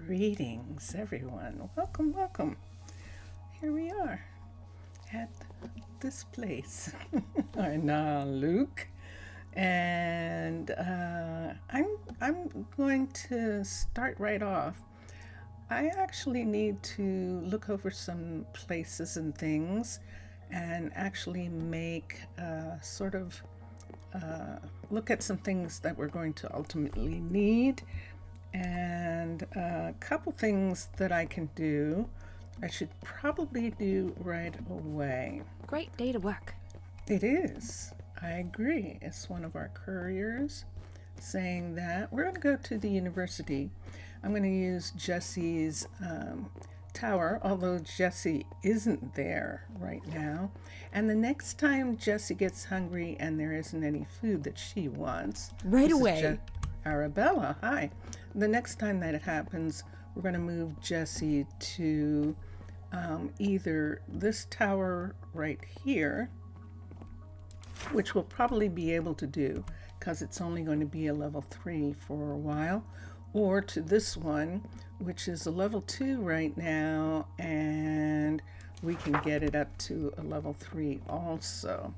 Greetings, everyone. Welcome, welcome. Here we are at this place, Arnaaluk, and I'm going to start right off. I actually need to look over some places and things, and actually make sort of look at some things that we're going to ultimately need, and a couple things that I can do. I should probably do right away. Great day to work. It is. I agree. It's one of our couriers saying that. We're going to go to the university. I'm going to use Jesse's tower, although Jesse isn't there right now. And the next time Jesse gets hungry and there isn't any food that she wants, Right away. Arabella, hi. The next time that it happens, we're going to move Jesse to either this tower right here, which we'll probably be able to do because it's only going to be a level 3 for a while, or to this one, which is a level 2 right now, and we can get it up to a level 3 also.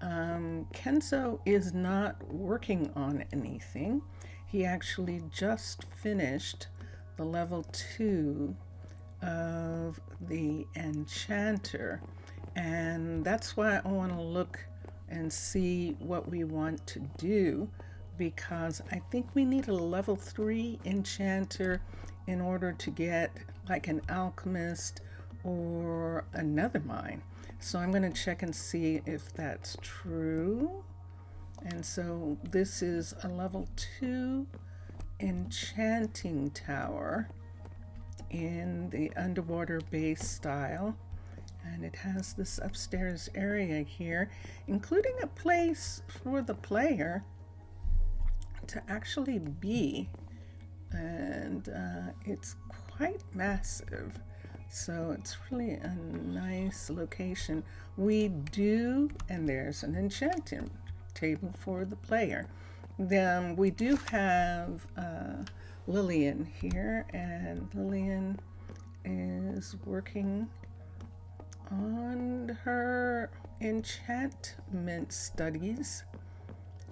Kenzo is not working on anything. He actually just finished the level 2 of the enchanter, and that's why I want to look and see what we want to do, because I think we need a level 3 enchanter in order to get like an alchemist or another mine. So I'm going to check and see if that's true. And so this is a level 2 enchanting tower in the underwater base style. And it has this upstairs area here, including a place for the player to actually be. And it's quite massive. So it's really a nice location. We do, and there's an enchanting table for the player. Then we do have Lillian here, and Lillian is working on her enchantment studies.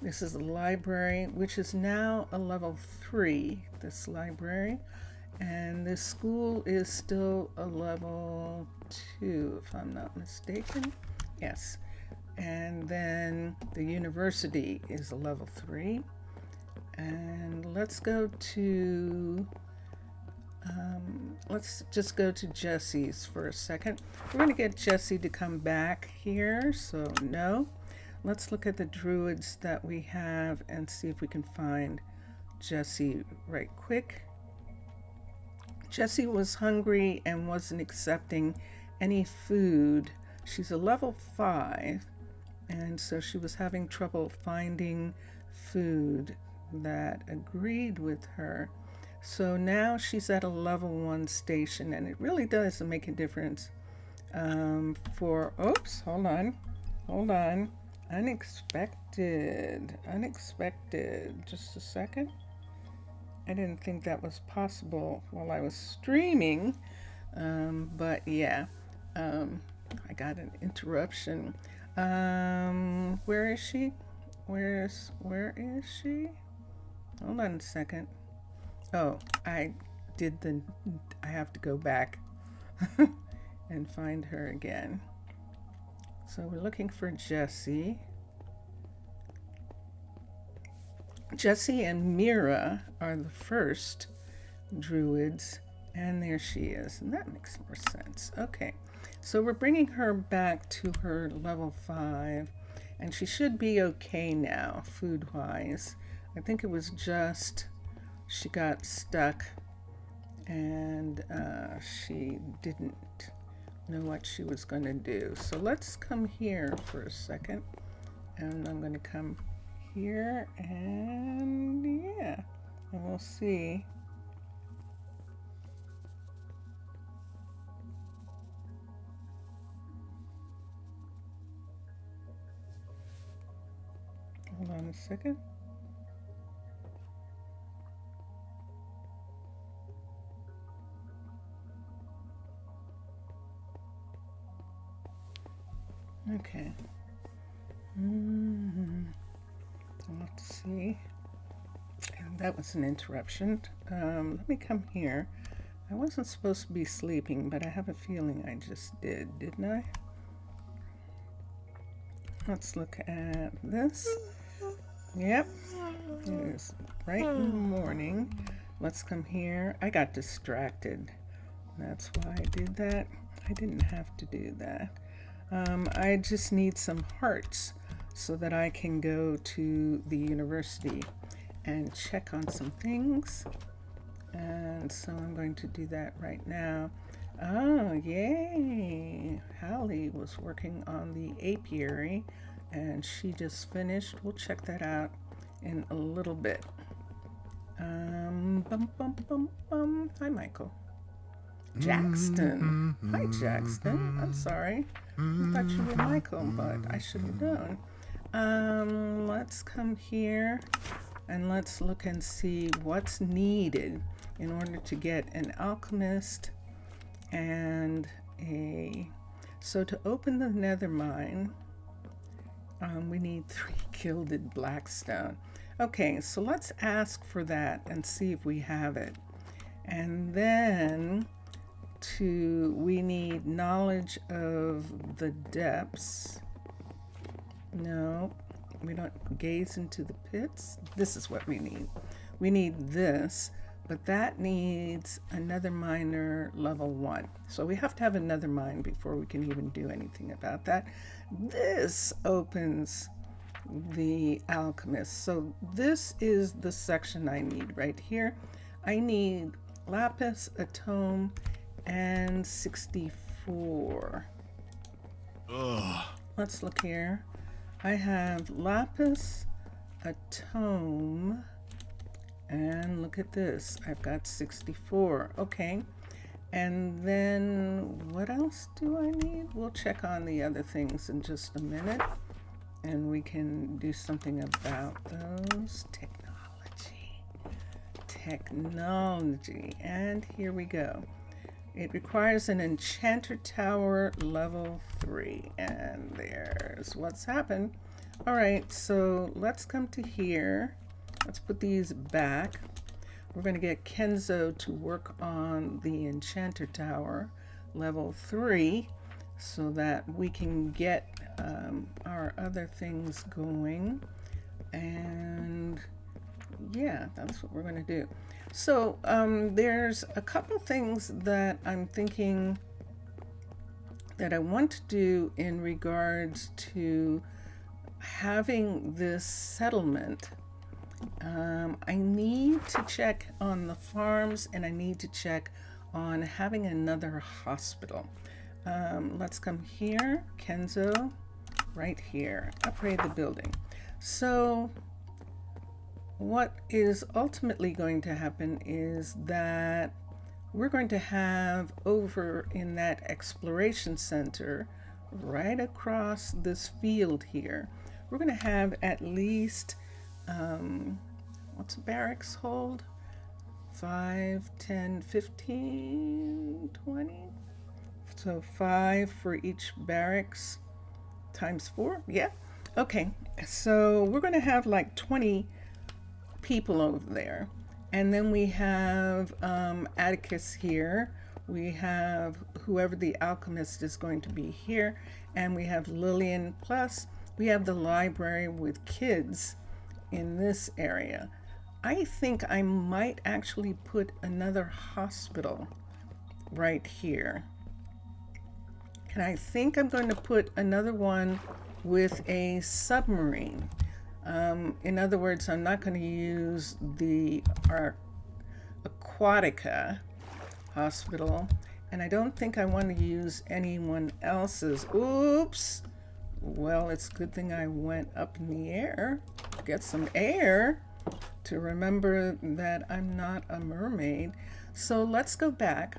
This is a library, which is now a level 3, this library. And this school is still a level 2, if I'm not mistaken. Yes. And then the university is a level 3. And let's go to, let's just go to Jesse's for a second. We're going to get Jesse to come back here, so no. Let's look at the druids that we have and see if we can find Jesse right quick. Jessie was hungry and wasn't accepting any food. She's a level 5, and so she was having trouble finding food that agreed with her. So now she's at a level 1 station, and it really does make a difference oops, hold on. Unexpected, just a second. I didn't think that was possible while I was streaming, but yeah, I got an interruption. Where is she? Where is she? Hold on a second. Oh, I have to go back and find her again. So we're looking for Jessie. Jessie and Mira are the first druids, and there she is, and that makes more sense. Okay, so we're bringing her back to her level 5, and she should be okay now, food-wise. I think it was just she got stuck, and she didn't know what she was going to do. So let's come here for a second, and I'm going to come here, and yeah, and we'll see. Hold on a second. Okay. Let's see. And that was an interruption. Let me come here. I wasn't supposed to be sleeping, but I have a feeling I just did, didn't I? Let's look at this. Yep, it is right in the morning. Let's come here. I got distracted. That's why I did that. I didn't have to do that. I just need some hearts so that I can go to the university and check on some things. And so I'm going to do that right now. Oh, yay! Hallie was working on the apiary and she just finished. We'll check that out in a little bit. Hi, Michael. Jackson. Hi, Jackson. I'm sorry. I thought you were Michael, but I should have known. Let's come here and let's look and see what's needed in order to get an alchemist and so to open the nether mine, we need 3 gilded blackstone. Okay, so let's ask for that and see if we have it. And then we need knowledge of the depths. No, we don't. Gaze into the pits. This is what we need. We need this, but that needs another miner level 1. So we have to have another mine before we can even do anything about that. This opens the alchemist. So this is the section I need right here. I need lapis, a tome, and 64. Ugh. Let's look here. I have lapis, a tome, and look at this. I've got 64. Okay. And then what else do I need? We'll check on the other things in just a minute and we can do something about those. Technology. And here we go. It requires an enchanter tower level 3. And there's what's happened. All right, so let's come to here. Let's put these back. We're going to get Kenzo to work on the enchanter tower level 3 so that we can get our other things going. And yeah, that's what we're going to do. So there's a couple things that I'm thinking that I want to do in regards to having this settlement. I need to check on the farms and I need to check on having another hospital. Let's come here, Kenzo, right here, upgrade the building. So what is ultimately going to happen is that we're going to have over in that exploration center right across this field here, we're going to have at least what's a barracks hold? 5, 10, 15, 20. So 5 for each barracks times 4. Yeah. Okay. So we're going to have like 20 people over there. And then we have Atticus here. We have whoever the alchemist is going to be here. And we have Lillian. Plus we have the library with kids in this area. I think I might actually put another hospital right here. And I think I'm going to put another one with a submarine. In other words, I'm not going to use our Aquatica hospital. And I don't think I want to use anyone else's. Oops. Well, it's a good thing I went up in the air, get some air to remember that I'm not a mermaid. So let's go back.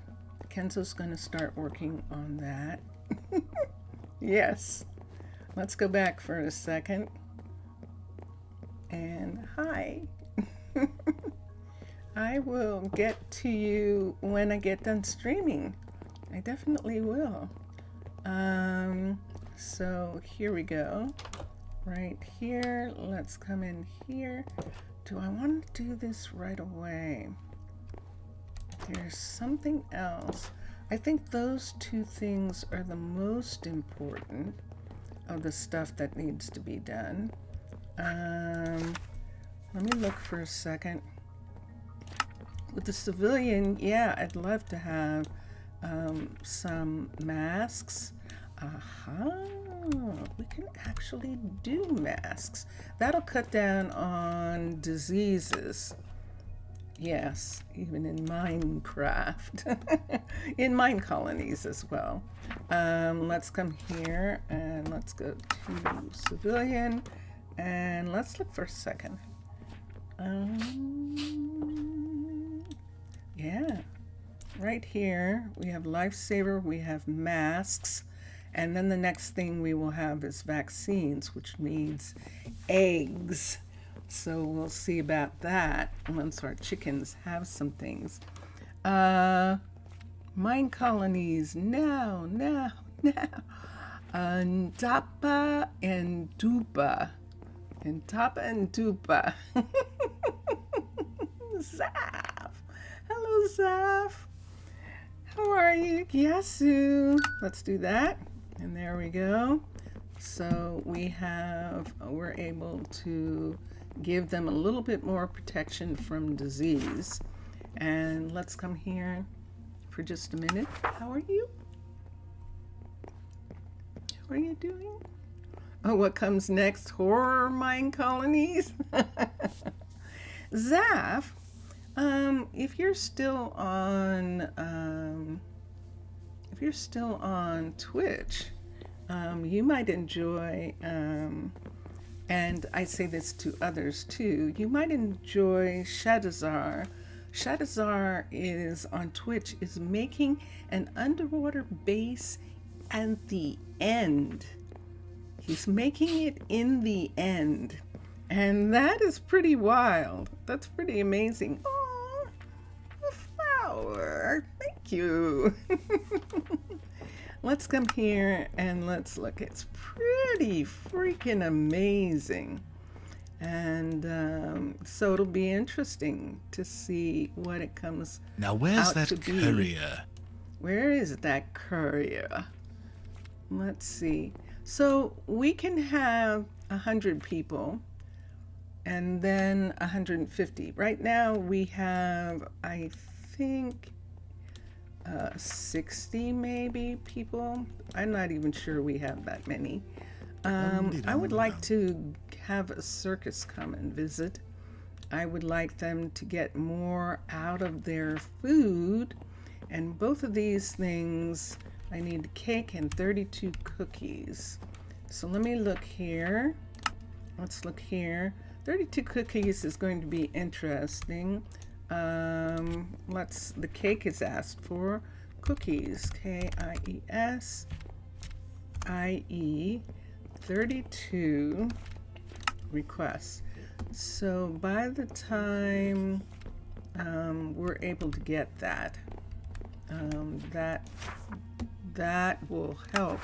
Kenzo's going to start working on that. Yes. Let's go back for a second. And hi. I will get to you when I get done streaming. I definitely will. So here we go. Right here. Let's come in here. Do I want to do this right away? There's something else. I think those two things are the most important of the stuff that needs to be done. Let me look for a second. With the civilian, yeah, I'd love to have some masks. We can actually do masks. That'll cut down on diseases. Yes, even in Minecraft. In Minecolonies as well. Let's come here and let's go to civilian and let's look for a second. Yeah, right here we have lifesaver, we have masks, and then the next thing we will have is vaccines, which means eggs. So we'll see about that once our chickens have some things. Minecolonies, now. Tapa and Dupa. And Tapa and Dupa. Zaf. Hello, Zaf. How are you? Yasu. Let's do that. And there we go. So we're able to give them a little bit more protection from disease. And let's come here for just a minute. How are you? How are you doing? Oh, what comes next? Horror Minecolonies? Zaf, if you're still on Twitch, you might enjoy, and I say this to others too, you might enjoy Shadazar. Shadazar is on Twitch, is making an underwater base at the end. He's making it in the end. And that is pretty wild. That's pretty amazing. Oh, a flower. Thank you. Let's come here and let's look. It's pretty freaking amazing. And so it'll be interesting to see what it comes Now where's out that to be. courier? Where is that courier? Let's see. So we can have 100 people and then 150. Right now we have, I think, 60 maybe people. I'm not even sure we have that many. I would like to have a circus come and visit. I would like them to get more out of their food. And both of these things, I need cake and 32 cookies. So let me look here. Let's look here. 32 cookies is going to be interesting. The cake is asked for. Cookies, Kies, IE, 32 requests. So by the time we're able to get that, that will help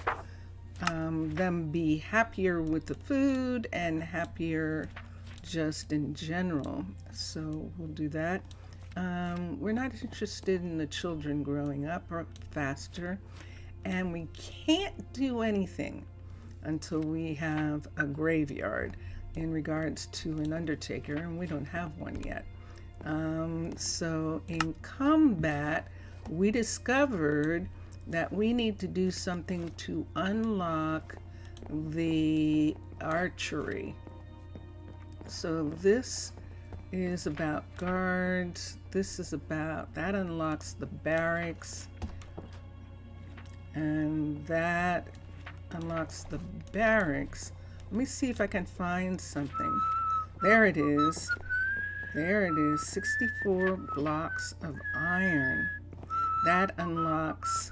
them be happier with the food and happier just in general. So we'll do that. We're not interested in the children growing up or faster, and we can't do anything until we have a graveyard in regards to an undertaker, and we don't have one yet. So in combat, we discovered that we need to do something to unlock the archery. So this is about guards. This is about, that unlocks the barracks. And that unlocks the barracks. Let me see if I can find something. There it is. There it is, 64 blocks of iron. That unlocks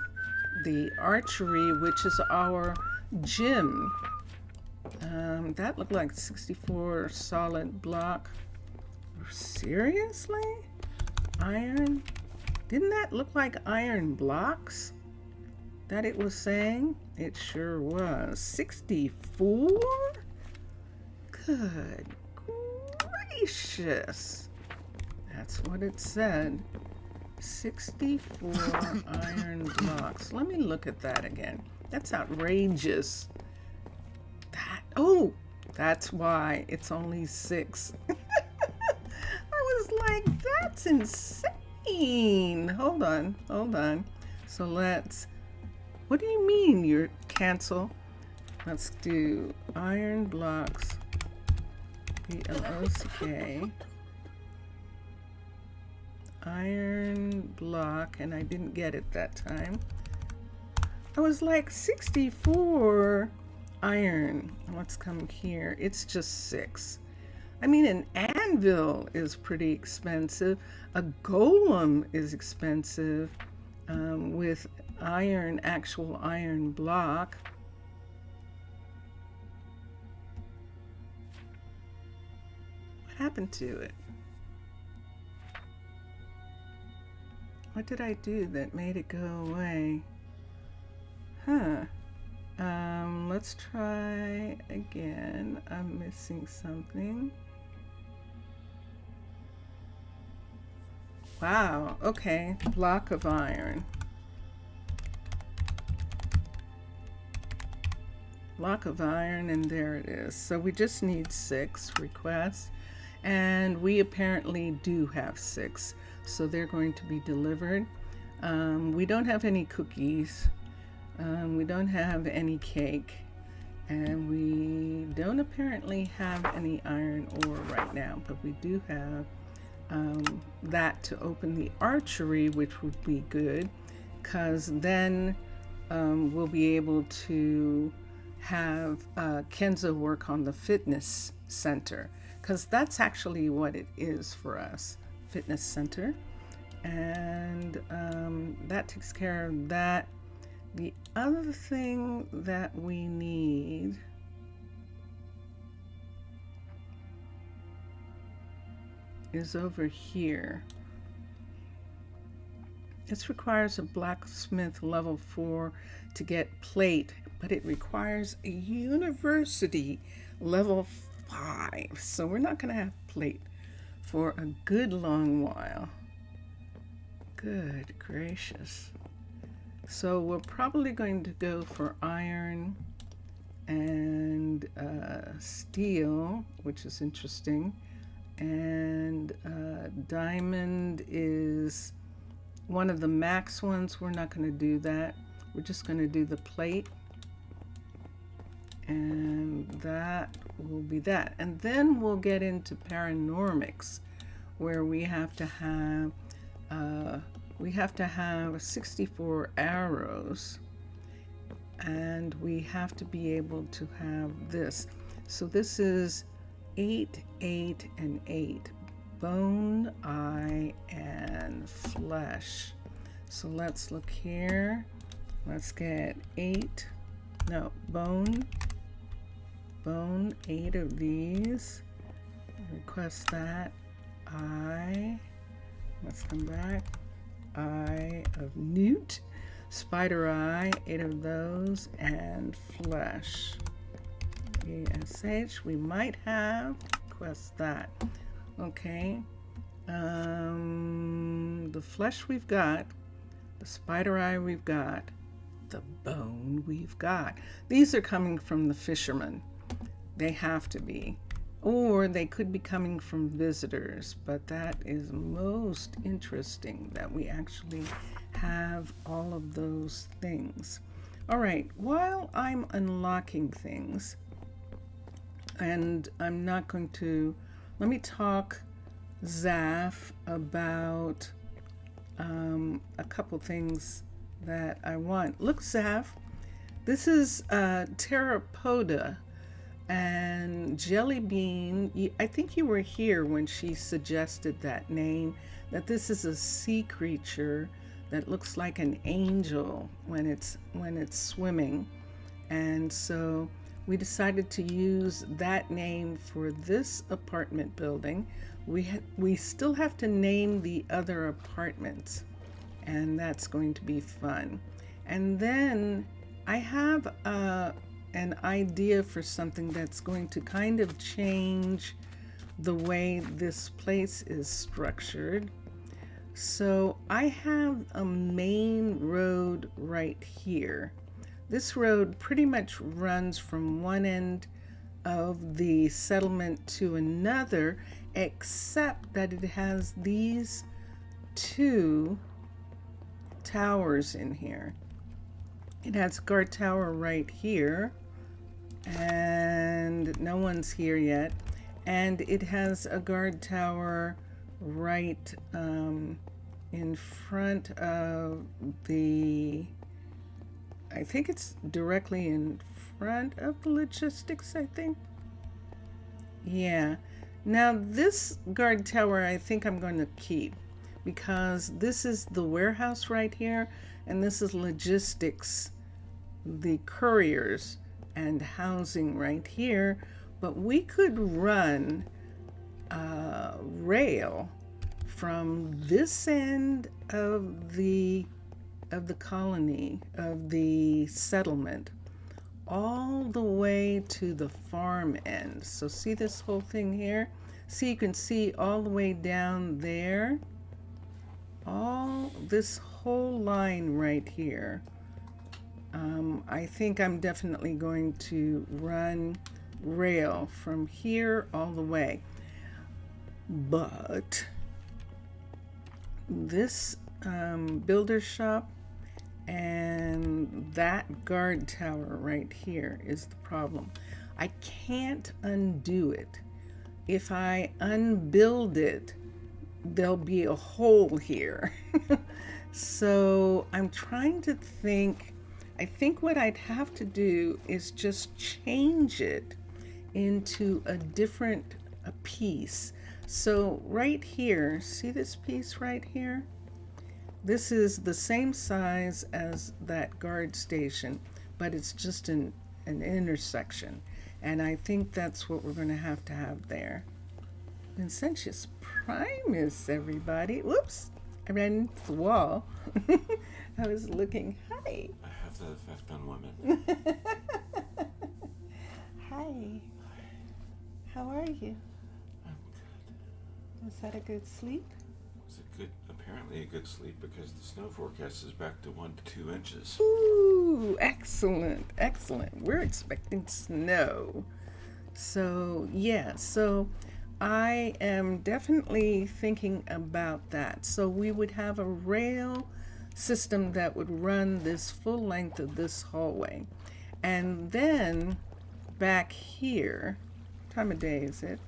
the archery, which is our gym. That looked like 64 solid block. Seriously? Iron? Didn't that look like iron blocks? that it was saying? It sure was. 64? Good gracious. That's what it said. 64 iron blocks. Let me look at that again. That's outrageous. Oh, that's why it's only 6. I was like, that's insane. Hold on. So what do you mean you're cancel? Let's do iron blocks, BLOCK, iron block, and I didn't get it that time. I was like 64 iron. Let's come here. It's just 6. I mean, an anvil is pretty expensive. A golem is expensive with actual iron block. What happened to it? What did I do that made it go away? Let's try again. I'm missing something. Wow, okay, block of iron. Block of iron, and there it is. So we just need 6 requests, and we apparently do have 6. So they're going to be delivered. We don't have any cookies. We don't have any cake, and we don't apparently have any iron ore right now, but we do have that to open the archery, which would be good, because then we'll be able to have Kenzo work on the fitness center, because that's actually what it is for us, fitness center, and that takes care of that. The other thing that we need is over here. This requires a blacksmith level 4 to get plate, but it requires a university level 5. So we're not going to have plate for a good long while. Good gracious. So we're probably going to go for iron and steel, which is interesting. And diamond is one of the max ones. We're not going to do that. We're just going to do the plate. And that will be that. And then we'll get into paranormics, where we have to have 64 arrows, and we have to be able to have this. So this is 8, 8, and 8. Bone, eye, and flesh. So let's look here. Let's get bone, 8 of these. Request that. Eye. Let's come back. Eye of newt. Spider eye, 8 of those, and flesh. ESH, we might have. Request that. Okay. The flesh we've got. The spider eye we've got. The bone we've got. These are coming from the fishermen. They have to be. Or they could be coming from visitors, but that is most interesting that we actually have all of those things. All right, while I'm unlocking things, and I'm not going to, let me talk Zaf about a couple things that I want. Look, Zaf, this is Pteropoda. And Jelly Bean, I think you were here when she suggested that name, that this is a sea creature that looks like an angel when it's swimming. And so we decided to use that name for this apartment building. We still have to name the other apartments, and that's going to be fun. And then I have an idea for something that's going to kind of change the way this place is structured. So I have a main road right here. This road pretty much runs from one end of the settlement to another, except that it has these two towers in here. It has a guard tower right here, and no one's here yet. And it has a guard tower right in front of the, I think it's directly in front of the logistics, I think. Yeah. Now this guard tower I think I'm going to keep, because this is the warehouse right here, and this is logistics, the couriers and housing right here. But we could run rail from this end of the colony, of the settlement, all the way to the farm end. So see this whole thing here? See, you can see all the way down there, all this whole line right here. I think I'm definitely going to run rail from here all the way. But this builder shop and that guard tower right here is the problem. I can't undo it. If I unbuild it, there'll be a hole here. So I'm trying to think. I think what I'd have to do is just change it into a different piece. So right here, see this piece right here? This is the same size as that guard station, but it's just an intersection. And I think that's what we're going to have there. Vincentius Primus, everybody. Whoops, I ran into the wall. I was looking. Hi. I have the effect on women. Hi. How are you? I'm good. Was that a good sleep? It's apparently a good sleep, because the snow forecast is back to 1 to 2 inches. Ooh, excellent, excellent. We're expecting snow. So, yeah, so I am definitely thinking about that. So we would have a rail system that would run this full length of this hallway. And then back here, what time of day is it?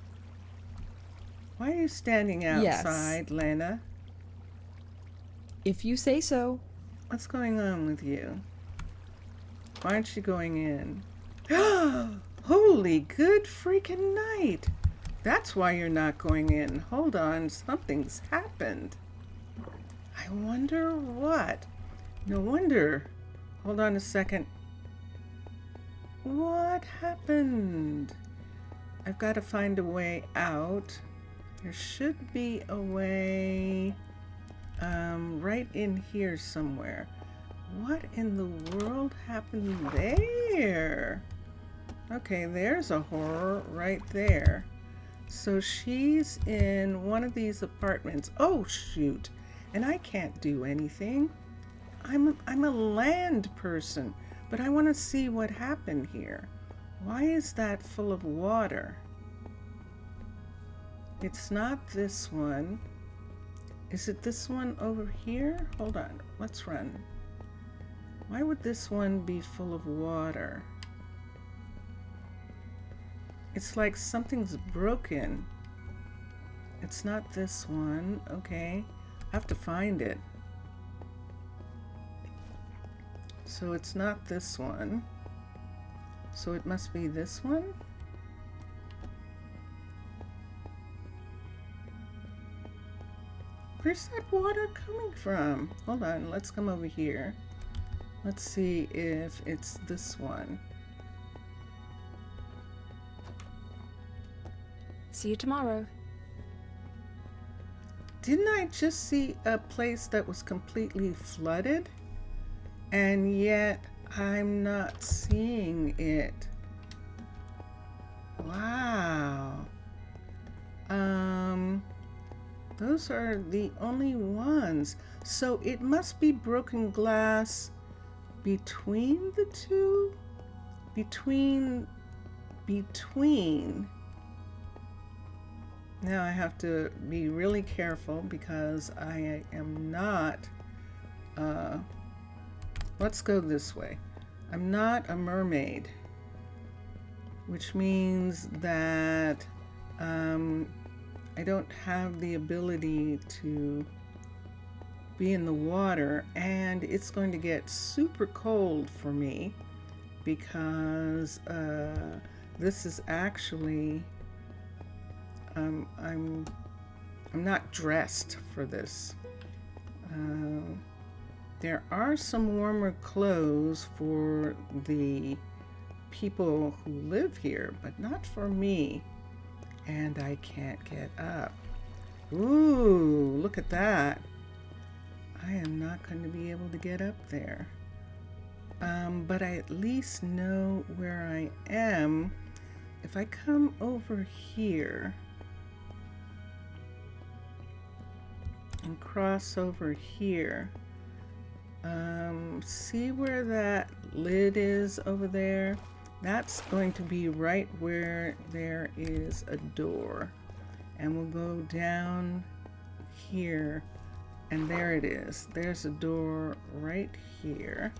Why are you standing outside, Yes. Lena? If you say so. What's going on with you? Why aren't you going in? Holy good freaking night! That's why you're not going in. Hold on, something's happened. I wonder what? No wonder. Hold on a second. What happened? I've got to find a way out. There should be a way right in here somewhere. What in the world happened there? Okay, there's a horror right there. So she's in one of these apartments. Oh shoot. And I can't do anything. I'm a land person, but I want to see what happened here. Why is that full of water? It's not this one. Is it this one over here? Hold on, let's run. Why would this one be full of water? It's like something's broken. It's not this one. Okay, I have to find it. So it's not this one. So it must be this one? Where's that water coming from? Hold on, let's come over here. Let's see if it's this one. See you tomorrow. Didn't I just see a place that was completely flooded? and yet I'm not seeing it. Wow. Those are the only ones. So it must be broken glass between the two? Between. Now I have to be really careful because I am not, let's go this way. I'm not a mermaid, which means that I don't have the ability to be in the water, and it's going to get super cold for me because this is actually I'm not dressed for this. There are some warmer clothes for the people who live here, but not for me. And I can't get up. Ooh, look at that. I am not going to be able to get up there. But I at least know where I am. If I come over here and cross over here, see where that lid is over there? That's going to be right where there is a door. And we'll go down here, and there it is. There's a door right here.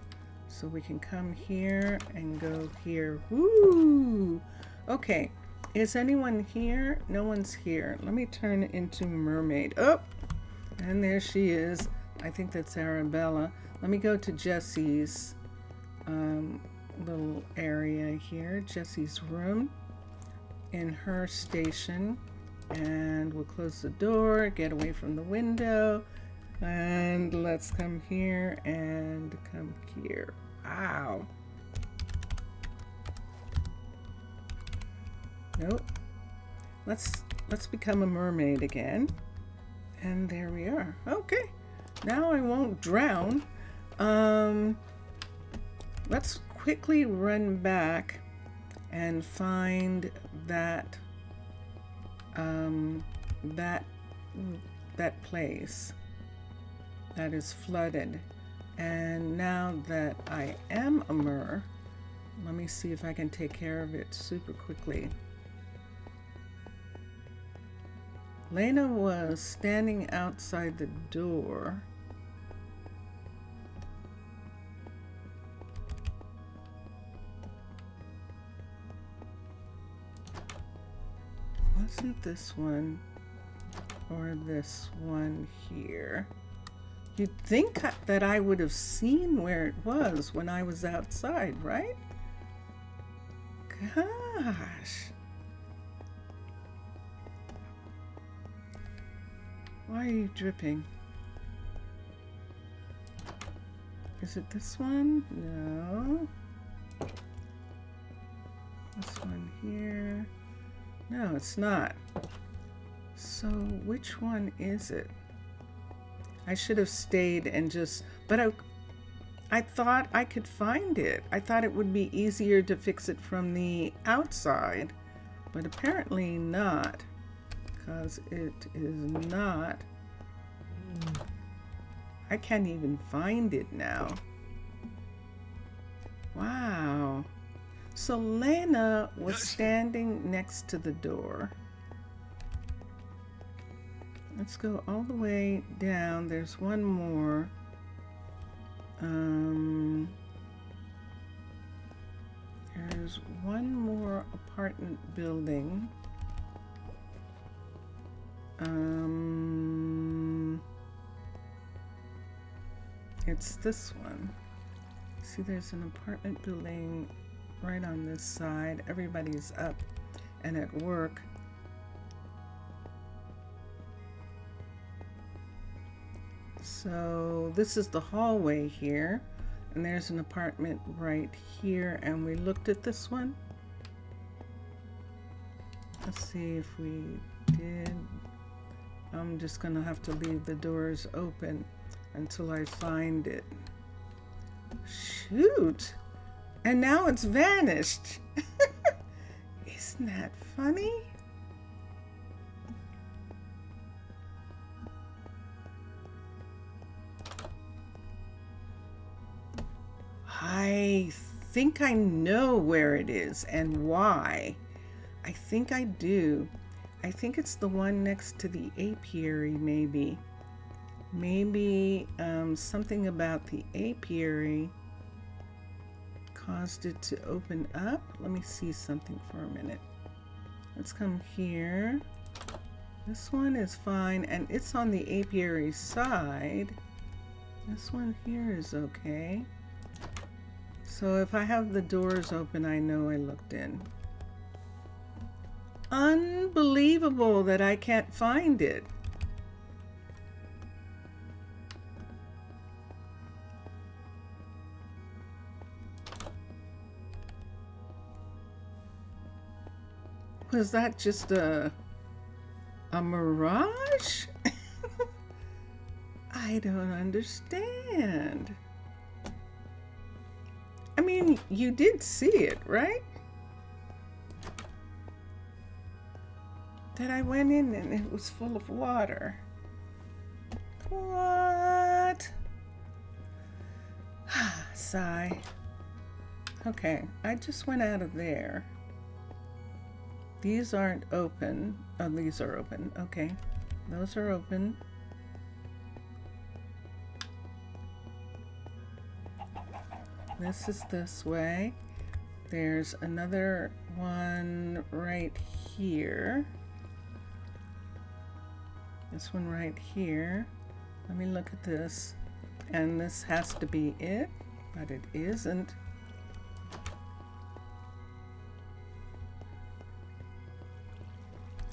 So we can come here and go here. Woo! Okay, is anyone here? No one's here. Let me turn into mermaid. Oh, and there she is. I think that's Arabella. Let me go to Jessie's little area here, Jessie's room, in her station, and we'll close the door, get away from the window, and let's come here and come here. Wow. Nope. Let's become a mermaid again, and there we are. Okay, now I won't drown. Let's quickly run back and find that that place that is flooded. And now that I am a mer, let me see if I can take care of it super quickly. Lena was standing outside the door. Wasn't this one or this one here? You'd think that I would have seen where it was when I was outside, right? Gosh. Why are you dripping? Is it this one? No. This one here. No, it's not. So which one is it? I should have stayed and just, but I thought I could find it. I thought it would be easier to fix it from the outside, but apparently not, because it is not. I can't even find it now. Wow. So Lena was standing next to the door. Let's go all the way down. There's one more. There's one more apartment building. It's this one. See, there's an apartment building right on this side. Everybody's up and at work. So this is the hallway here, and there's an apartment right here, and we looked at this one. Let's see if we did. I'm just gonna have to leave the doors open until I find it. Shoot. And now it's vanished. Isn't that funny? I think I know where it is and why. I think I do. I think it's the one next to the apiary, maybe. Maybe something about the apiary caused it to open up. Let me see something for a minute. Let's come here. This one is fine, and it's on the apiary side. This one here is okay. So if I have the doors open, I know I looked in. Unbelievable that I can't find it. Was that just a mirage? I don't understand. I mean, you did see it, right? That I went in and it was full of water. What? Sigh. Okay, I just went out of there. These aren't open. Oh, these are open. Okay, those are open. This is this way. There's another one right here. This one right here. Let me look at this. And this has to be it, but it isn't.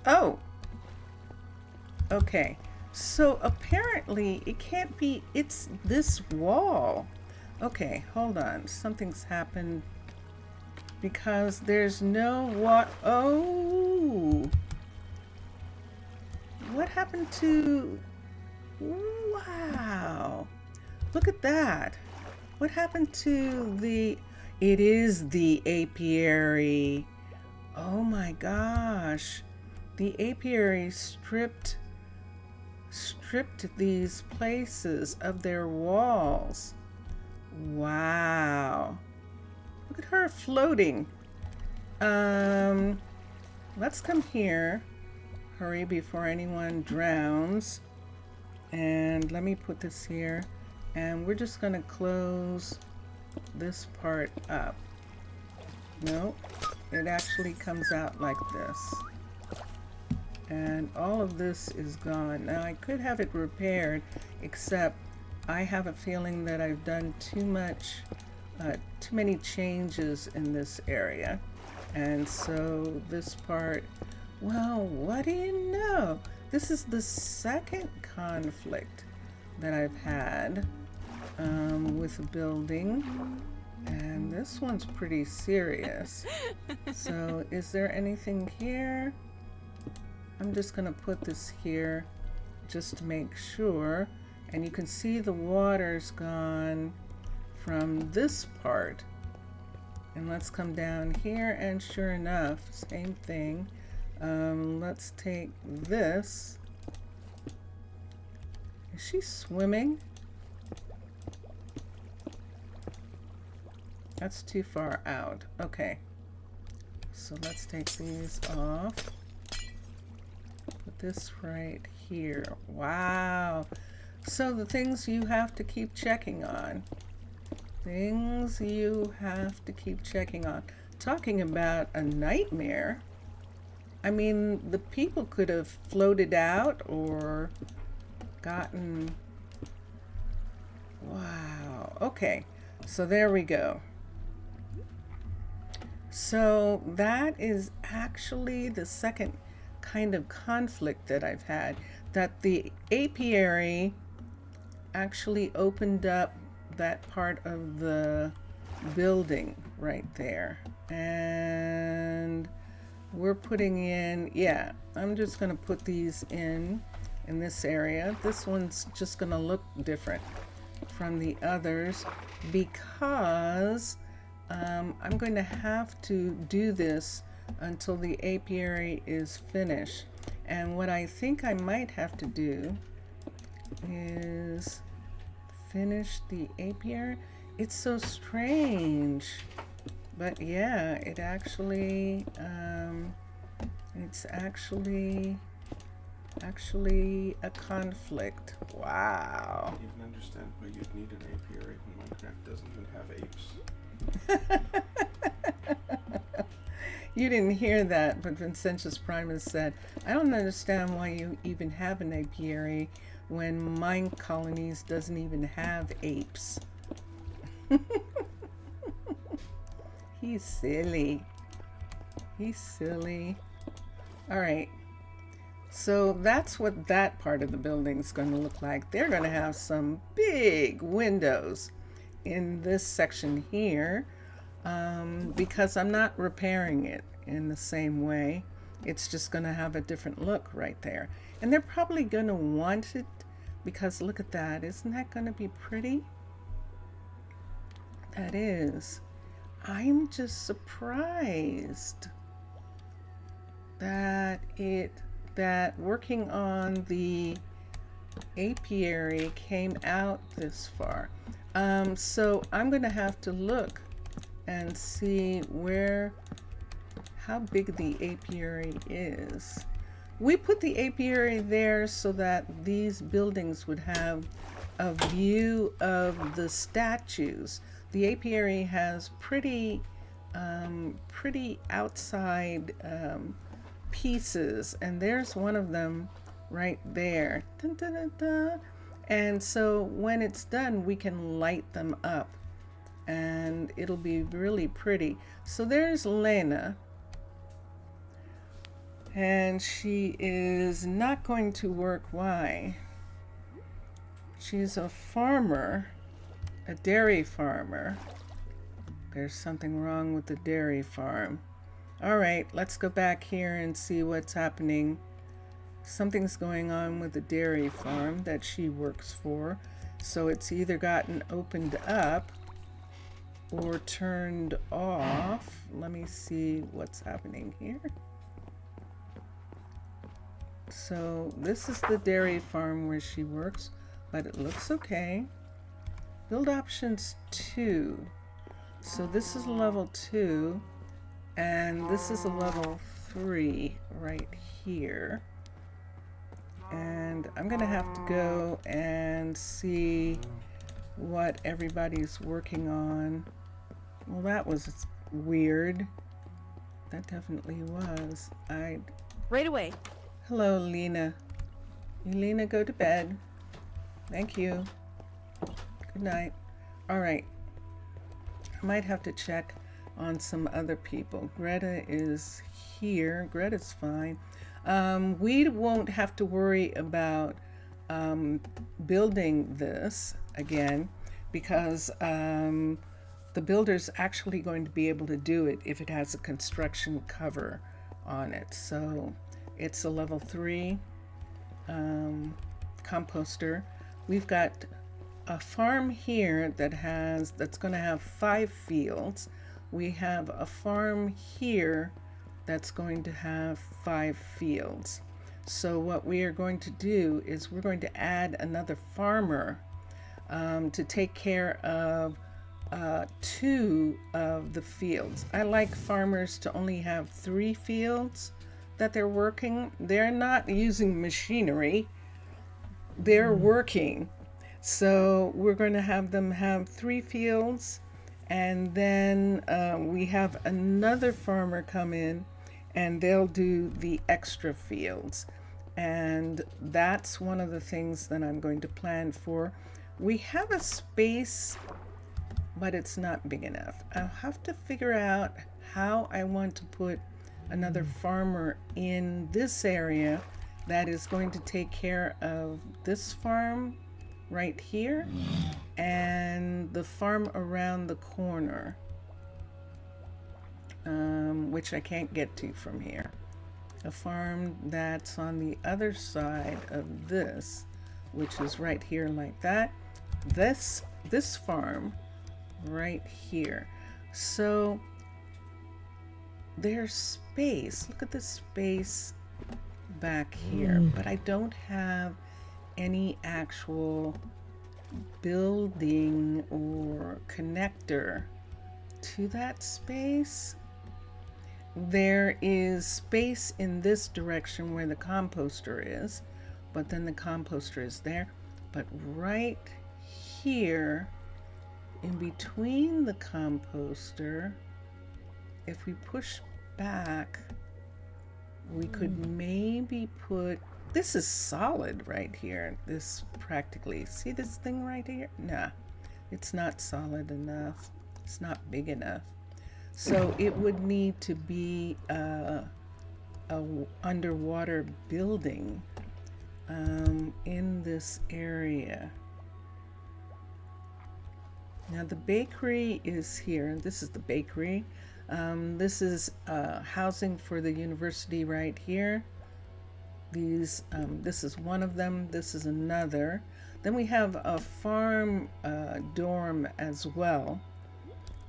Oh! Okay. So apparently it can't be, it's this wall. Okay, hold on. Something's happened because there's no what? Oh! What happened to? Wow! Look at that. What happened to the? It is the apiary. Oh my gosh! The apiary stripped these places of their walls. Wow. Look at her floating. Let's come here. Hurry before anyone drowns. And let me put this here. And we're just gonna close this part up. Nope. It actually comes out like this. And all of this is gone. Now I could have it repaired, except I have a feeling that I've done too many changes in this area. And so this part, well, what do you know? This is the second conflict that I've had with a building. And this one's pretty serious. So is there anything here? I'm just gonna put this here just to make sure. And you can see the water's gone from this part. And let's come down here, and sure enough, same thing. Let's take this. Is she swimming? That's too far out. Okay. So let's take these off. Put this right here. Wow. So the things you have to keep checking on. Things you have to keep checking on. Talking about a nightmare. I mean, the people could have floated out or gotten... Wow. Okay. So there we go. So that is actually the second kind of conflict that I've had. That the apiary actually opened up that part of the building right there. And we're putting in, yeah, I'm just going to put these in this area. This one's just going to look different. from the others because I'm going to have to do this until the apiary is finished. And what I think I might have to do is finish the apiary. It's so strange, but yeah, it's actually a conflict. Wow. I don't even understand why you'd need an apiary when Minecraft doesn't even have apes. You didn't hear that, but Vincentius Primus said, I don't understand why you even have an apiary when Minecolonies doesn't even have apes. He's silly. He's silly. All right. So that's what that part of the building is going to look like. They're going to have some big windows in this section here because I'm not repairing it in the same way. It's just going to have a different look right there. And they're probably going to want it because look at that. Isn't that going to be pretty? That is. I'm just surprised that working on the apiary came out this far. So I'm going to have to look and see how big the apiary is. We put the apiary there so that these buildings would have a view of the statues. The apiary has pretty outside pieces, and there's one of them right there. Dun, dun, dun, dun. And so when it's done, we can light them up and it'll be really pretty. So there's Lena, and she is not going to work. Why? She's a farmer, a dairy farmer. There's something wrong with the dairy farm. All right, let's go back here and see what's happening. Something's going on with the dairy farm that she works for. So it's either gotten opened up or turned off. Let me see what's happening here. So this is the dairy farm where she works, but it looks okay. Build options 2. So this is level 2. And this is a level 3 right here. And I'm going to have to go and see what everybody's working on. Well, that was weird. That definitely was. Right away. Hello, Lena. Lena, go to bed. Thank you. Good night. All right. I might have to check on some other people. Greta is here. Greta's fine. We won't have to worry about building this again because the builder's actually going to be able to do it if it has a construction cover on it. So it's a level 3 composter. We've got a farm here that's going to have 5 fields. We have a farm here that's going to have 5 fields. So what we are going to do is we're going to add another farmer to take care of 2 of the fields. I like farmers to only have 3 fields that they're working. They're not using machinery. They're working. So we're going to have them have 3 fields, and then we have another farmer come in and they'll do the extra fields. And that's one of the things that I'm going to plan for. We have a space, but it's not big enough. I'll have to figure out how I want to put another farmer in this area that is going to take care of this farm right here and the farm around the corner, which I can't get to from here. A farm that's on the other side of this, which is right here like that, this farm right here. So there's space. Look at the space back here, but I don't have any actual building or connector to that space. There is space in this direction where the composter is, but then the composter is there. But right here, in between the composter, if we push back, we could maybe put, this is solid right here, this practically, see this thing right here? Nah, it's not solid enough. It's not big enough. So it would need to be a underwater building in this area. Now the bakery is here. This is the bakery. This is housing for the university right here. This is one of them. This is another. Then we have a farm dorm as well.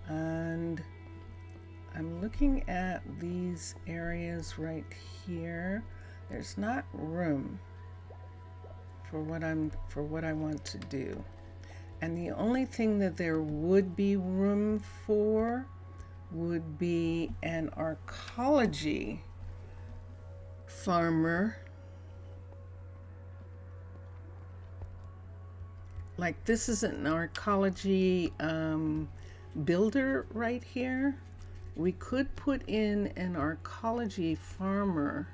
And I'm looking at these areas right here. There's not room for what I want to do. And the only thing that there would be room for would be an arcology farmer. Like this is an arcology builder right here. We could put in an arcology farmer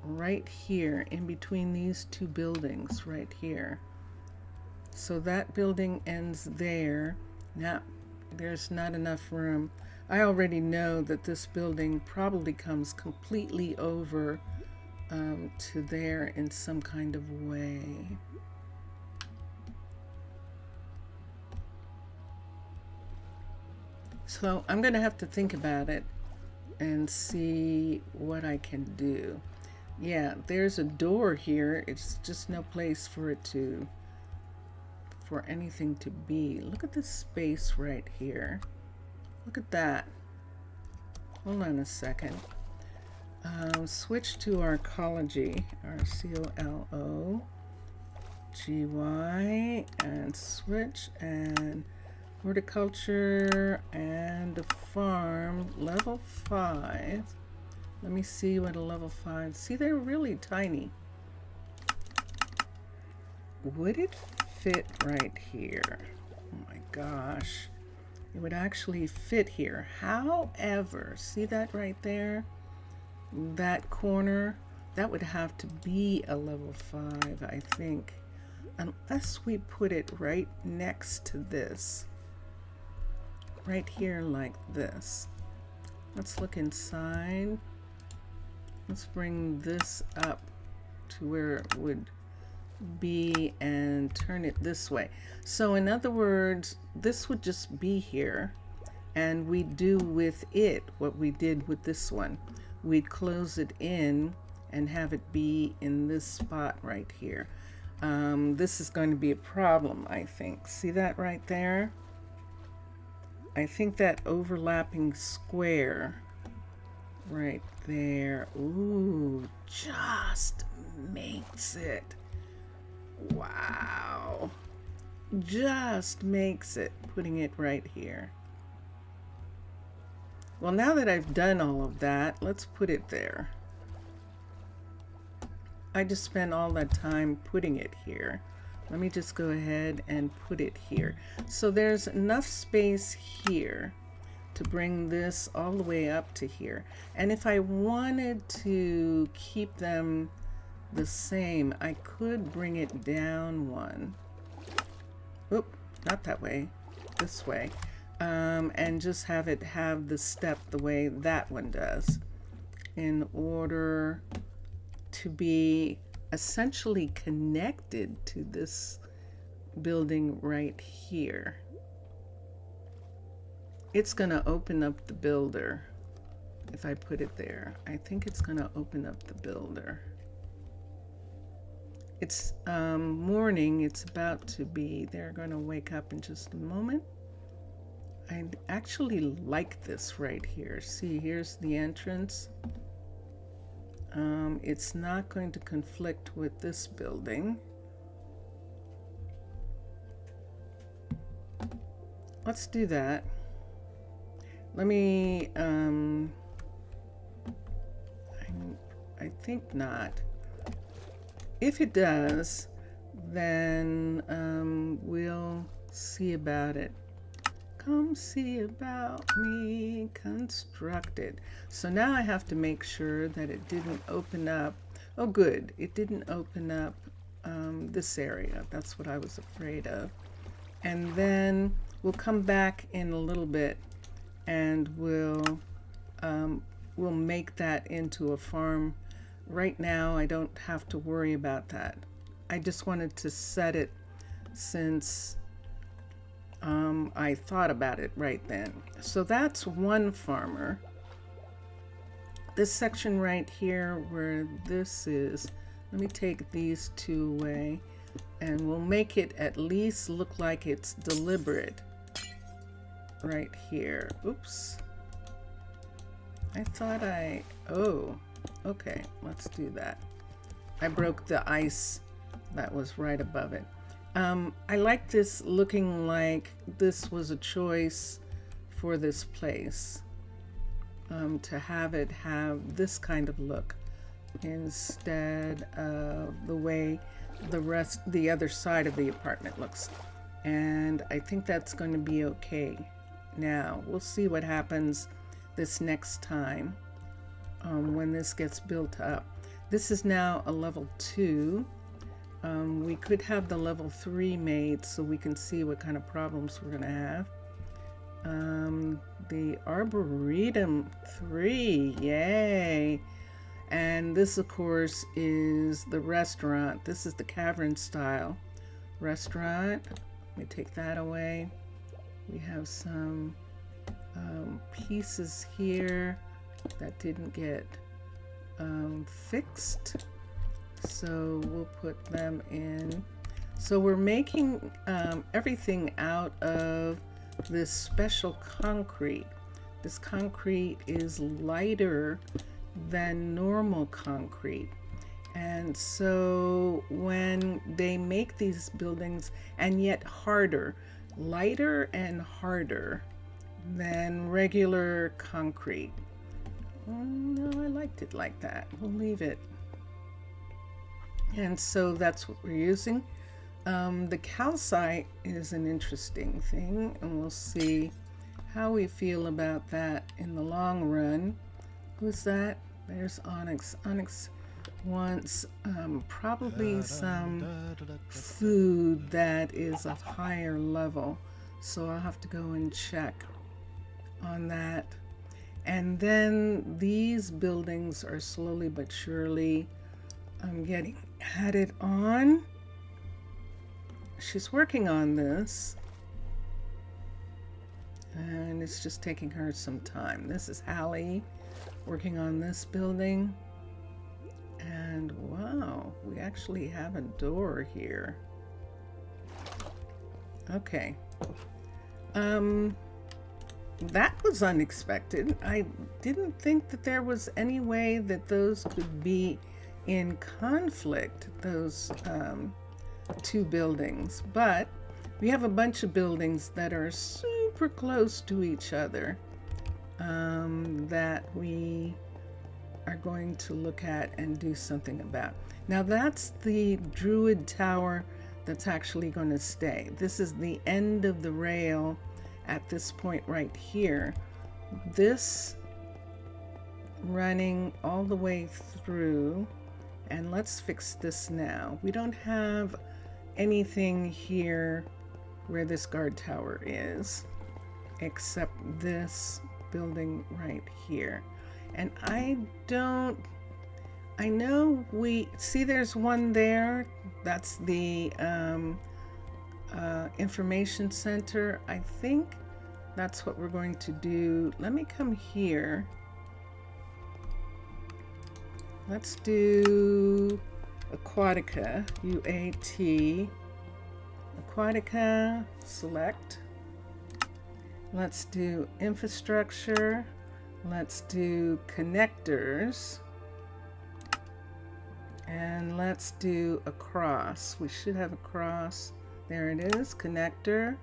right here in between these two buildings right here. So that building ends there. Now there's not enough room. I already know that this building probably comes completely over to there in some kind of way. So I'm gonna have to think about it and see what I can do. Yeah, there's a door here. It's just no place for it to, for anything to be. Look at this space right here. Look at that. Hold on a second. Switch to arcology, R-C-O-L-O-G-Y, and switch, and horticulture and a farm, level 5. Let me see what a level 5, see they're really tiny. Would it fit right here? Oh my gosh, it would actually fit here. However, see that right there? That corner, that would have to be a level 5, I think, unless we put it right next to this. Right here like this. Let's look inside. Let's bring this up to where it would be and turn it this way. So in other words, this would just be here, and we'd do with it what we did with this one. We'd close it in and have it be in this spot right here. This is going to be a problem, I think. See that right there? I think that overlapping square right there, ooh, just makes it. Wow. Just makes it, putting it right here. Well, now that I've done all of that, let's put it there. I just spent all that time putting it here. Let me just go ahead and put it here. So there's enough space here to bring this all the way up to here. And if I wanted to keep them the same, I could bring it down one. Oop, not that way, this way. And just have it have the step the way that one does, in order to be essentially connected to this building right here. It's going to open up the builder if I put it there. I think it's going to open up the builder. It's morning. It's about to be. They're going to wake up in just a moment. I actually like this right here. See, here's the entrance. It's not going to conflict with this building. Let's do that. Let me, I think not. If it does, then we'll see about it. Come see about me constructed. So now I have to make sure that it didn't open up. Oh, good. It didn't open up this area. That's what I was afraid of. And then we'll come back in a little bit and we'll make that into a farm. Right now, I don't have to worry about that. I just wanted to set it since I thought about it right then. So that's one farmer. This section right here where this is, let me take these two away and we'll make it at least look like it's deliberate right here. Oops. I thought oh, okay, let's do that. I broke the ice that was right above it. I like this looking like this was a choice for this place, to have it have this kind of look instead of the way the other side of the apartment looks. And I think that's going to be okay. Now, we'll see what happens this next time when this gets built up. This is now a level 2. We could have the level 3 made so we can see what kind of problems we're going to have. The Arboretum 3, yay! And this, of course, is the restaurant. This is the cavern style restaurant. Let me take that away. We have some pieces here that didn't get fixed. So we'll put them in. So we're making everything out of this special concrete. This concrete is lighter than normal concrete. And so when they make these buildings, and yet harder, lighter and harder than regular concrete. Oh, no, I liked it like that. We'll leave it. And so that's what we're using. The calcite is an interesting thing, and we'll see how we feel about that in the long run. Who's that? There's Onyx. Onyx wants probably some food that is of higher level. So I'll have to go and check on that. And then these buildings are slowly but surely getting added on. She's working on this, and it's just taking her some time. This is Hallie working on this building, and wow, we actually have a door here. Okay, that was unexpected. I didn't think that there was any way that those could be in conflict, those two buildings, but we have a bunch of buildings that are super close to each other that we are going to look at and do something about. Now that's the Druid Tower that's actually going to stay. This is the end of the rail at this point right here. This running all the way through, and let's fix this now. We don't have anything here where this guard tower is, except this building right here. And I know we see there's one there. That's the information center. I think that's what we're going to do. Let me come here. Let's do Aquatica, UAT, Aquatica, select. Let's do infrastructure. Let's do connectors. And let's do a cross. We should have a cross. There it is, connector.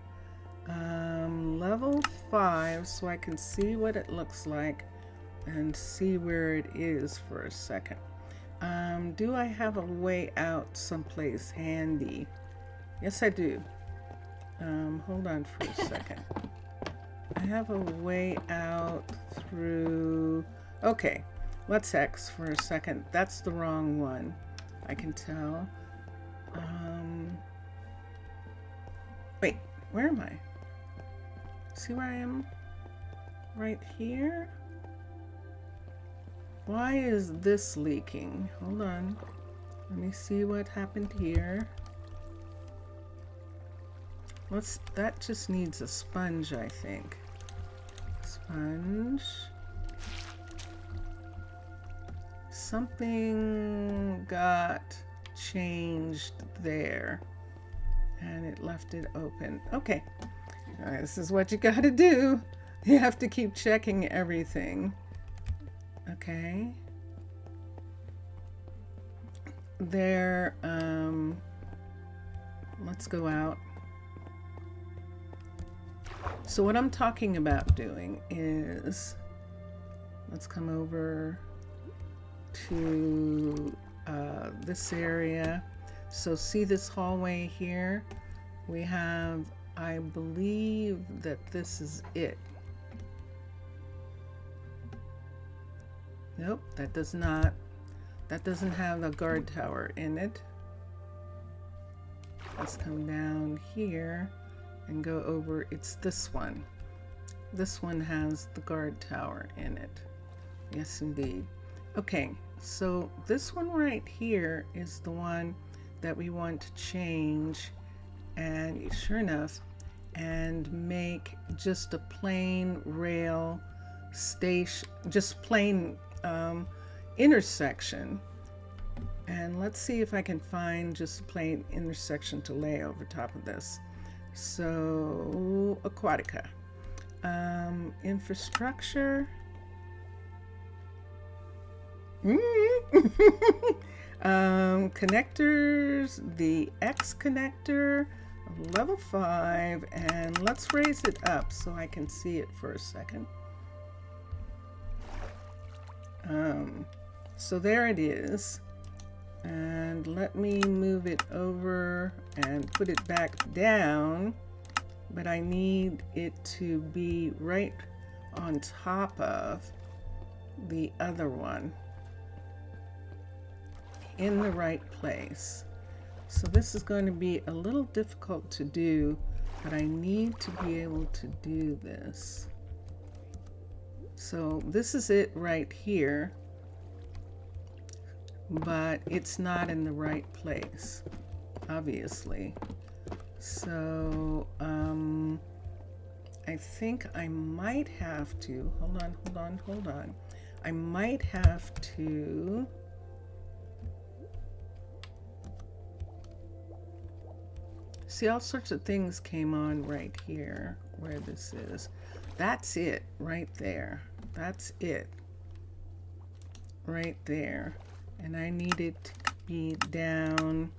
Level 5, so I can see what it looks like and see where it is for a second. Do I have a way out someplace handy? Yes, I do. Hold on for a second. I have a way out through... Okay, let's X for a second. That's the wrong one. I can tell. Wait, where am I? See where I am? Right here? Why is this leaking? Hold on. Let me see what happened here. That just needs a sponge, I think. Sponge. Something got changed there and it left it open. Okay, this is what you gotta do. You have to keep checking everything. Okay. There, let's go out. So what I'm talking about doing is, let's come over to this area. So see this hallway here? We have, I believe that this is it. Nope, that does not. That doesn't have a guard tower in it. Let's come down here and go over. It's this one. This one has the guard tower in it. Yes, indeed. Okay, so this one right here is the one that we want to change, and sure enough, and make just a plain rail station, just plain intersection. And let's see if I can find just a plain intersection to lay over top of this. So Aquatica, infrastructure. Connectors, the X connector, level 5, and let's raise it up so I can see it for a second. So there it is, and let me move it over and put it back down, but I need it to be right on top of the other one, in the right place. So this is going to be a little difficult to do, but I need to be able to do this. So this is it right here, but it's not in the right place, obviously. So I think I might have to, hold on. I might have to see, all sorts of things came on right here where this is. That's it right there. That's it right there. And I need it to be down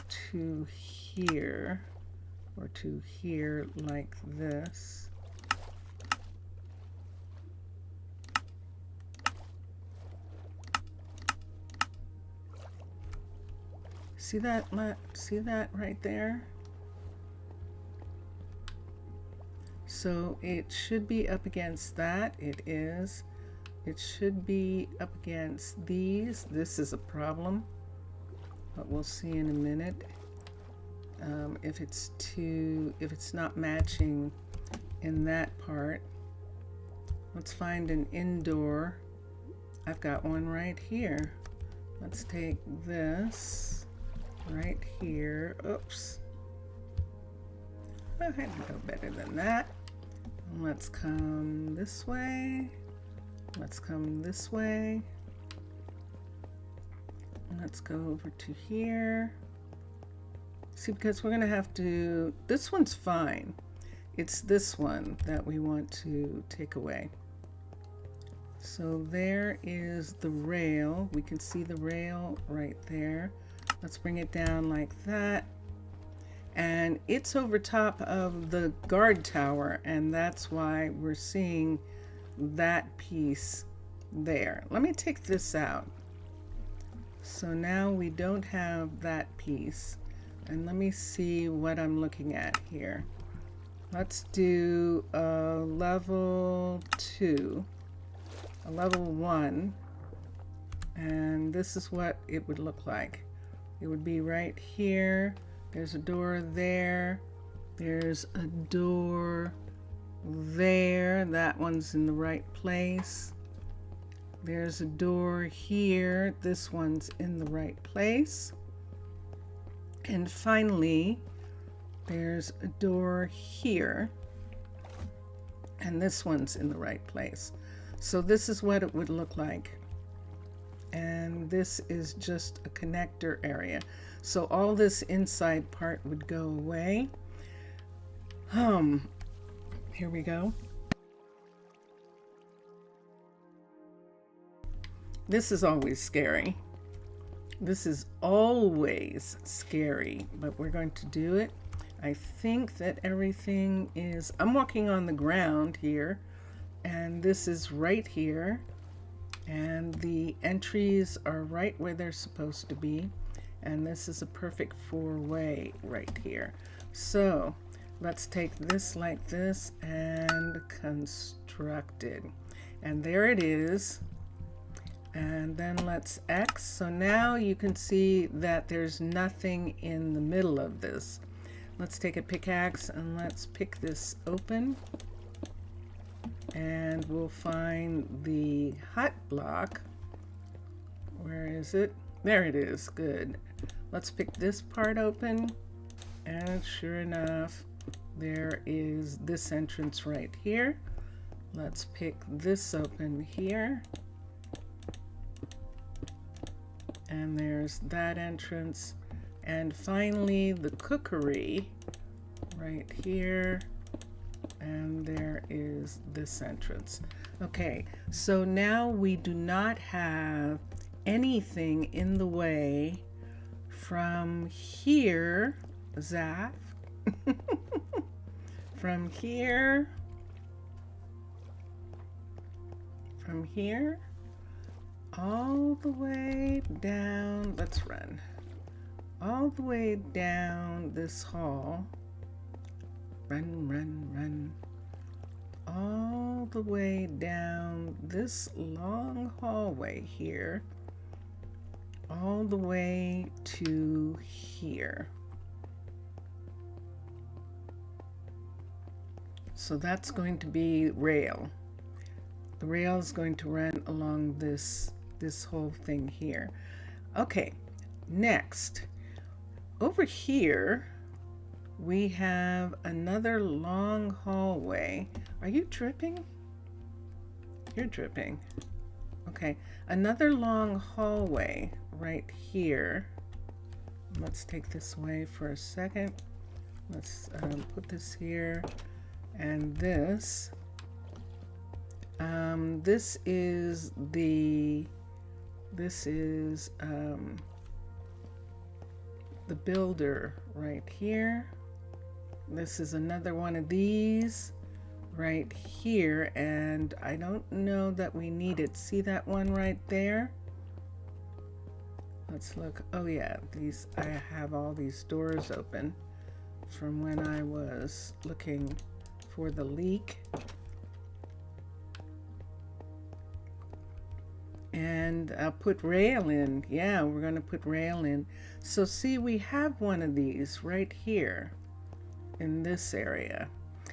to here, or to here like this. See that right there? So it should be up against that. It is. It should be up against these. This is a problem, but we'll see in a minute. If it's not matching in that part. Let's find an indoor. I've got one right here. Let's take this right here. Oops. I had to go better than that. Let's come this way. Let's come this way. Let's go over to here. See, because we're going to have to, this one's fine. It's this one that we want to take away. So there is the rail. We can see the rail right there. Let's bring it down like that. And it's over top of the guard tower, and that's why we're seeing that piece there. Let me take this out. So now we don't have that piece. And let me see what I'm looking at here. Let's do a level 2, a level 1, and this is what it would look like. It would be right here. There's a door there. There's a door there. That one's in the right place. There's a door here. This one's in the right place. And finally, there's a door here. And this one's in the right place. So this is what it would look like. And this is just a connector area. So all this inside part would go away. Here we go. This is always scary. This is always scary, but we're going to do it. I think that everything is, I'm walking on the ground here, and this is right here, and the entries are right where they're supposed to be, and this is a perfect 4-way right here. So let's take this like this and construct it. And there it is. And then let's X. So now you can see that there's nothing in the middle of this. Let's take a pickaxe and let's pick this open. And we'll find the hut block. Where is it? There it is. Good. Let's pick this part open. And sure enough, there is this entrance right here. Let's pick this open here. And there's that entrance. And finally, the cookery right here. And there is this entrance. Okay, so now we do not have anything in the way from here, Zaf, from here, all the way down, let's run, all the way down this hall, run, all the way down this long hallway here, all the way to here. So that's going to be rail. The rail is going to run along this whole thing here. Okay, next, over here we have another long hallway. Are you dripping? You're dripping. Okay, another long hallway right here. Let's take this away for a second. Let's put this here and this. This is the builder right here. This is another one of these right here, and I don't know that we need it. See that one right there? Let's look. Oh yeah, these, I have all these doors open from when I was looking for the leak. And I'll put rail in. Yeah, we're going to put rail in. So see, we have one of these right here in this area.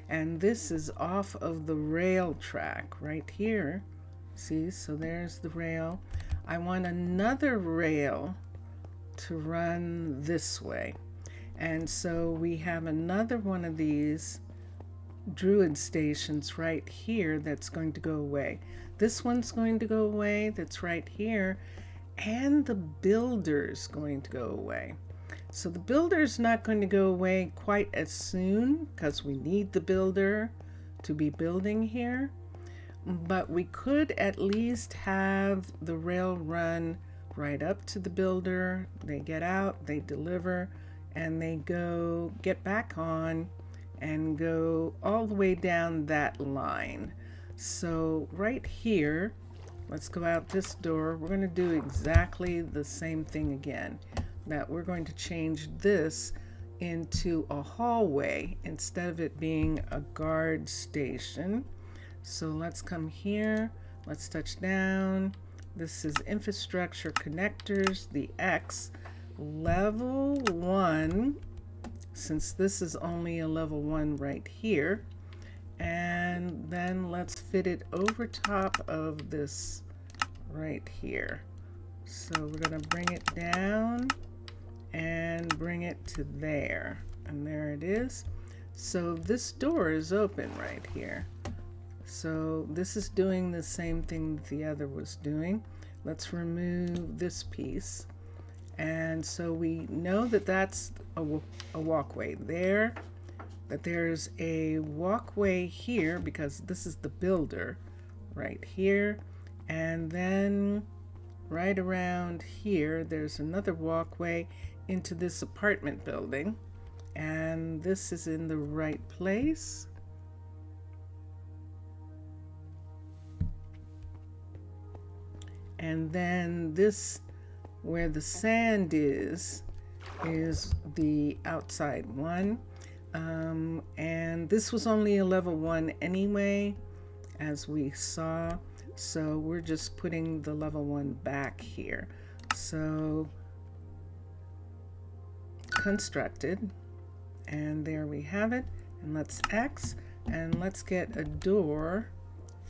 And this is off of the rail track right here. See, so there's the rail. I want another rail to run this way. And so we have another one of these druid stations right here that's going to go away. This one's going to go away, that's right here, and the builder's going to go away. So the builder's not going to go away quite as soon because we need the builder to be building here. But we could at least have the rail run right up to the builder. They get out, they deliver, and they go get back on and go all the way down that line. So right here, let's go out this door. We're going to do exactly the same thing again. That we're going to change this into a hallway instead of it being a guard station. So let's come here, let's touch down. This is infrastructure connectors, the X, level 1, since this is only a level 1 right here. And then let's fit it over top of this right here. So we're going to bring it down and bring it to there. And there it is. So this door is open right here. So this is doing the same thing that the other was doing. Let's remove this piece. And so we know that that's a walkway there, that there's a walkway here because this is the builder right here. And then right around here, there's another walkway into this apartment building. And this is in the right place. And then this, where the sand is the outside one. And this was only a level 1 anyway, as we saw. So we're just putting the level 1 back here. So constructed, and there we have it. And let's X, and let's get a door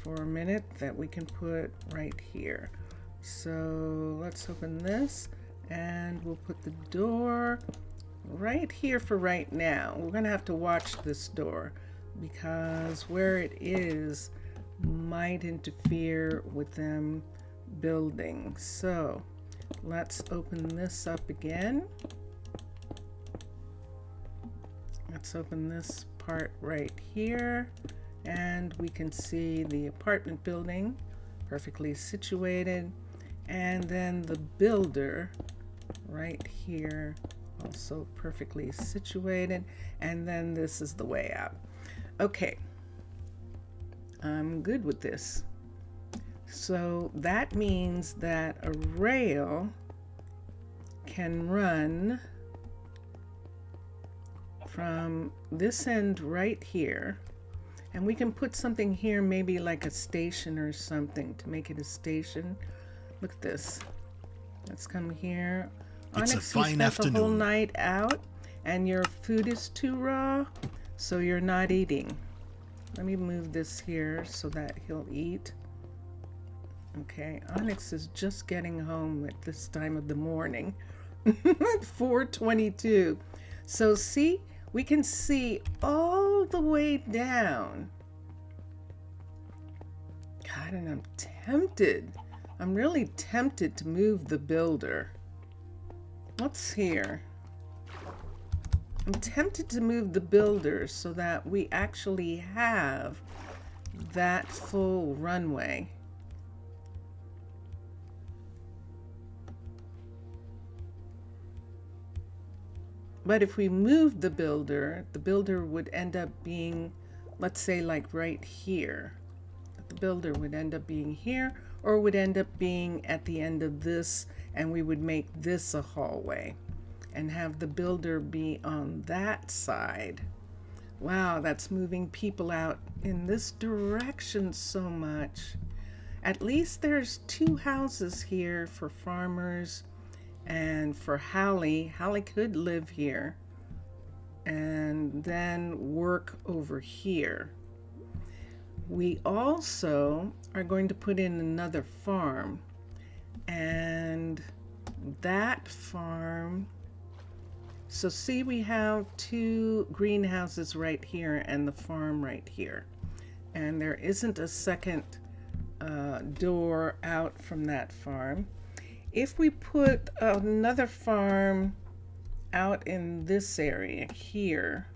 for a minute that we can put right here. So let's open this, and we'll put the door right here for right now. We're gonna have to watch this door because where it is might interfere with them building. So let's open this up again. Let's open this part right here, and we can see the apartment building perfectly situated, and then the builder right here also perfectly situated, and then this is the way out. Okay, I'm good with this. So that means that a rail can run from this end right here, and we can put something here, maybe like a station or something to make it a station. Look at this. Let's come here. It's a Onyx, we fine spent the whole afternoon. night out, and your food is too raw, so you're not eating. Let me move this here so that he'll eat. Okay, Onyx is just getting home at this time of the morning. 4:22. So see, we can see all the way down. God, and I'm tempted. I'm really tempted to move the builder. What's here? I'm tempted to move the builder so that we actually have that full runway. But if we move the builder would end up being, let's say, like right here. The builder would end up being here, or would end up being at the end of this, and we would make this a hallway and have the builder be on that side. Wow, that's moving people out in this direction so much. At least there's 2 houses here for farmers. And for Hallie could live here and then work over here. We also are going to put in another farm, and that farm, so see, we have 2 greenhouses right here and the farm right here, and there isn't a second door out from that farm. If we put another farm out in this area here,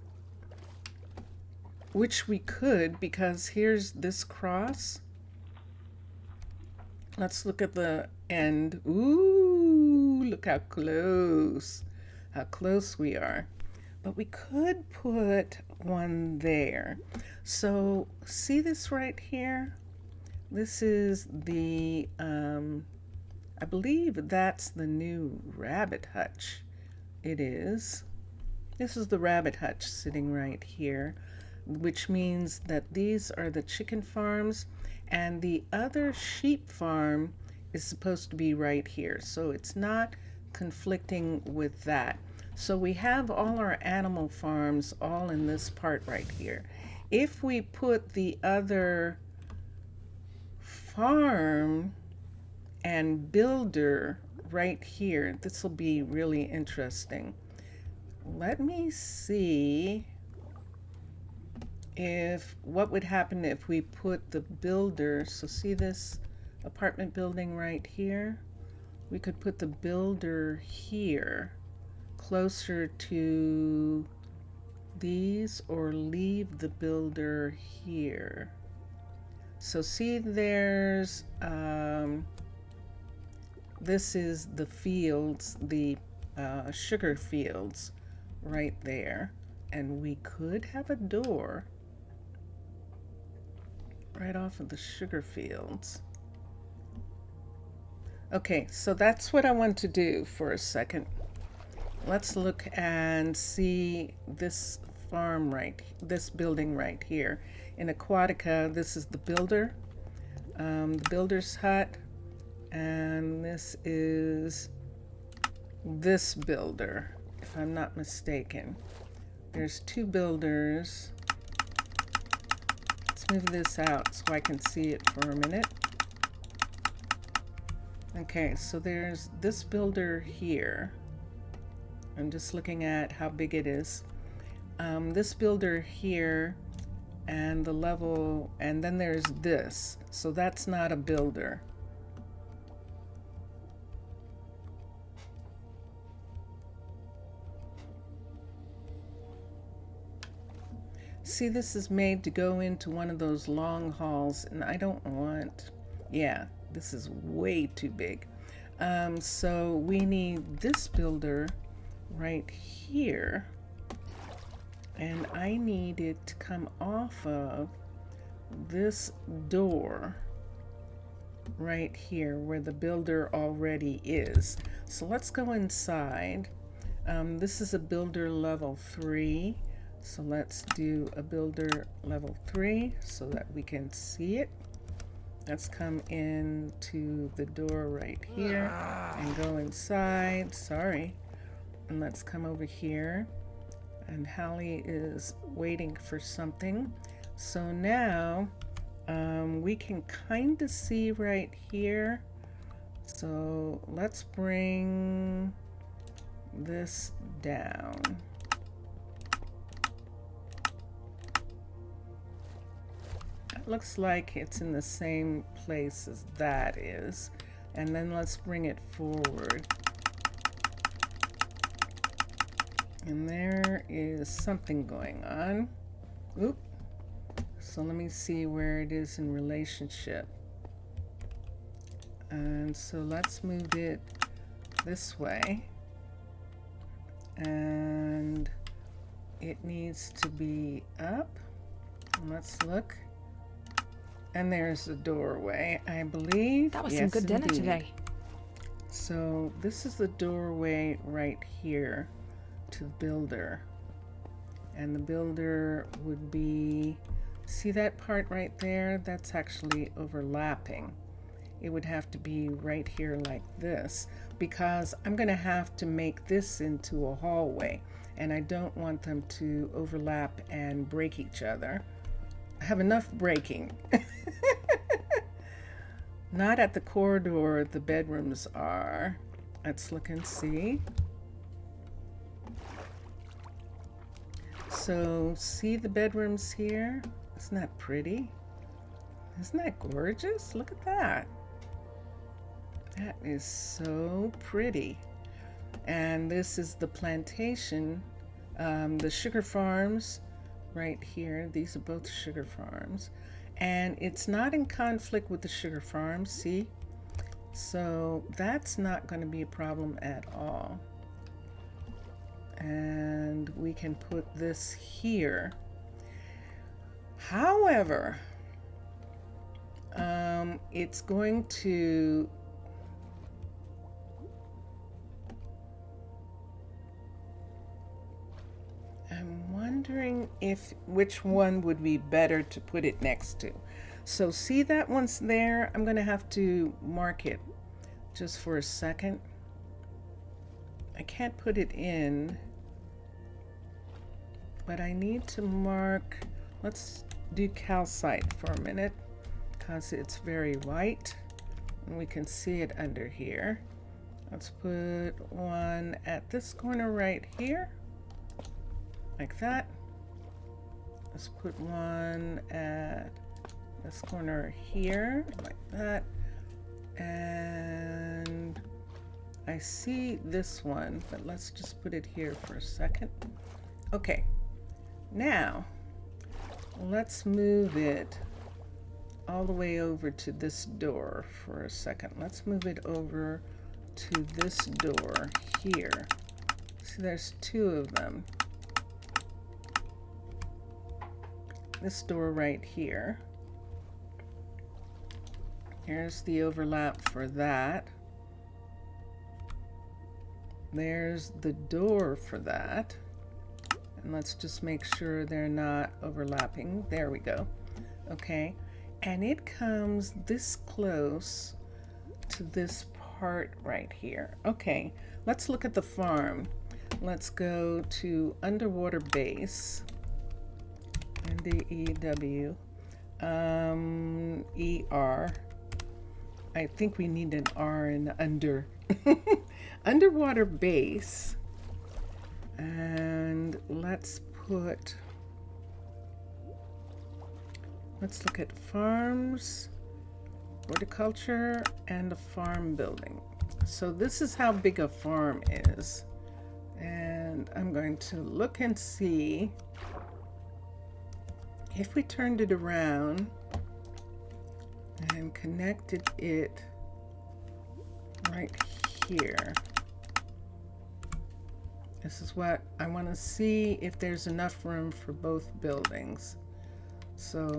which we could because here's this cross. Let's look at the end. Ooh, look how close we are. But we could put one there. So see this right here? This is the, I believe that's the new rabbit hutch. It is. This is the rabbit hutch sitting right here, which means that these are the chicken farms and the other sheep farm is supposed to be right here. So it's not conflicting with that. So we have all our animal farms all in this part right here. If we put the other farm and builder right here, this will be really interesting. Let me see if what would happen if we put the builder. So see this apartment building right here? We could put the builder here closer to these or leave the builder here. So see there's this is the fields, the sugar fields right there, and we could have a door right off of the sugar fields. Okay, so that's what I want to do for a second. Let's look and see this farm this building right here. In Aquatica, this is the builder's hut, and this is this builder, if I'm not mistaken. There's two builders. Let's move this out so I can see it for a minute. Okay, so there's this builder here. I'm just looking at how big it is. This builder here and the level, and then there's this. So that's not a builder. See, this is made to go into one of those long halls, and I don't want, yeah, this is way too big. So we need this builder right here, and I need it to come off of this door right here where the builder already is. So let's go inside. This is a builder level 3, so let's do a builder level 3 so that we can see it. Let's come into the door right here and go inside. Sorry. And let's come over here, and Hallie is waiting for something. So now we can kind of see right here. So let's bring this down. It looks like it's in the same place as that is. And then let's bring it forward. And there is something going on. Oop. So let me see where it is in relationship. And so let's move it this way. And it needs to be up. Let's look. And there's the doorway, I believe. That was yes, some good dinner indeed. today. So this is the doorway right here to the builder. And the builder would be, see that part right there? That's actually overlapping. It would have to be right here like this, because I'm going to have to make this into a hallway, and I don't want them to overlap and break each other. I have enough breaking. Not at the corridor the bedrooms are. Let's look and see. So see the bedrooms here? Isn't that pretty? Isn't that gorgeous? Look at that. That is so pretty. And this is the plantation, the sugar farms right here. These are both sugar farms. And it's not in conflict with the sugar farms, see? So that's not going to be a problem at all. And we can put this here. However, it's going to I'm wondering which one would be better to put it next to. So see that one's there? I'm going to have to mark it just for a second. I can't put it in, but I need to mark. Let's do calcite for a minute because it's very white and we can see it under here. Let's put one at this corner right here, like that. Let's put one at this corner here, like that. And I see this one, but let's just put it here for a second. Okay, now let's move it all the way over to this door for a second. Let's move it over to this door here. See, there's two of them. This door right here. Here's the overlap for that. There's the door for that. And let's just make sure they're not overlapping. There we go. Okay. And it comes this close to this part right here. Okay. Let's look at the farm. Let's go to underwater base. NDEW. ER. I think we need an R in the under. Underwater base. And let's look at farms, horticulture, and a farm building. So this is how big a farm is. And I'm going to look and see if we turned it around and connected it right here. This is what I want to see, if there's enough room for both buildings. So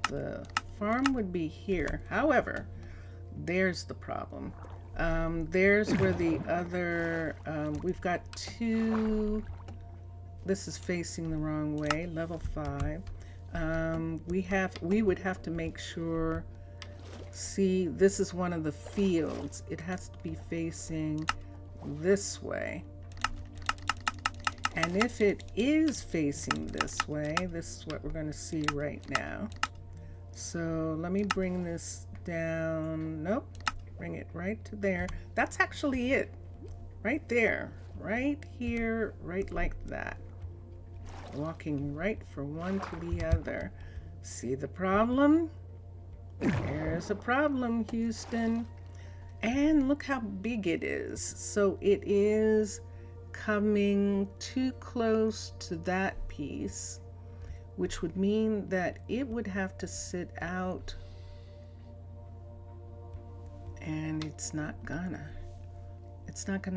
the farm would be here. However, there's the problem. There's where the other, we've got two, this is facing the wrong way, level 5. We would have to make sure, see, this is one of the fields. It has to be facing this way. And if it is facing this way, this is what we're going to see right now. So let me bring this down. Nope. Bring it right to there. That's actually it. Right there. Right here. Right like that. Walking right from one to the other. See the problem? There's a problem, Houston. And look how big it is. So it is coming too close to that piece, which would mean that it would have to sit out, and it's not gonna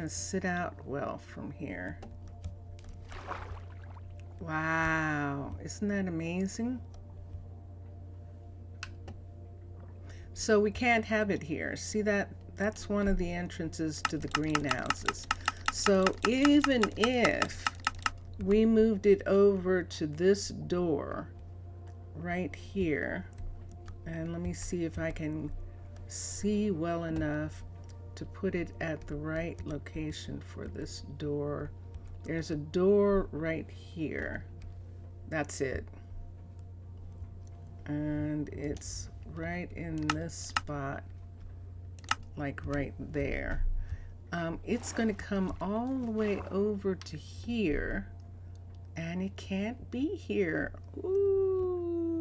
sit out well from here. Wow, isn't that amazing? So we can't have it here. See that? That's one of the entrances to the greenhouses. So even if we moved it over to this door right here, and let me see if I can see well enough to put it at the right location for this door. There's a door right here. That's it. And it's right in this spot, like right there. It's going to come all the way over to here, and it can't be here. Ooh,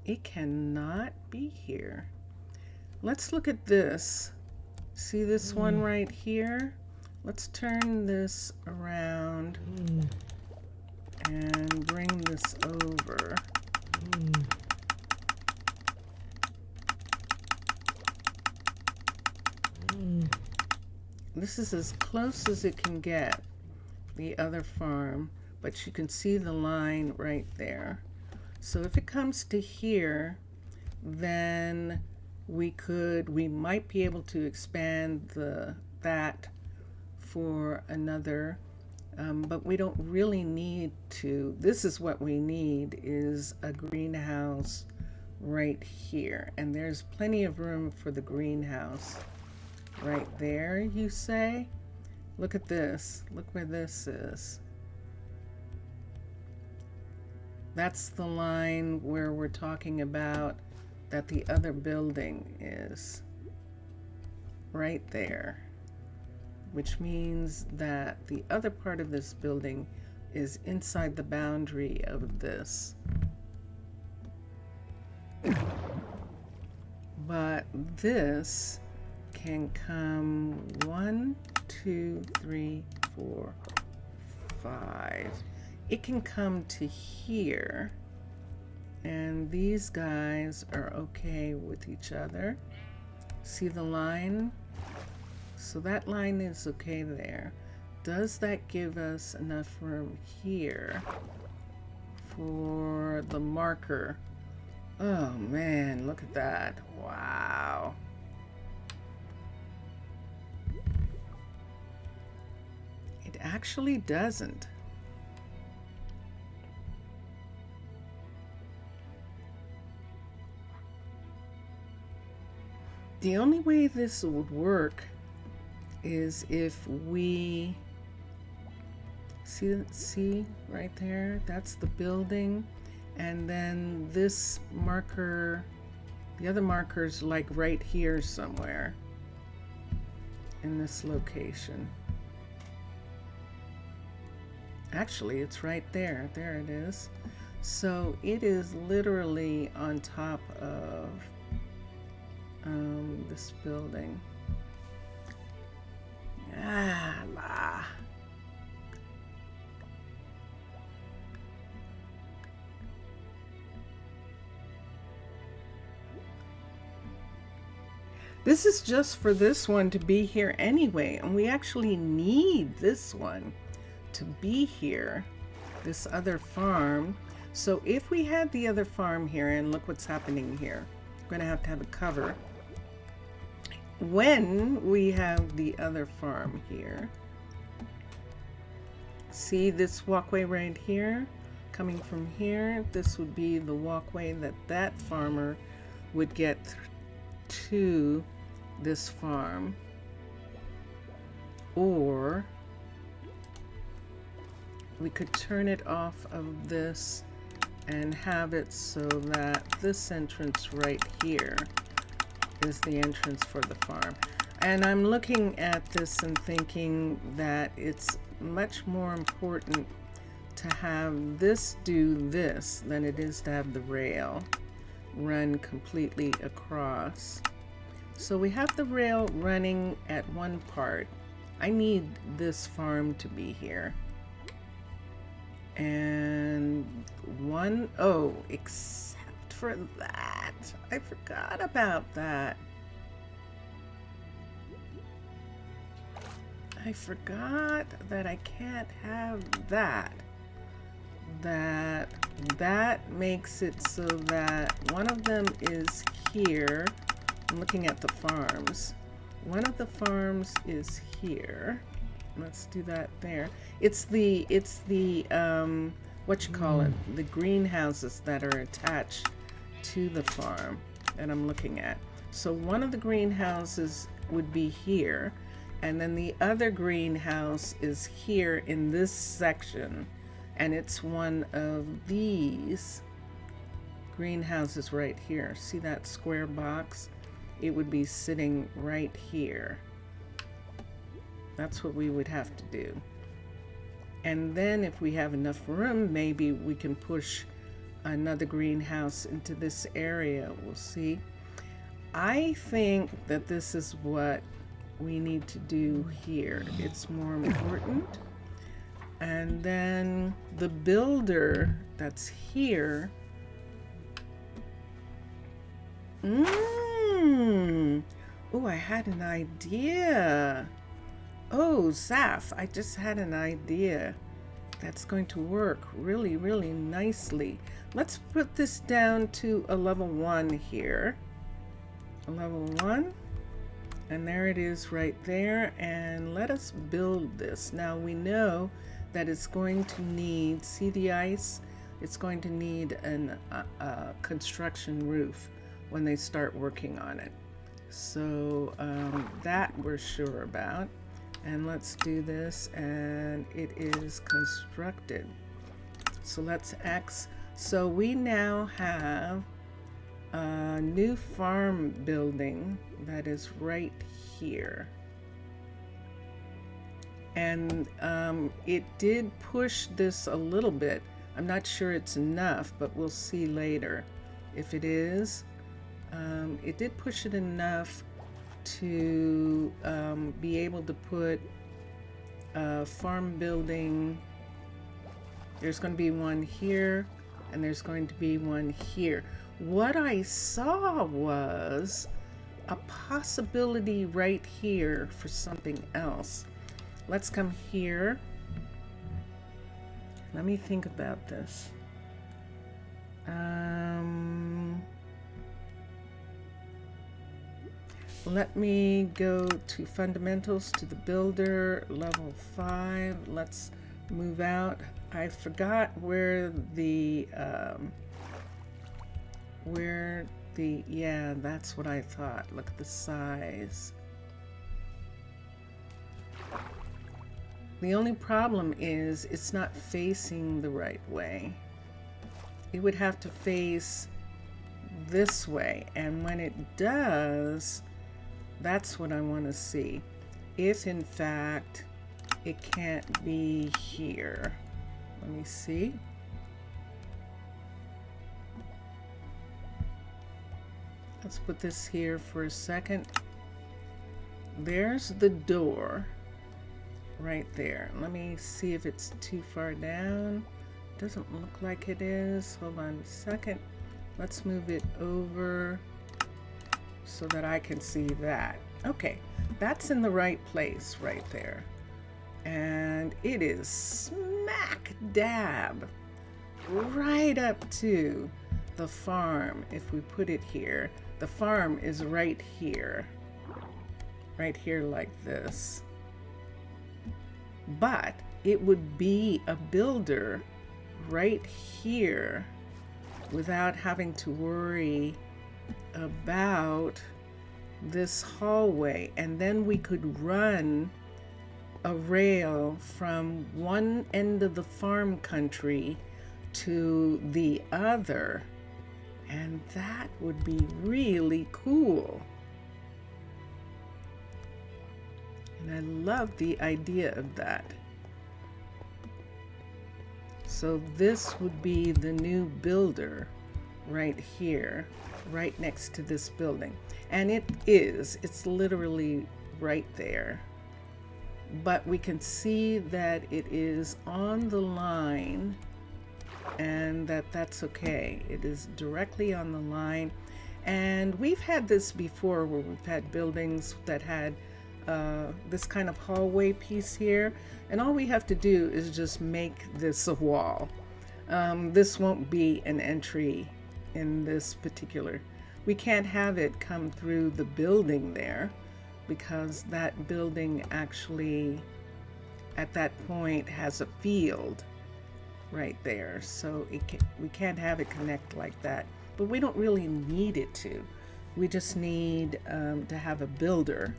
it cannot be here. let's look at this. See this one right here? Let's turn this around and bring this over. This is as close as it can get, the other farm, but you can see the line right there. So if it comes to here, then we might be able to expand that for another, but we don't really need to. This is what we need, is a greenhouse right here, and there's plenty of room for the greenhouse right there, you say? Look at this. Look where this is. That's the line where we're talking about that the other building is. Right there. Which means that the other part of this building is inside the boundary of this. But this can come 1, 2, 3, 4, 5. It can come to here, and these guys are okay with each other. See the line? So that line is okay there. Does that give us enough room here for the marker? Oh man, look at that. Wow. It actually doesn't. The only way this would work is if we see right there, that's the building, and then this marker, the other marker's like right here somewhere in this location. Actually, it's right there. There it is. So it is literally on top of this building. This is just for this one to be here anyway, and we actually need this one to be here, this other farm. So if we had the other farm here, and look what's happening here, I'm going to have a cover. When we have the other farm here, see this walkway right here coming from here? This would be the walkway that farmer would get to this farm. Or we could turn it off of this and have it so that this entrance right here is the entrance for the farm. And I'm looking at this and thinking that it's much more important to have this do this than it is to have the rail run completely across. So we have the rail running at one part. I need this farm to be here. And except for that, I forgot about that. I forgot that I can't have that. That makes it so that one of them is here. I'm looking at the farms. One of the farms is here. Let's do that there. It's the what you call it, the greenhouses that are attached to the farm that I'm looking at. So one of the greenhouses would be here, and then the other greenhouse is here in this section, and it's one of these greenhouses right here. See that square box? It would be sitting right here. That's what we would have to do. And then if we have enough room, maybe we can push another greenhouse into this area. We'll see. I think that this is what we need to do here. It's more important. And then the builder that's here. Oh, I had an idea. Oh, Zaf, I just had an idea that's going to work really, really nicely. Let's put this down to a level 1 here. A level 1. And there it is right there. And let us build this. Now we know that it's going to need, see the ice? It's going to need a construction roof when they start working on it. So that we're sure about. And let's do this, and it is constructed. So let's X. So we now have a new farm building that is right here. And it did push this a little bit. I'm not sure it's enough, but we'll see later if it is. It did push it enough to be able to put a farm building. There's going to be one here, and there's going to be one here. What I saw was a possibility right here for something else. Let's come here. Let me think about this. Let me go to fundamentals, to the builder, level 5. Let's move out. I forgot where the, yeah, that's what I thought. Look at the size. The only problem is it's not facing the right way. It would have to face this way, and when it does, that's what I want to see. If in fact it can't be here. Let me see. Let's put this here for a second. There's the door right there. Let me see if it's too far down. Doesn't look like it is. Hold on a second. Let's move it over so that I can see that. Okay, that's in the right place right there. And it is smack dab right up to the farm. If we put it here, the farm is right here like this. But it would be a builder right here without having to worry about this hallway, and then we could run a rail from one end of the farm country to the other, and that would be really cool. And I love the idea of that. So this would be the new builder right here, right next to this building. And it's literally right there. But we can see that it is on the line, and that's okay. It is directly on the line. And we've had this before where we've had buildings that had this kind of hallway piece here, and all we have to do is just make this a wall. This won't be an entry in this particular. We can't have it come through the building there, because that building actually at that point has a field right there, so we can't have it connect like that. But we don't really need it to. We just need to have a builder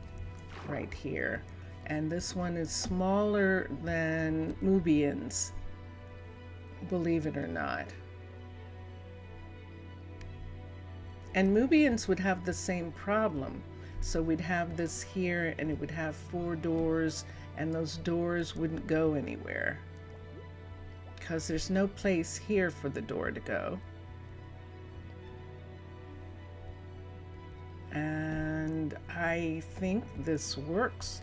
right here. And this one is smaller than Nubians, believe it or not. And Nubians would have the same problem. So we'd have this here, and it would have 4 doors, and those doors wouldn't go anywhere because there's no place here for the door to go. And I think this works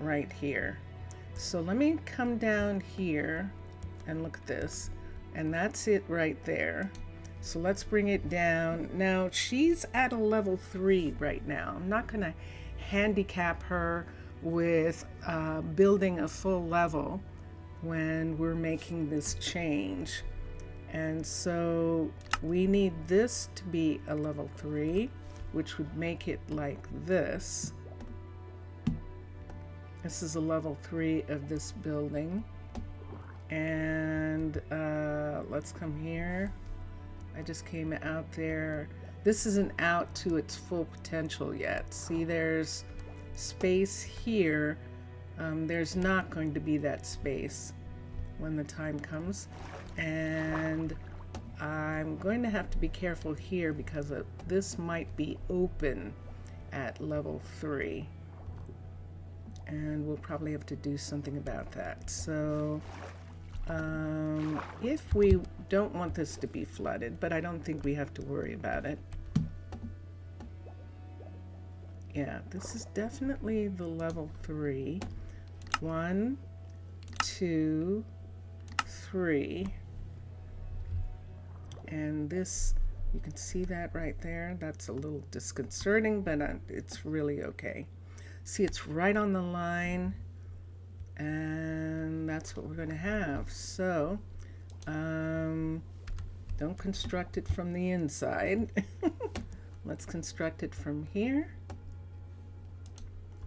right here. So let me come down here and look at this. And that's it right there. So let's bring it down. Now she's at a level 3 right now. I'm not gonna handicap her with building a full level when we're making this change. And so we need this to be a level 3, which would make it like this. This is a level 3 of this building. And let's come here. I just came out there. This isn't out to its full potential yet. See, there's space here. There's not going to be that space when the time comes. And I'm going to have to be careful here because this might be open at level 3. And we'll probably have to do something about that. So if we don't want this to be flooded, but I don't think we have to worry about it. Yeah, this is definitely the level 3. 1, 2, 3. And this, you can see that right there. That's a little disconcerting, but it's really okay. See, it's right on the line, and that's what we're going to have. So, don't construct it from the inside. Let's construct it from here.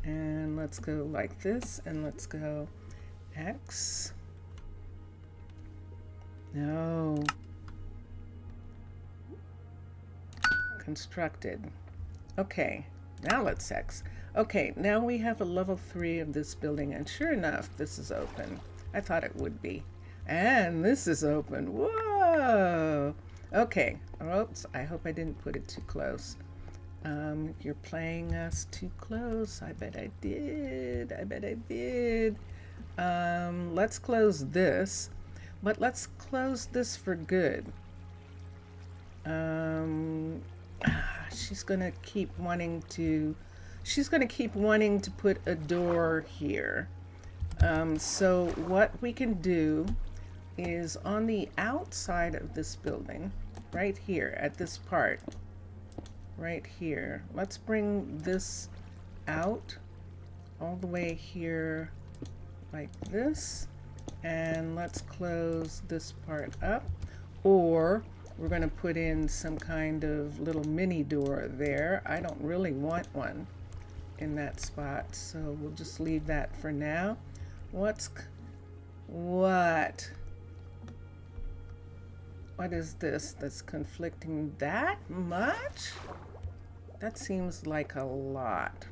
And let's go like this, and let's go X. No. Constructed. Okay, now let's X. Okay, now we have a level 3 of this building, and sure enough, this is open. I thought it would be. And this is open. Whoa! Okay. Oops, I hope I didn't put it too close. You're playing us too close. I bet I did. I bet I did. Let's close this, but let's close this for good. She's gonna keep wanting to put a door here. So what we can do is on the outside of this building, right here at this part, right here, let's bring this out all the way here like this, and let's close this part up, or we're going to put in some kind of little mini door there. I don't really want one in that spot, so we'll just leave that for now. What is this that's conflicting that much? That seems like a lot.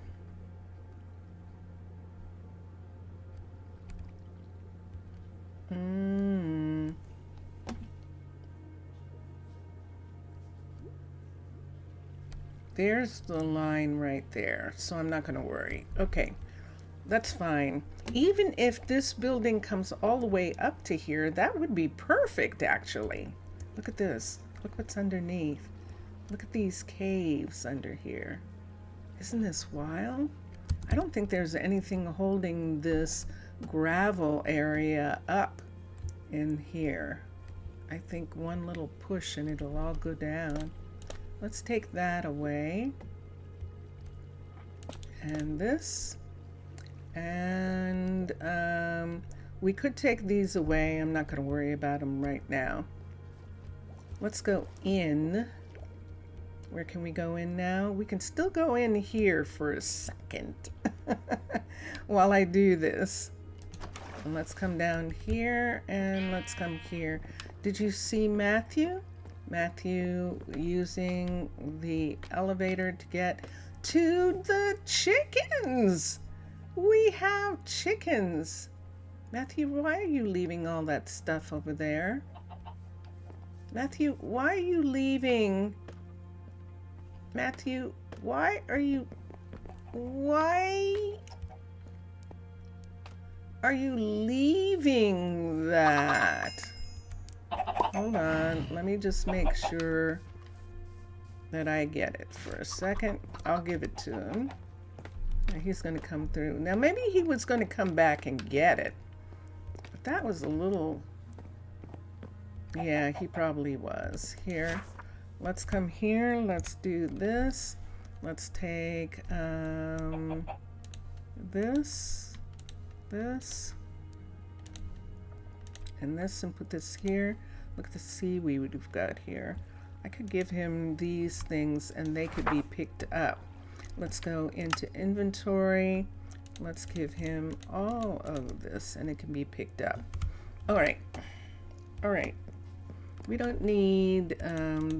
There's the line right there, so I'm not going to worry. Okay, that's fine. Even if this building comes all the way up to here, that would be perfect, actually. Look at this. Look what's underneath. Look at these caves under here. Isn't this wild? I don't think there's anything holding this gravel area up in here. I think one little push and it'll all go down. Let's take that away. And this. And we could take these away. I'm not going to worry about them right now. Let's go in. Where can we go in now? We can still go in here for a second while I do this. And let's come down here and let's come here. Did you see Matthew? Matthew using the elevator to get to the chickens. We have chickens. Matthew, why are you leaving all that stuff over there? Matthew, why are you leaving? Matthew, why are you leaving that? Hold on, let me just make sure. that I get it for a second. I'll give it to him. And he's going to come through. Now, maybe he was going to come back and get it. But that was a little... Yeah, he probably was. Here. Let's come here. Let's do this. Let's take this, and this, and put this here. Look at the seaweed we've got here. I could give him these things and they could be picked up. Let's go into inventory. Let's give him all of this and it can be picked up. All right. All right. We don't need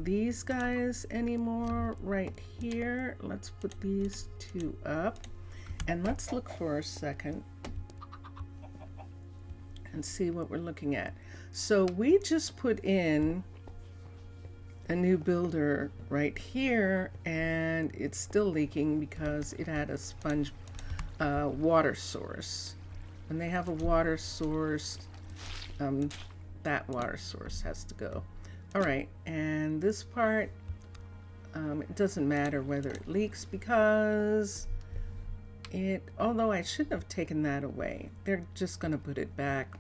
these guys anymore right here. Let's put these two up. And let's look for a second and see what we're looking at. So we just put in a new builder right here and it's still leaking because it had a sponge water source. When they have a water source, that water source has to go. All right, and this part, it doesn't matter whether it leaks because although I shouldn't have taken that away, they're just gonna put it back.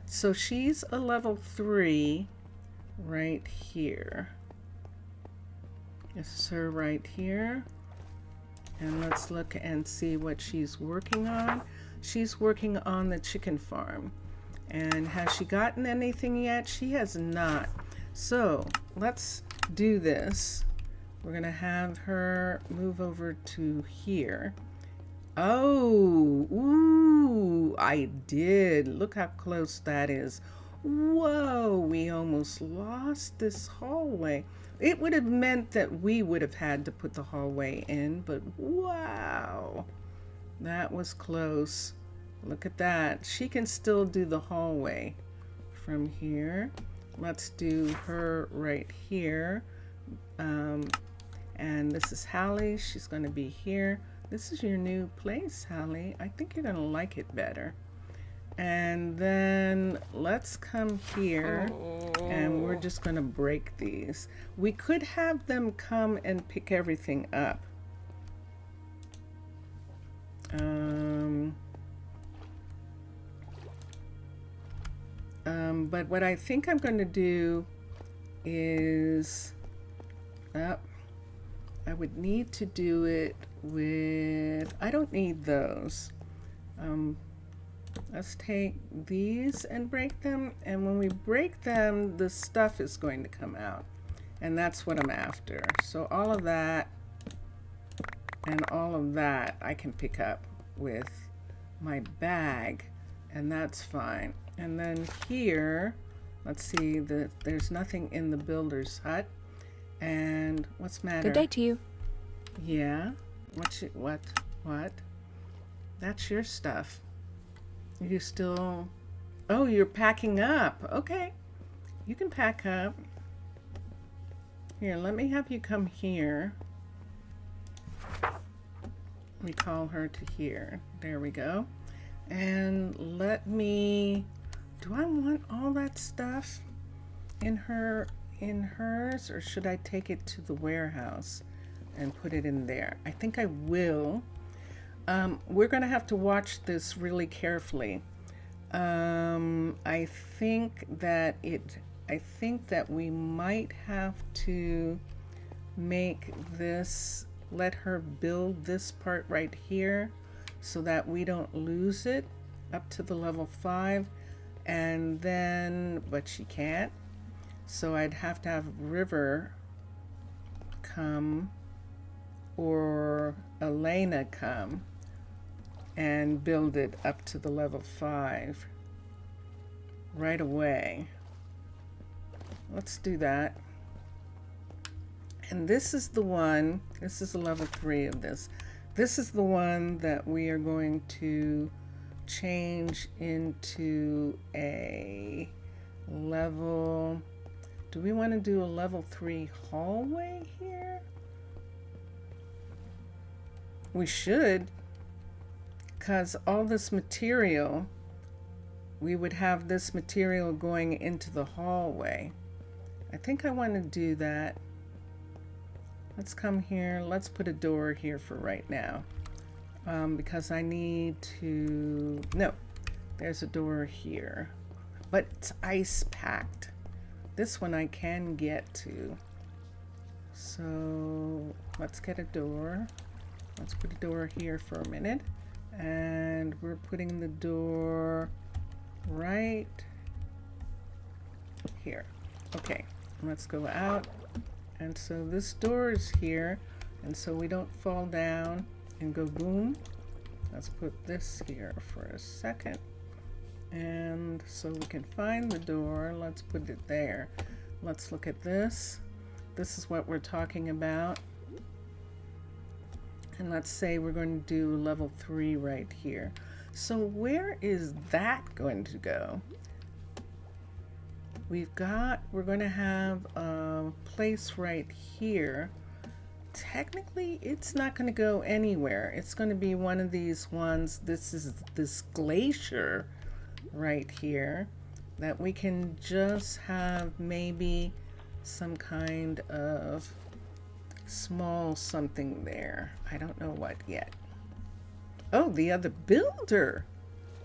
So she's a level 3 right here. This is her right here. And let's look and see what she's working on. She's working on the chicken farm. And has she gotten anything yet? She has not. So let's do this. We're gonna have her move over to here. Oh, ooh, I did. Look how close that is. Whoa, we almost lost this hallway. It would have meant that we would have had to put the hallway in, but wow, that was close. Look at that. She can still do the hallway from here. Let's do her right here. And this is Hallie. She's going to be here. This is your new place, Hallie. I think you're going to like it better. And then let's come here and we're just going to break these. We could have them come and pick everything up. But what I think I'm going to do is, I would need to do it with, I don't need those. Let's take these and break them. And when we break them, the stuff is going to come out. And that's what I'm after. So all of that and all of that I can pick up with my bag. And that's fine. And then here, let's see, there's nothing in the builder's hut. And what's the matter? Good day to you. Yeah. What? That's your stuff. You still... Oh, you're packing up. Okay. You can pack up. Here, let me have you come here. We call her to here. There we go. And let me... Do I want all that stuff in hers, or should I take it to the warehouse and put it in there? I think I will. We're going to have to watch this really carefully. I think that we might have to make this, let her build this part right here so that we don't lose it up to the level 5. And then, but she can't. So I'd have to have River come or Elena come and build it up to the level 5 right away. Let's do that. And this is the one, this is the level 3 of this. This is the one that we are going to change into a level... Do we want to do a level 3 hallway here? We should, because all this material, we would have this material going into the hallway. I think I want to do that. let's come here. Let's put a door here for right now. Because I need to, no, there's a door here, but it's ice packed. This one I can get to. So let's get a door. Let's put a door here for a minute. And we're putting the door right here. Okay, let's go out. And so this door is here. And so we don't fall down and go boom. Let's put this here for a second. And so we can find the door. Let's put it there. Let's look at this. This is what we're talking about. And let's say we're going to do level 3 right here. So where is that going to go? We're going to have a place right here. Technically, it's not going to go anywhere. It's going to be one of these ones. This is this glacier right here that we can just have maybe some kind of small something there. I don't know what yet. Oh, the other builder.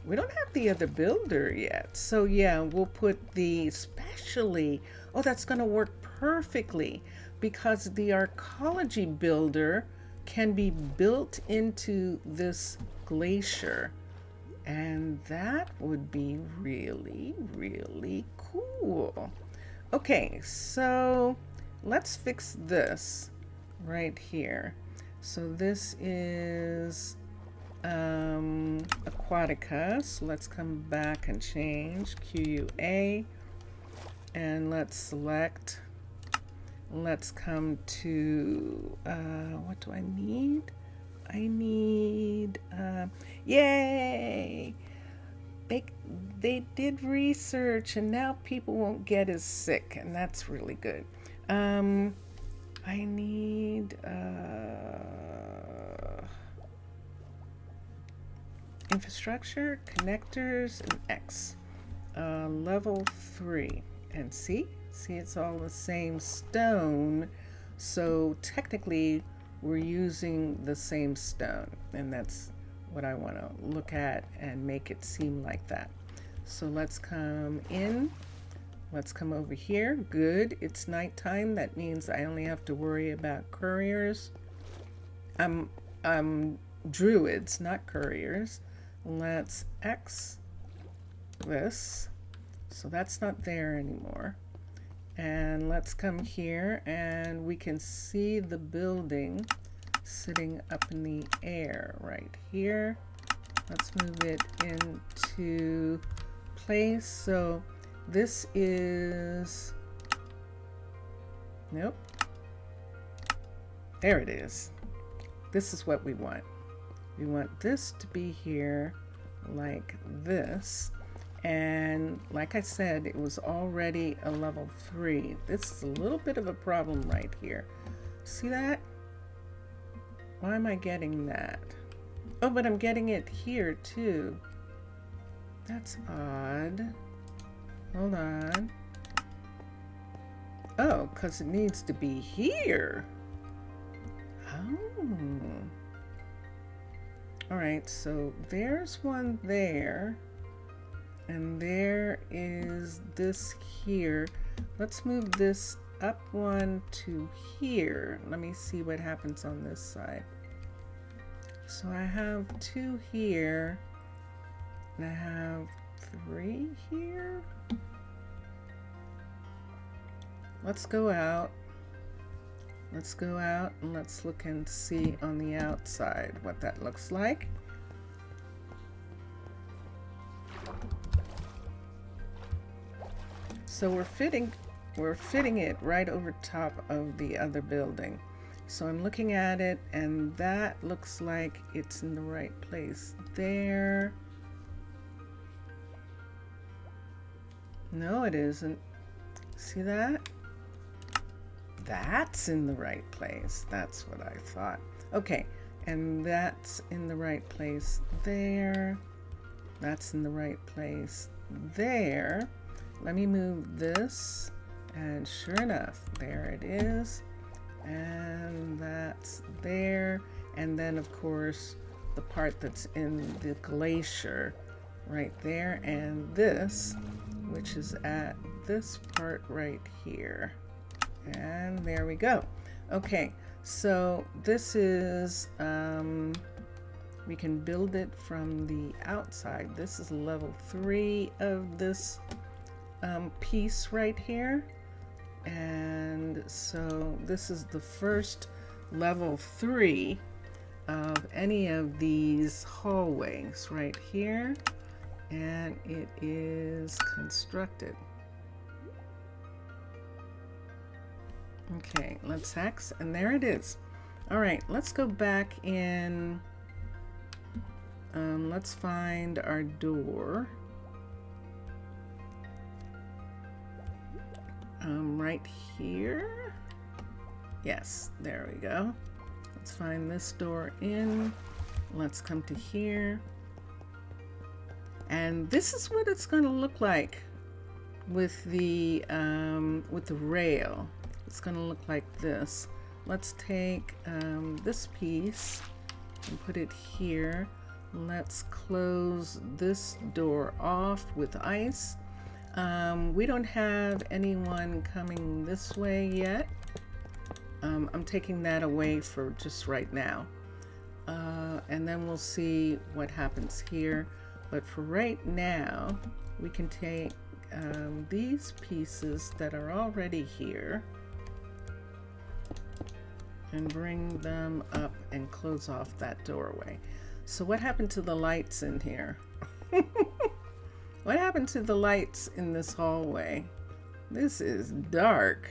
We don't have the other builder yet. So yeah, we'll put the specially. Oh, that's going to work perfectly because the arcology builder can be built into this glacier. And that would be really, really cool. Okay, so let's fix this right here. So this is Aquatica. So let's come back and change QUA. And let's select. Let's come to, what do I need? I need, yay! They did research and now people won't get as sick, and that's really good. I need, infrastructure, connectors, and X. Level 3. And see, it's all the same stone. So technically, we're using the same stone, and that's what I want to look at and make it seem like that. So let's come in. Let's come over here. Good. It's nighttime. That means I only have to worry about couriers. Druids, not couriers. Let's X this. So that's not there anymore. And let's come here and we can see the building sitting up in the air right here. Let's move it into place. So this is, nope. There it is. This is what we want. We want this to be here like this. And like I said, it was already a level 3. This is a little bit of a problem right here. See that? Why am I getting that? Oh, but I'm getting it here too. That's odd. Hold on. Oh, because it needs to be here. Oh. All right, so there's one there. And there is this here. Let's move this up one to here. Let me see what happens on this side. So I have 2 here. And I have 3 here. Let's go out. Let's go out and let's look and see on the outside what that looks like. So we're fitting it right over top of the other building. So I'm looking at it and that looks like it's in the right place there. No, it isn't. See that? That's in the right place. That's what I thought. Okay, and that's in the right place there. That's in the right place there. Let me move this, and sure enough, there it is. And that's there. And then of course the part that's in the glacier right there, and this, which is at this part right here. And there we go. Okay, so this is we can build it from the outside. This is level 3 of this piece right here. And so this is the first level 3 of any of these hallways right here, and it is constructed. Okay, let's hex, and there it is. All right, let's go back in. Let's find our door. Right here. Yes, there we go. Let's find this door in. Let's come to here. And this is what it's going to look like with the rail. It's going to look like this. Let's take this piece and put it here. Let's close this door off with ice. We don't have anyone coming this way yet. I'm taking that away for just right now. And then we'll see what happens here. But for right now, we can take these pieces that are already here and bring them up and close off that doorway. So what happened to the lights in here? What happened to the lights in this hallway? This is dark.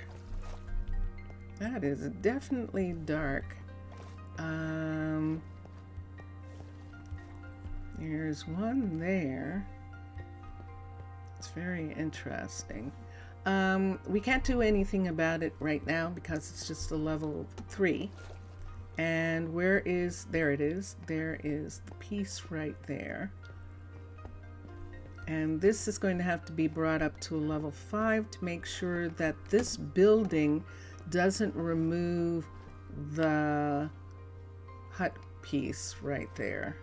That is definitely dark. There's one there. It's very interesting. We can't do anything about it right now because it's just a level 3. And where is, there it is. There is the piece right there. And this is going to have to be brought up to a level 5 to make sure that this building doesn't remove the hut piece right there.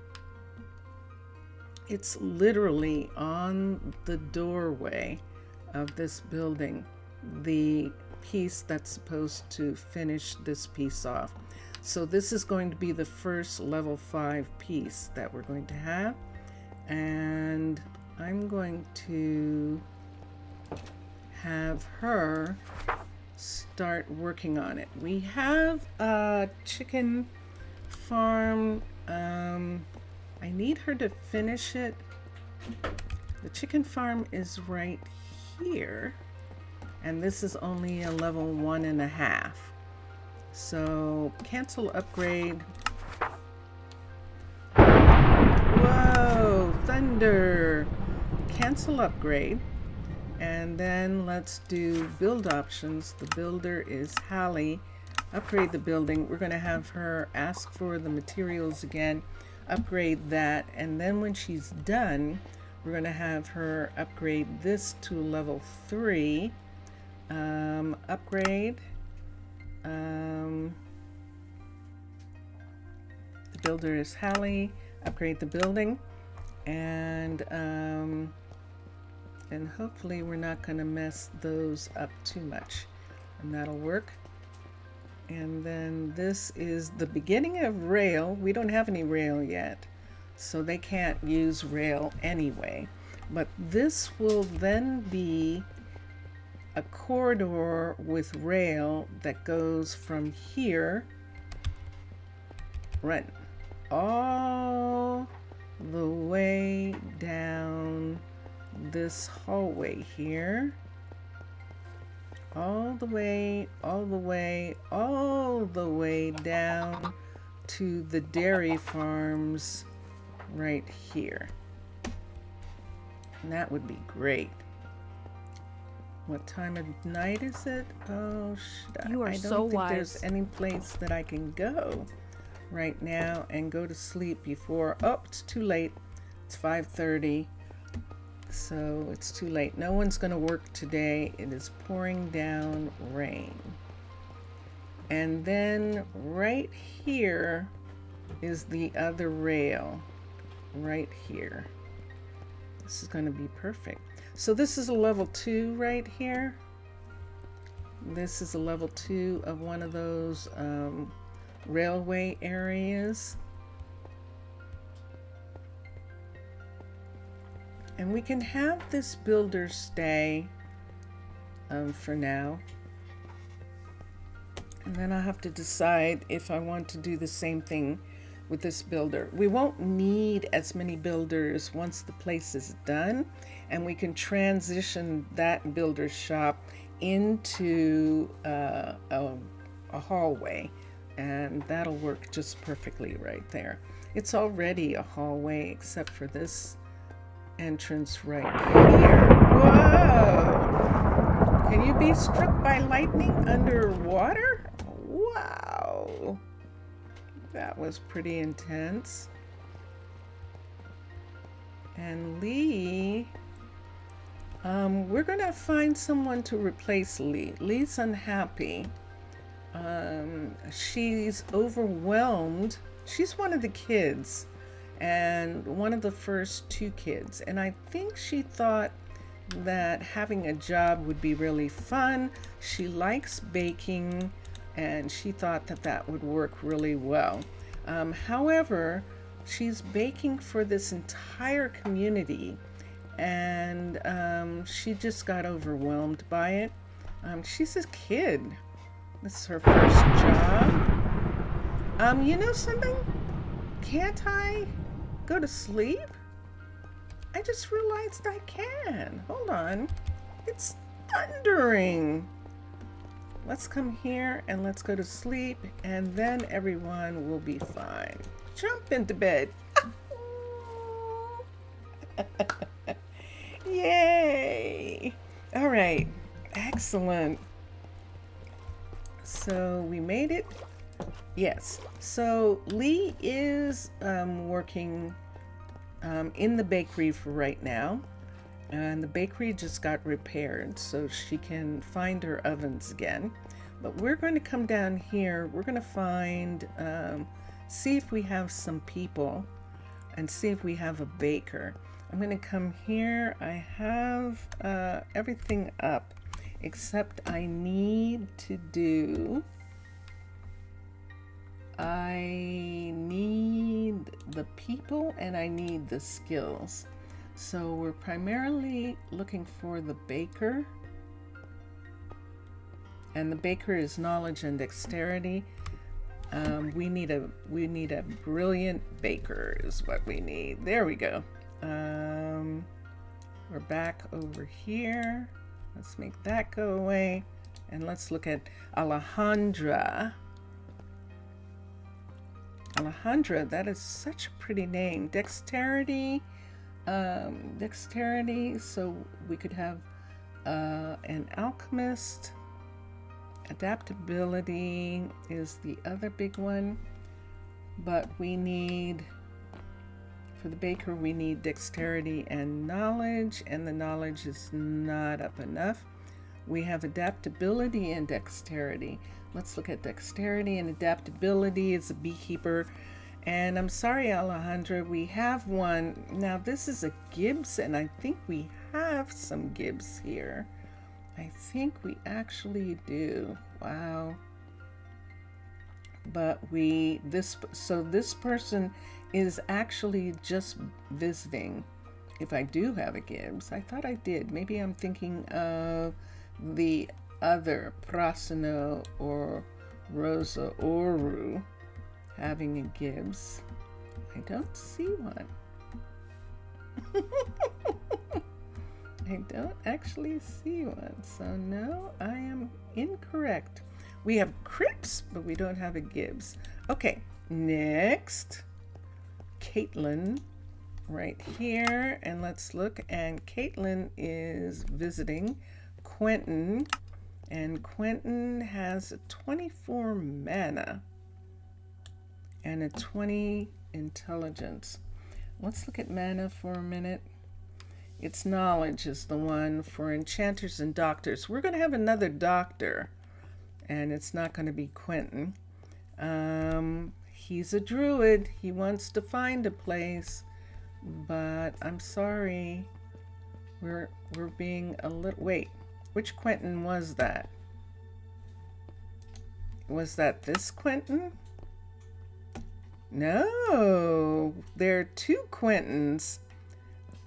It's literally on the doorway of this building, the piece that's supposed to finish this piece off. So this is going to be the first level 5 piece that we're going to have. And I'm going to have her start working on it. We have a chicken farm. I need her to finish it. The chicken farm is right here, and this is only a level 1.5. So cancel upgrade. Whoa, thunder. Cancel upgrade. And then let's do build options. The builder is Hallie. Upgrade the building. We're going to have her ask for the materials again, upgrade that, and then when she's done, we're going to have her upgrade this to level 3. Upgrade. The builder is Hallie. Upgrade the building, and hopefully we're not going to mess those up too much, and that'll work. And then this is the beginning of rail. We don't have any rail yet, so they can't use rail anyway. But this will then be a corridor with rail that goes from here, right, all the way down this hallway here. All the way down to the dairy farms right here. And that would be great. What time of night is it? Oh, You are I don't so think wise. there's any place that I can go right now and go to sleep before. Oh, it's too late. It's 5:30. So it's too late. No one's going to work today. It is pouring down rain. And then right here is the other rail, right here. This is going to be perfect. So this is a level 2 right here. This is a level 2 of one of those railway areas. And we can have this builder stay for now. And then I'll have to decide if I want to do the same thing with this builder. We won't need as many builders once the place is done, and we can transition that builder shop into a hallway, and that'll work just perfectly right there. It's already a hallway except for this entrance right here. Whoa! Can you be struck by lightning underwater? Wow! That was pretty intense. And Lee, we're gonna find someone to replace Lee. Lee's unhappy. She's overwhelmed. She's one of the kids, and one of the first 2 kids. And I think she thought that having a job would be really fun. She likes baking, and she thought that that would work really well. However, she's baking for this entire community, and she just got overwhelmed by it. She's a kid. This is her first job. You know something? Can't I go to sleep? I just realized I can. Hold on. It's thundering. Let's come here and let's go to sleep, and then everyone will be fine. Jump into bed. Yay! All right. Excellent. So we made it. Yes. So Lee is working in the bakery for right now, and the bakery just got repaired so she can find her ovens again. But we're going to come down here. We're going to find, see if we have some people, and see if we have a baker. I'm going to come here. I have everything up, except I need the people, and I need the skills. So we're primarily looking for the baker, and the baker is knowledge and dexterity. We need a brilliant baker is what we need. There we go. We're back over here. Let's make that go away, and let's look at Alejandra. Alejandra, that is such a pretty name. Dexterity, so we could have an alchemist. Adaptability is the other big one, but we need, for the baker, we need dexterity and knowledge, and the knowledge is not up enough. We have adaptability and dexterity. Let's look at dexterity and adaptability. It's a beekeeper. And I'm sorry, Alejandra, we have one. Now, this is a Gibbs, and I think we have some Gibbs here. I think we actually do. Wow. But this person is actually just visiting. If I do have a Gibbs, I thought I did. Maybe I'm thinking of the other Prasino or Rosa Oru having a Gibbs. I don't see one. I don't actually see one. So no, I am incorrect. We have Crips, but we don't have a Gibbs. Okay, next, Caitlin, right here, and let's look. And Caitlin is visiting Quentin, and Quentin has a 24 mana and a 20 intelligence. Let's look at mana for a minute. Its knowledge is the one for enchanters and doctors. We're going to have another doctor, and it's not going to be Quentin. He's a druid. He wants to find a place, but I'm sorry. We're being a little... Wait, which Quentin was that? Was that this Quentin? No, there are two Quentins.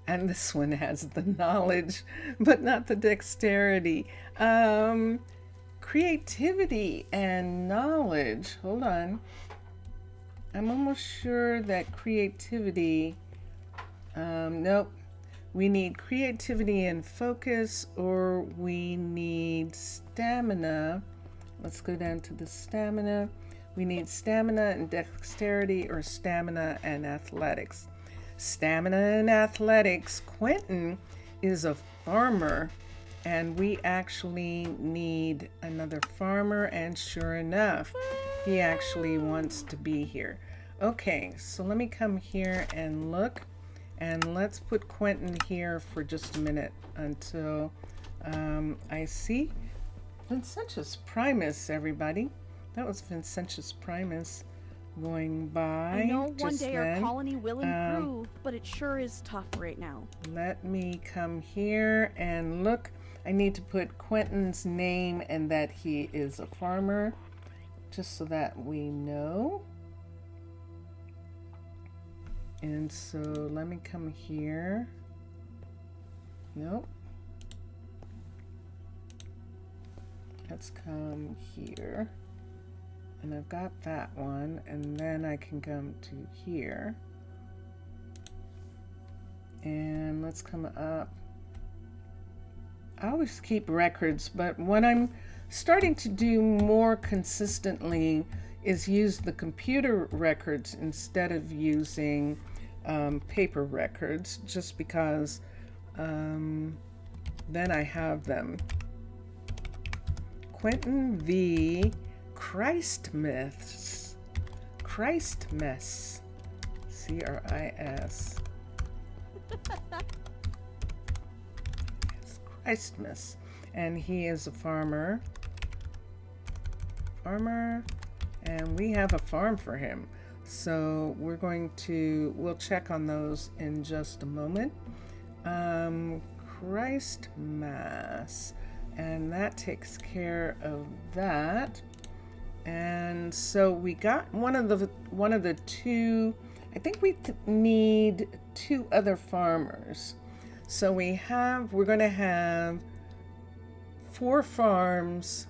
And this one has the knowledge, but not the dexterity. Creativity and knowledge. Hold on. I'm almost sure that creativity... nope. We need creativity and focus, or we need stamina. Let's go down to the stamina. We need stamina and dexterity, or stamina and athletics. Stamina and athletics. Quentin is a farmer, and we actually need another farmer, and sure enough, he actually wants to be here. Okay, so let me come here and look, and let's put Quentin here for just a minute until I see Vincentius Primus, everybody. That was Vincentius Primus going by. I know one just day then. our colony will improve, but it sure is tough right now. Let me come here and look. I need to put Quentin's name and that he is a farmer, just so that we know. And so let me come here. Nope. Let's come here. And I've got that one, and then I can come to here. And let's come up. I always keep records, but what I'm starting to do more consistently is use the computer records instead of using paper records, just because then I have them. Quentin V. Christ Myths. Christmas. C-R-I-S. Christmas. And he is a farmer. And we have a farm for him. So we'll check on those in just a moment. Christmas. And that takes care of that. And so we got one of the two. I think we need two other farmers. So we're going to have 4 farms,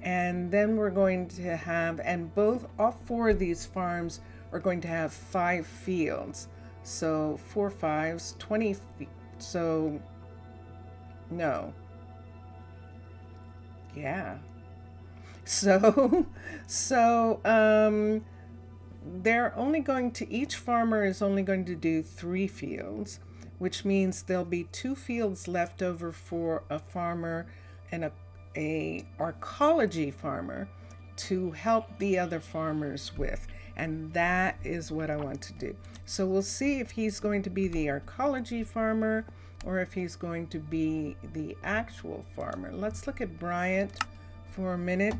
and then we're going to have, and all 4 of these farms are going to have 5 fields. So 4 5s, 20. So no. Yeah. So each farmer is only going to do 3 fields, which means there'll be 2 fields left over for a farmer and a arcology farmer to help the other farmers with. And that is what I want to do. So we'll see if he's going to be the arcology farmer or if he's going to be the actual farmer. Let's look at Bryant for a minute.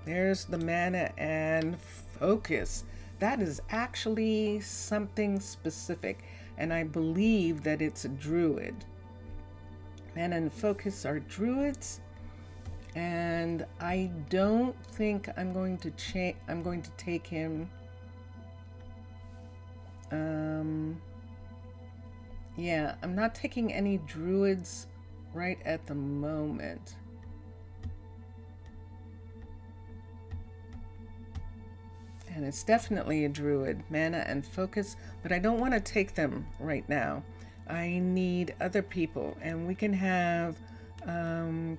There's the mana and focus. That is actually something specific, and I believe that it's a druid. Mana and focus are druids, and I don't think I'm going to take him. Yeah, I'm not taking any druids right at the moment. And it's definitely a druid, mana and focus, but I don't want to take them right now. I need other people, and we can have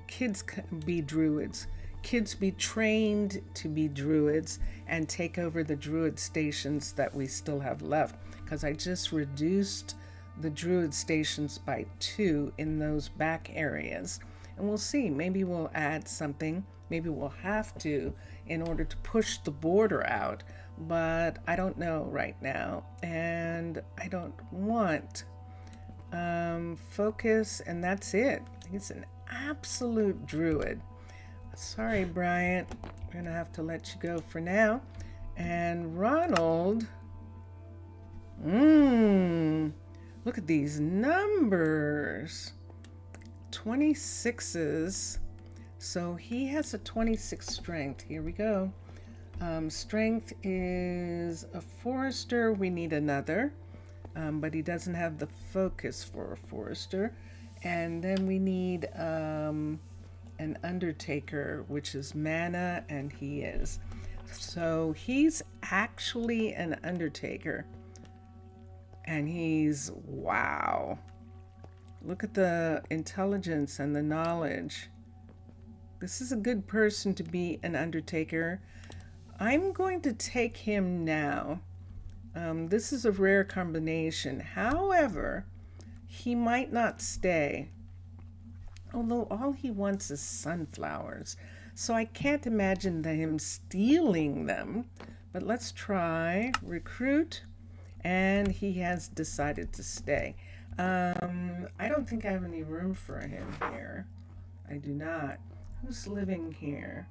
kids be druids. Kids be trained to be druids and take over the druid stations that we still have left, because I just reduced the druid stations by 2 in those back areas. And we'll see, maybe we'll add something. Maybe we'll have to in order to push the border out, but I don't know right now. And I don't want focus, and that's it. He's an absolute druid. Sorry, Bryant. We're going to have to let you go for now. And Ronald. Look at these numbers. 26s. So he has a 26 strength. Here we go. Strength is a forester. We need another. But he doesn't have the focus for a forester. And then we need an undertaker, which is mana, and he is. So he's actually an undertaker. And he's, wow. Look at the intelligence and the knowledge. This is a good person to be an undertaker. I'm going to take him now. This is a rare combination. However, he might not stay. Although all he wants is sunflowers. So I can't imagine him stealing them. But let's try recruit. And he has decided to stay. I don't think I have any room for him here. I do not. Who's living here?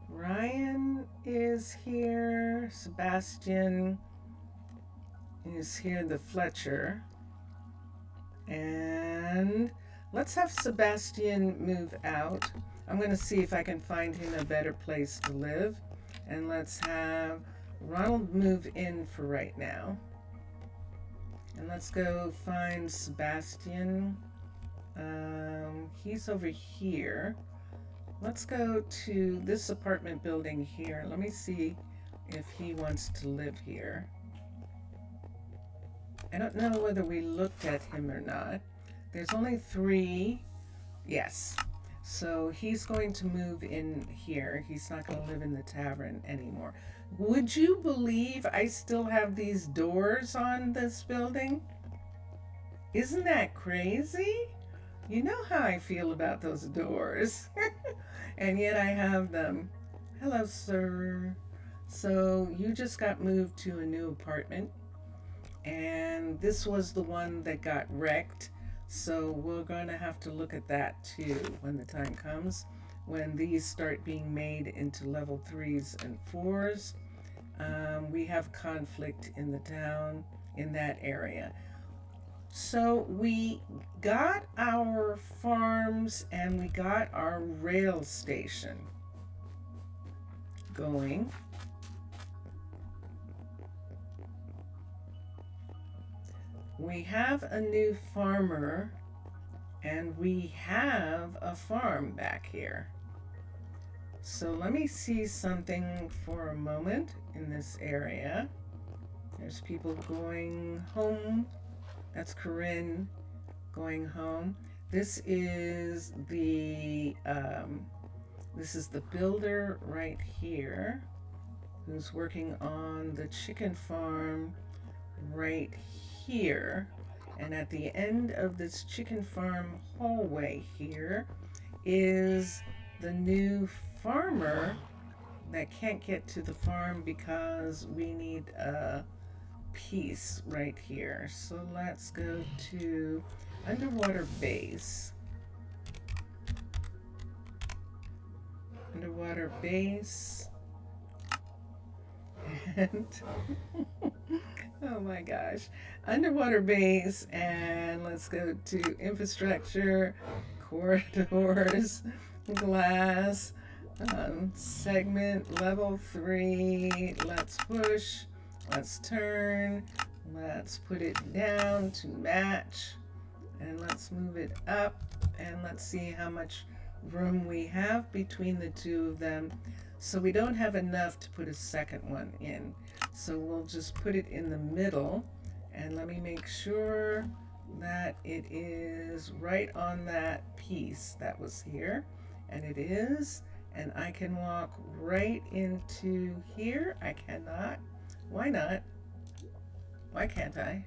Ryan is here. Sebastian is here, the Fletcher. And let's have Sebastian move out. I'm going to see if I can find him a better place to live. And let's have Ronald move in for right now. And let's go find Sebastian. He's over here. Let's go to this apartment building here. Let me see if he wants to live here. I don't know whether we looked at him or not. There's only 3. Yes. So he's going to move in here. He's not going to live in the tavern anymore. Would you believe I still have these doors on this building? Isn't that crazy? You know how I feel about those doors. And yet I have them. Hello, sir. So you just got moved to a new apartment. And this was the one that got wrecked. So we're going to have to look at that too when the time comes. When these start being made into level 3s and 4s. We have conflict in the town, in that area. So we got our farms and we got our rail station going. We have a new farmer and we have a farm back here. So let me see something for a moment in this area. There's people going home. That's Corinne going home. This is the builder right here who's working on the chicken farm right here. And at the end of this chicken farm hallway here is the new farmer that can't get to the farm because we need a piece right here. So let's go to underwater base. Underwater base. And oh my gosh. Underwater base, and let's go to infrastructure, corridors, glass, segment, level 3. Let's push. Let's turn. Let's put it down to match. And let's move it up. And let's see how much room we have between the two of them. So we don't have enough to put a second one in. So we'll just put it in the middle. And let me make sure that it is right on that piece that was here. And it is. And I can walk right into here. I cannot. Why not? Why can't I?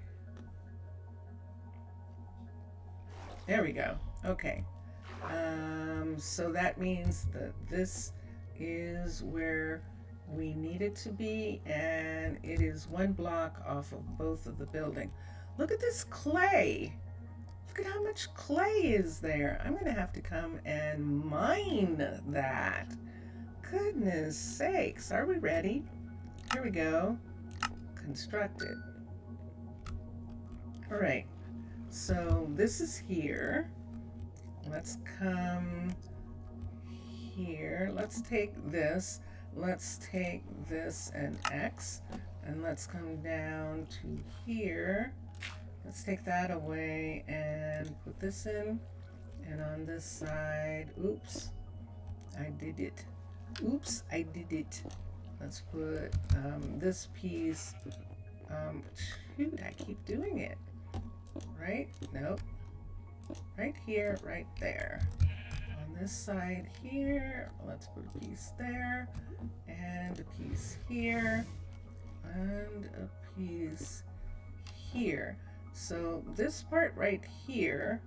There we go. Okay. So that means that this is where we need it to be, and it is 1 block off of both of the building. Look at this clay. Look at how much clay is there. I'm gonna have to come and mine that. Goodness sakes. Are we ready? Here we go. Construct it. All right. So this is here. Let's come here. Let's take this. Let's take this and X. And let's come down to here. Let's take that away and put this in. And on this side, oops, I did it. Oops, I did it. Let's put this piece, shoot, I keep doing it. Right? Nope. Right here, right there. On this side here, let's put a piece there, and a piece here, and a piece here. So this part right here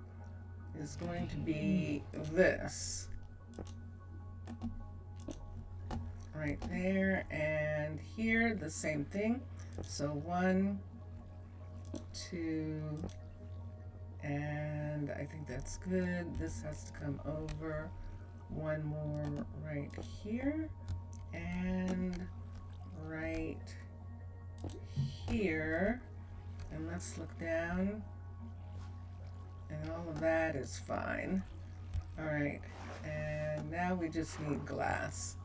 is going to be this. Right there, and here the same thing. So 1, 2, and I think that's good. This has to come over. One more right here, and right here. And let's look down, and all of that is fine. All right, and now we just need glass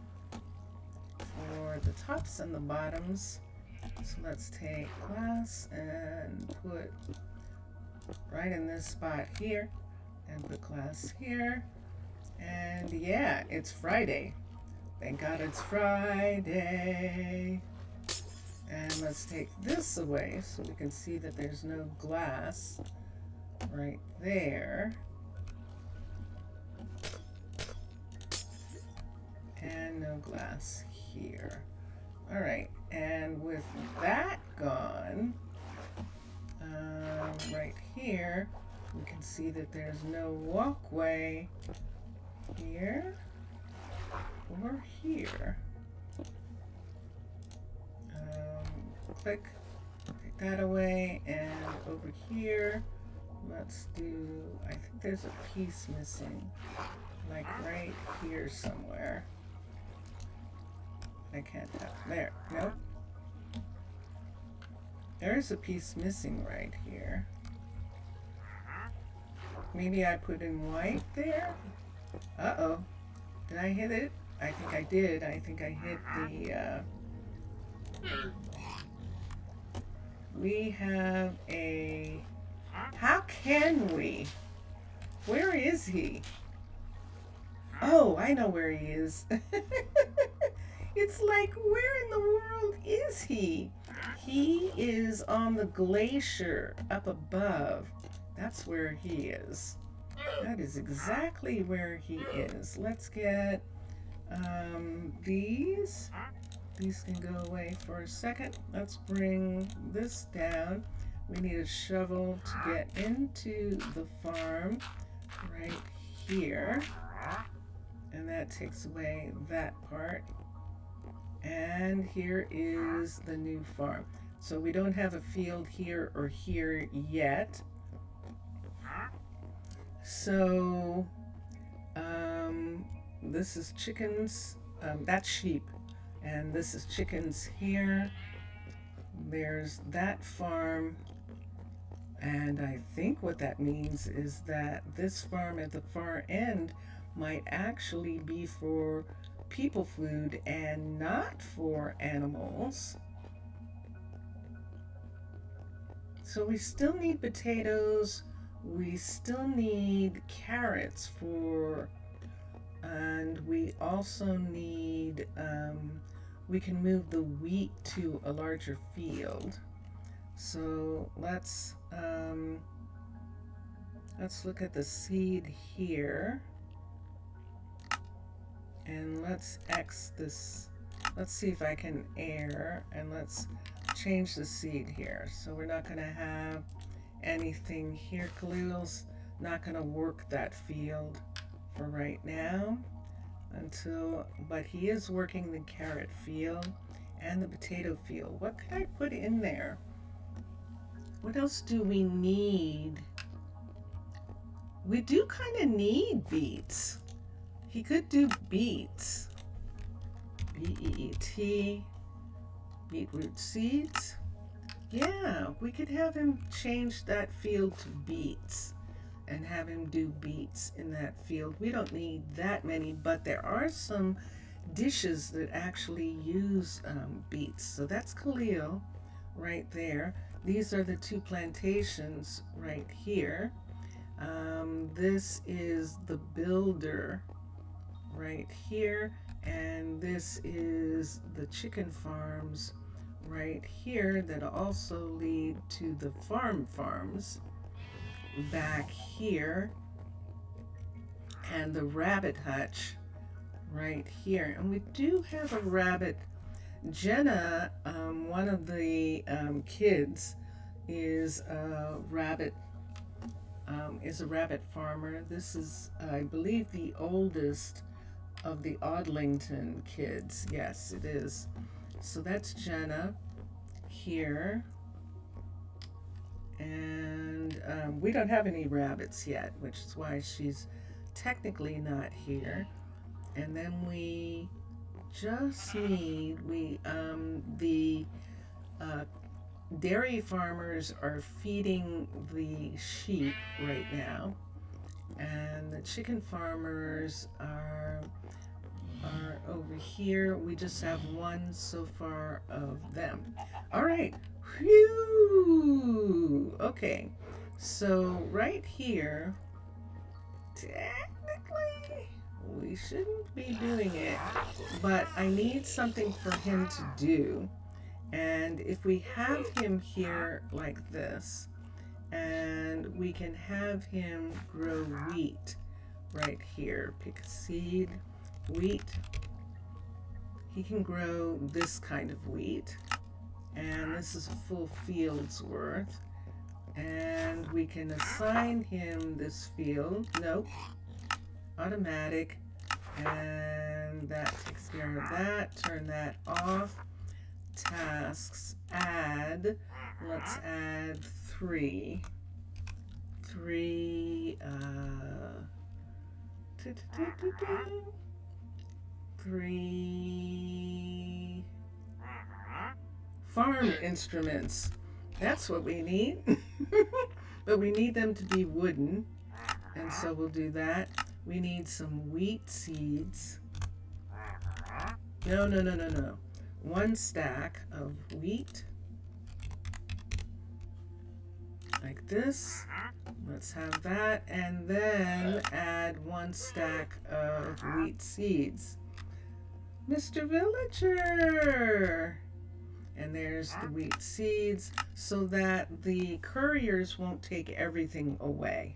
for the tops and the bottoms. So let's take glass and put right in this spot here, and put glass here. And yeah, it's Friday. Thank God it's Friday. And let's take this away so we can see that there's no glass right there. And no glass here. All right, and with that gone, right here, we can see that there's no walkway here or here. Click, take that away, and over here, let's do, I think there's a piece missing, like right here somewhere. I can't tell. There, nope. There's a piece missing right here. Maybe I put in white there? Uh-oh. Did I hit it? I think I did. I think I hit the, we have a, how can we? Where is he? Oh, I know where he is. It's like, where in the world is he? He is on the glacier up above. That's where he is. That is exactly where he is. Let's get these. These can go away for a second. Let's bring this down. We need a shovel to get into the farm right here. And that takes away that part. And here is the new farm. So we don't have a field here or here yet. So this is chickens, that's sheep. And this is chickens here. There's that farm. And I think what that means is that this farm at the far end might actually be for people food and not for animals. So we still need potatoes. We still need carrots for, and we also need, we can move the wheat to a larger field. So let's look at the seed here. And let's X this, let's see if I can air, and let's change the seed here. So we're not gonna have anything here. Khalil's not gonna work that field for right now until, but he is working the carrot field and the potato field. What could I put in there? What else do we need? We do kind of need beets. He could do beets. B-E-E-T. Beetroot seeds. Yeah, we could have him change that field to beets and have him do beets in that field. We don't need that many, but there are some dishes that actually use beets. So that's Khalil right there. These are the two plantations right here. This is the builder right here, and this is the chicken farms right here that also lead to the farms back here, and the rabbit hutch right here. And we do have a rabbit. Jenna, one of the kids, is a rabbit farmer. This is, I believe, the oldest of the Odlington kids. Yes, it is. So that's Jenna here. And we don't have any rabbits yet, which is why she's technically not here. And then we just need, the dairy farmers are feeding the sheep right now, and the chicken farmers are over here. We just have one so far of them. All right. Whew. Okay. So right here, technically, we shouldn't be doing it, but I need something for him to do. And if we have him here like this, and we can have him grow wheat right here, pick a seed, wheat. He can grow this kind of wheat, and this is a full field's worth. And we can assign him this field. Nope. Automatic. And that takes care of that. Turn that off. Tasks. Add. Let's add 3. 3. 3 farm instruments. That's what we need. But we need them to be wooden, and so we'll do that. We need some wheat seeds. No. 1 stack of wheat. Like this. Let's have that, and then add 1 stack of wheat seeds. Mr. Villager! And there's the wheat seeds, so that the couriers won't take everything away.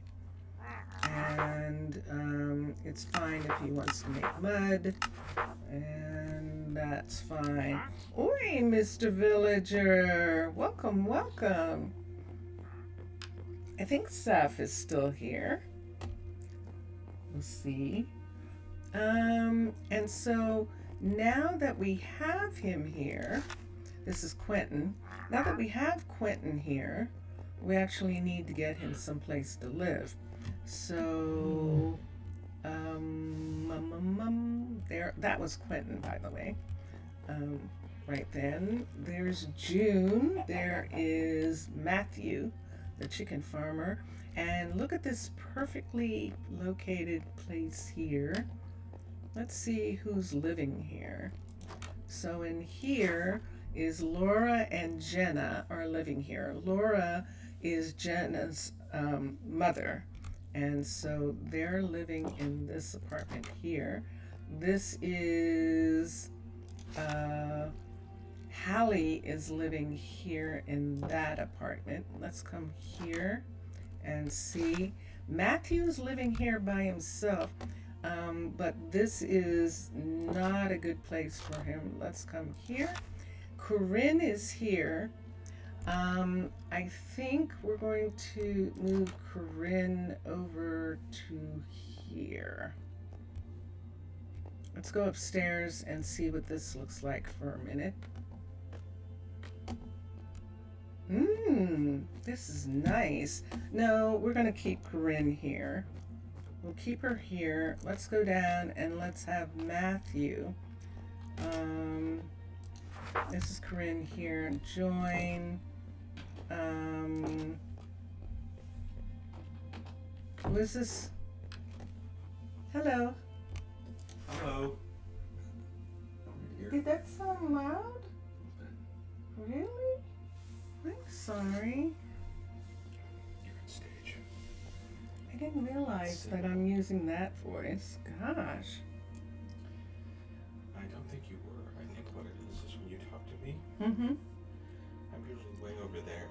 And it's fine if he wants to make mud, and that's fine. Oi, Mr. Villager! Welcome, welcome. I think Seth is still here. We'll see. And so now that we have him here, this is Quentin. Now that we have Quentin here, we actually need to get him someplace to live. So, there, that was Quentin, by the way. Right then, there's June. There is Matthew, the chicken farmer. And look at this perfectly located place here. Let's see who's living here. So in here is Laura and Jenna are living here. Laura is Jenna's mother, and so they're living in this apartment here. This is Hallie is living here in that apartment. Let's come here and see. Matthew's living here by himself, but this is not a good place for him. Let's come here. Corinne is here. I think we're going to move Corinne over to here. Let's go upstairs and see what this looks like for a minute. This is nice. No, we're going to keep Corinne here. We'll keep her here. Let's go down and let's have Matthew. This is Corinne here. Join. Who is this? Hello. Hello. Over here. Did that sound loud? Really? I'm sorry. You're on stage. I didn't realize that I'm using that voice. Gosh. I don't think you were. I think what it is when you talk to me, Mm-hmm. I'm usually way over there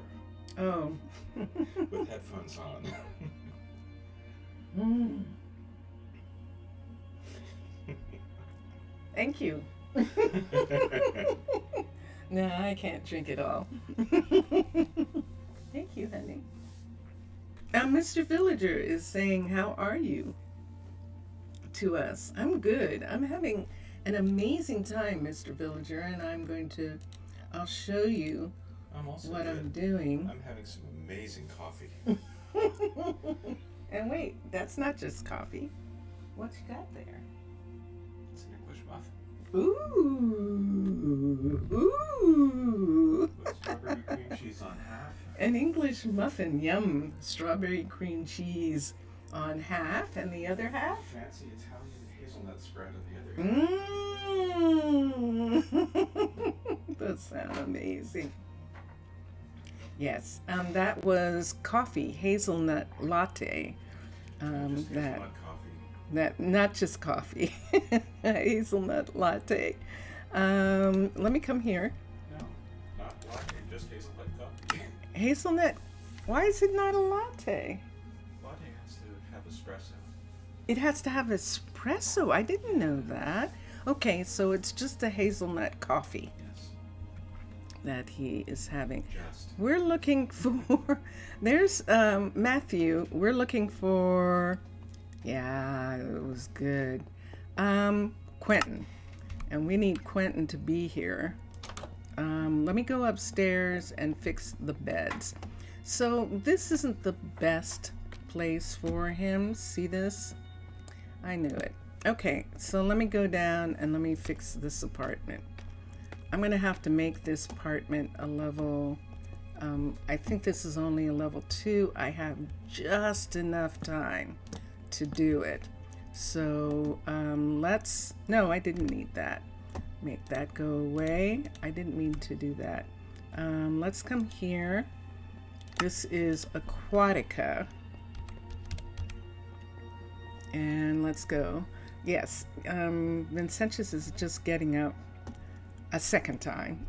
Oh. with headphones on. Mm. Thank you. No, I can't drink it all. Thank you, honey. Mr. Villager is saying, how are you? To us. I'm good. I'm having an amazing time, Mr. Villager, and I'll show you I'm also what good. I'm doing. I'm having some amazing coffee. And wait, that's not just coffee. What you got there? It's an English muffin Ooh. with strawberry cream cheese on half. An English muffin, yum. Strawberry cream cheese on half, and the other half? Fancy Italian hazelnut spread on the other. Mmm. Those sound amazing. Yes, that was coffee, hazelnut latte. Just That hazelnut coffee. not just coffee, hazelnut latte. Let me come here. No, not latte, just hazelnut coffee. Hazelnut. Why is it not a latte? Latte has to have espresso. It has to have espresso. I didn't know that. Okay, so it's just a hazelnut coffee Yes, that he is having. just. We're looking for, there's Matthew. We're looking for, yeah, it was good. Quentin. And we need Quentin to be here. Let me go upstairs and fix the beds. So this isn't the best place for him. See this? I knew it. Okay, so let me go down and let me fix this apartment. I'm gonna have to make this apartment a level, I think this is only a level 2. I have just enough time to do it. So no, I didn't need that. Make that go away. I didn't mean to do that. Let's come here. This is Aquatica. And let's go. Yes, Vincentius is just getting up a second time.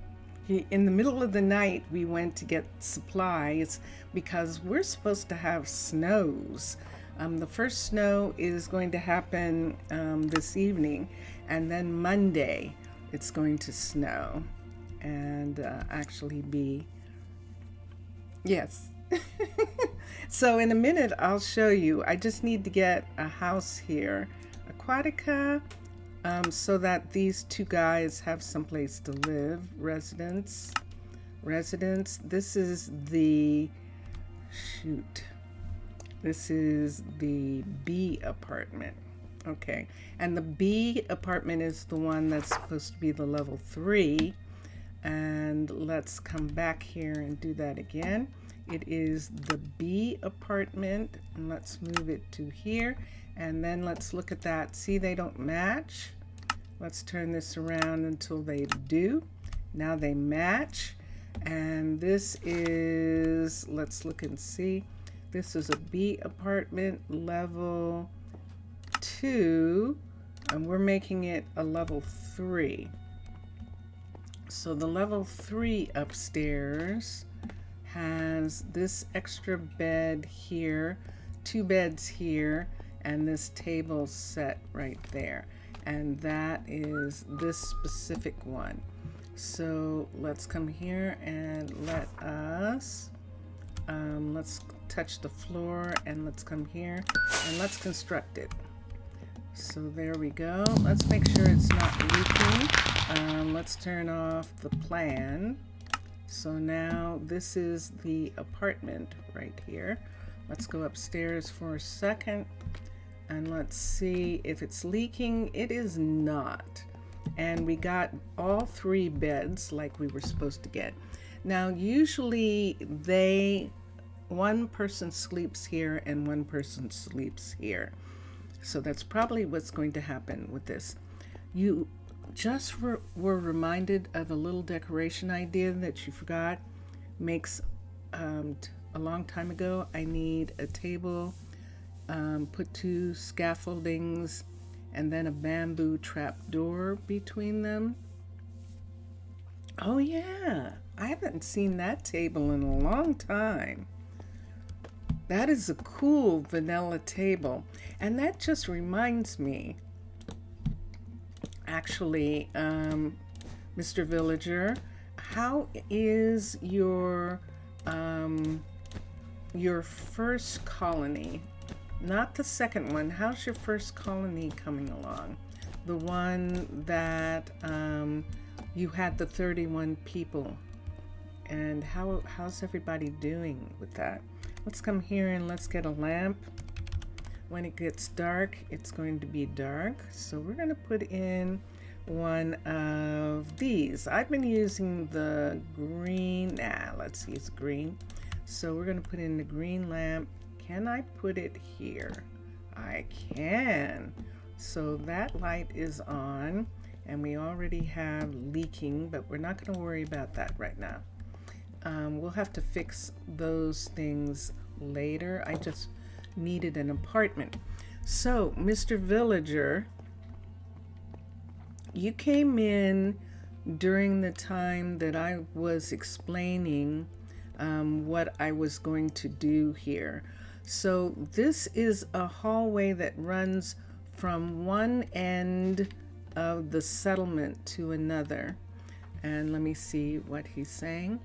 In the middle of the night, we went to get supplies because we're supposed to have snows. The first snow is going to happen this evening, and then Monday it's going to snow and actually be, yes. So in a minute I'll show you. I just need to get a house here, Aquatica, so that these two guys have someplace to live. Residence. This is the, shoot, this is the B apartment. Okay, and the B apartment is the one that's supposed to be the level 3. And let's come back here and do that again. It is the B apartment, and let's move it to here. And then let's look at that. See, they don't match. Let's turn this around until they do. Now they match. And this is, let's look and see. This is a B apartment, level 2, and we're making it a level 3. So the level 3 upstairs has this extra bed here, 2 beds here, and this table set right there. And that is this specific one. So let's come here and let's touch the floor, and let's come here and let's construct it. So there we go. Let's make sure it's not leaking. Let's turn off the plan So now this is the apartment right here. Let's go upstairs for a second and let's see if it's leaking. It is not. And we got all 3 beds like we were supposed to get. Now usually one person sleeps here and one person sleeps here. So that's probably what's going to happen with this. You just were reminded of a little decoration idea that you forgot. Makes a long time ago. I need a table, put 2 scaffoldings, and then a bamboo trap door between them. Oh yeah, I haven't seen that table in a long time. That is a cool vanilla table. And that just reminds me, actually, Mr. Villager, how is your first colony? Not the second one. How's your first colony coming along? The one that you had the 31 people. And how's everybody doing with that? Let's come here and let's get a lamp. When it gets dark, it's going to be dark. So we're going to put in one of these. I've been using the green. Let's use green. So we're going to put in the green lamp. Can I put it here? I can. So that light is on, and we already have leaking, but we're not going to worry about that right now. We'll have to fix those things later. I just needed an apartment. So, Mr. Villager, you came in during the time that I was explaining what I was going to do here. So this is a hallway that runs from one end of the settlement to another. And let me see what he's saying.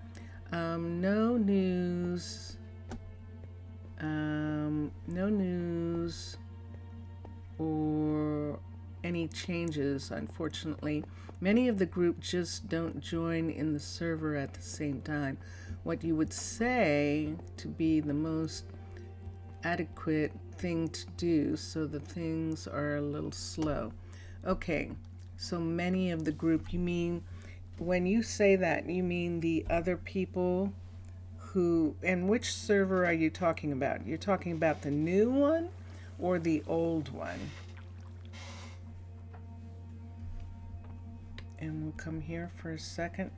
No news or any changes, unfortunately. Many of the group just don't join in the server at the same time. What you would say to be the most adequate thing to do, so the things are a little slow. Okay, so many of the group, you mean, when you say that, you mean the other people who, and which server are you talking about? You're talking about the new one or the old one? And we'll come here for a second.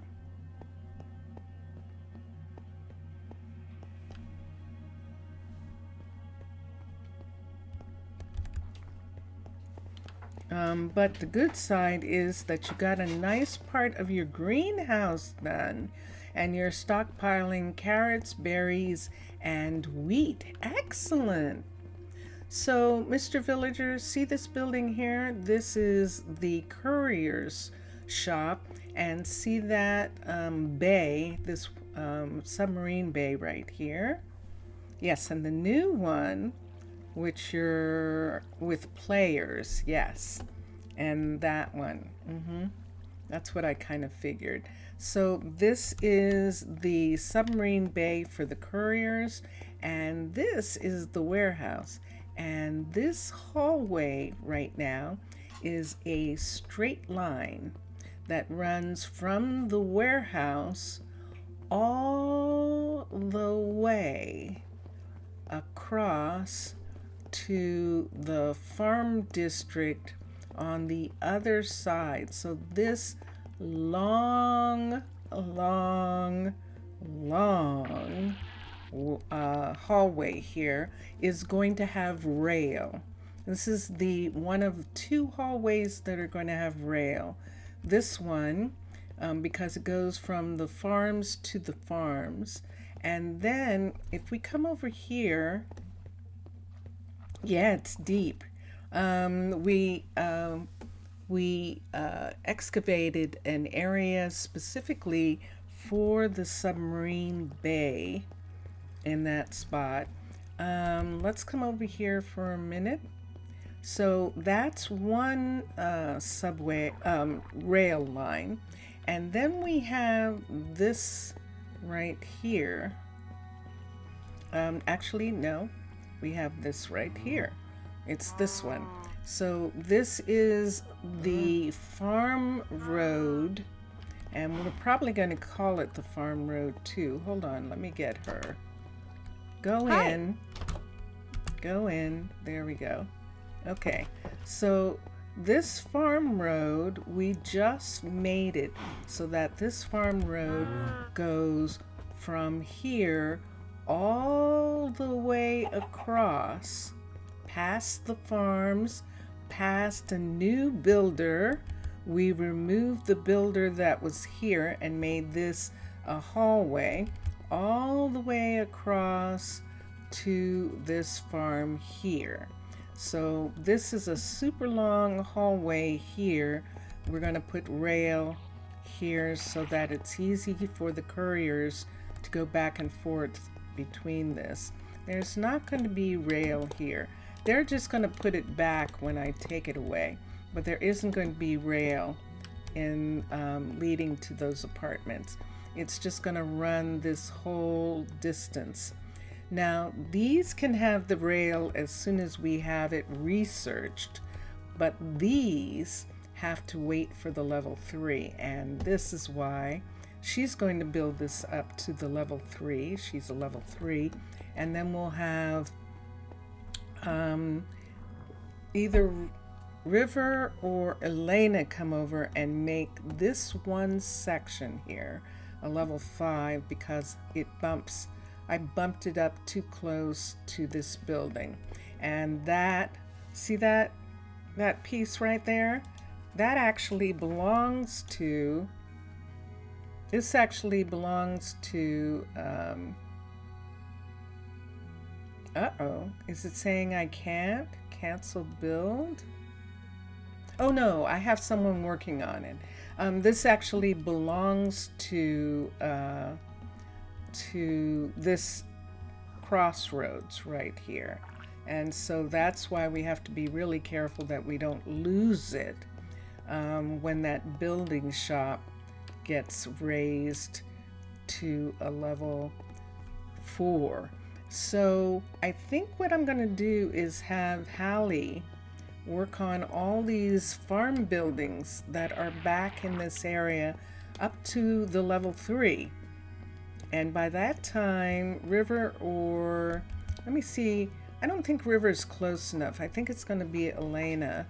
But the good side is that you got a nice part of your greenhouse done, and you're stockpiling carrots, berries, and wheat. Excellent. So, Mr. Villager, see this building here? This is the courier's shop, and see that bay, this submarine bay right here? Yes, and the new one, which you're with players, yes, and that one. That's what I kind of figured. So this is the submarine bay for the couriers, and this is the warehouse. And this hallway right now is a straight line that runs from the warehouse all the way across to the farm district on the other side. So this long hallway here is going to have rail. This is the one of 2 hallways that are going to have rail. This one, because it goes from the farms to the farms. And then if we come over here, yeah, it's deep. We excavated an area specifically for the submarine bay in that spot. Let's come over here for a minute. So that's one subway rail line, and then we have this right here. Actually, no, we have this right here. It's this one. So this is the farm road, and we're probably going to call it the farm road too. Hold on, let me get her. Go Hi. in. Go in. There we go. Okay, so this farm road, we just made it so that this farm road goes from here all the way across, past the farms, past a new builder. We removed the builder that was here and made this a hallway all the way across to this farm here. So this is a super long hallway here. We're going to put rail here so that it's easy for the couriers to go back and forth between this. There's not going to be rail here. They're just going to put it back when I take it away, but there isn't going to be rail in leading to those apartments. It's just going to run this whole distance. Now, these can have the rail as soon as we have it researched, but these have to wait for the level 3, and this is why she's going to build this up to the level 3. She's a level 3, and then we'll have either River or Elena come over and make this one section here a level 5 because I bumped it up too close to this building. And that, see that piece right there? That actually belongs to, this actually belongs to, uh-oh, is it saying I can't? Cancel build? Oh no, I have someone working on it. This actually belongs to this crossroads right here. And so that's why we have to be really careful that we don't lose it when that building shop gets raised to a level 4. So I think what I'm going to do is have Hallie work on all these farm buildings that are back in this area up to the level 3. And by that time, River or, let me see, I don't think River's close enough. I think it's going to be Elena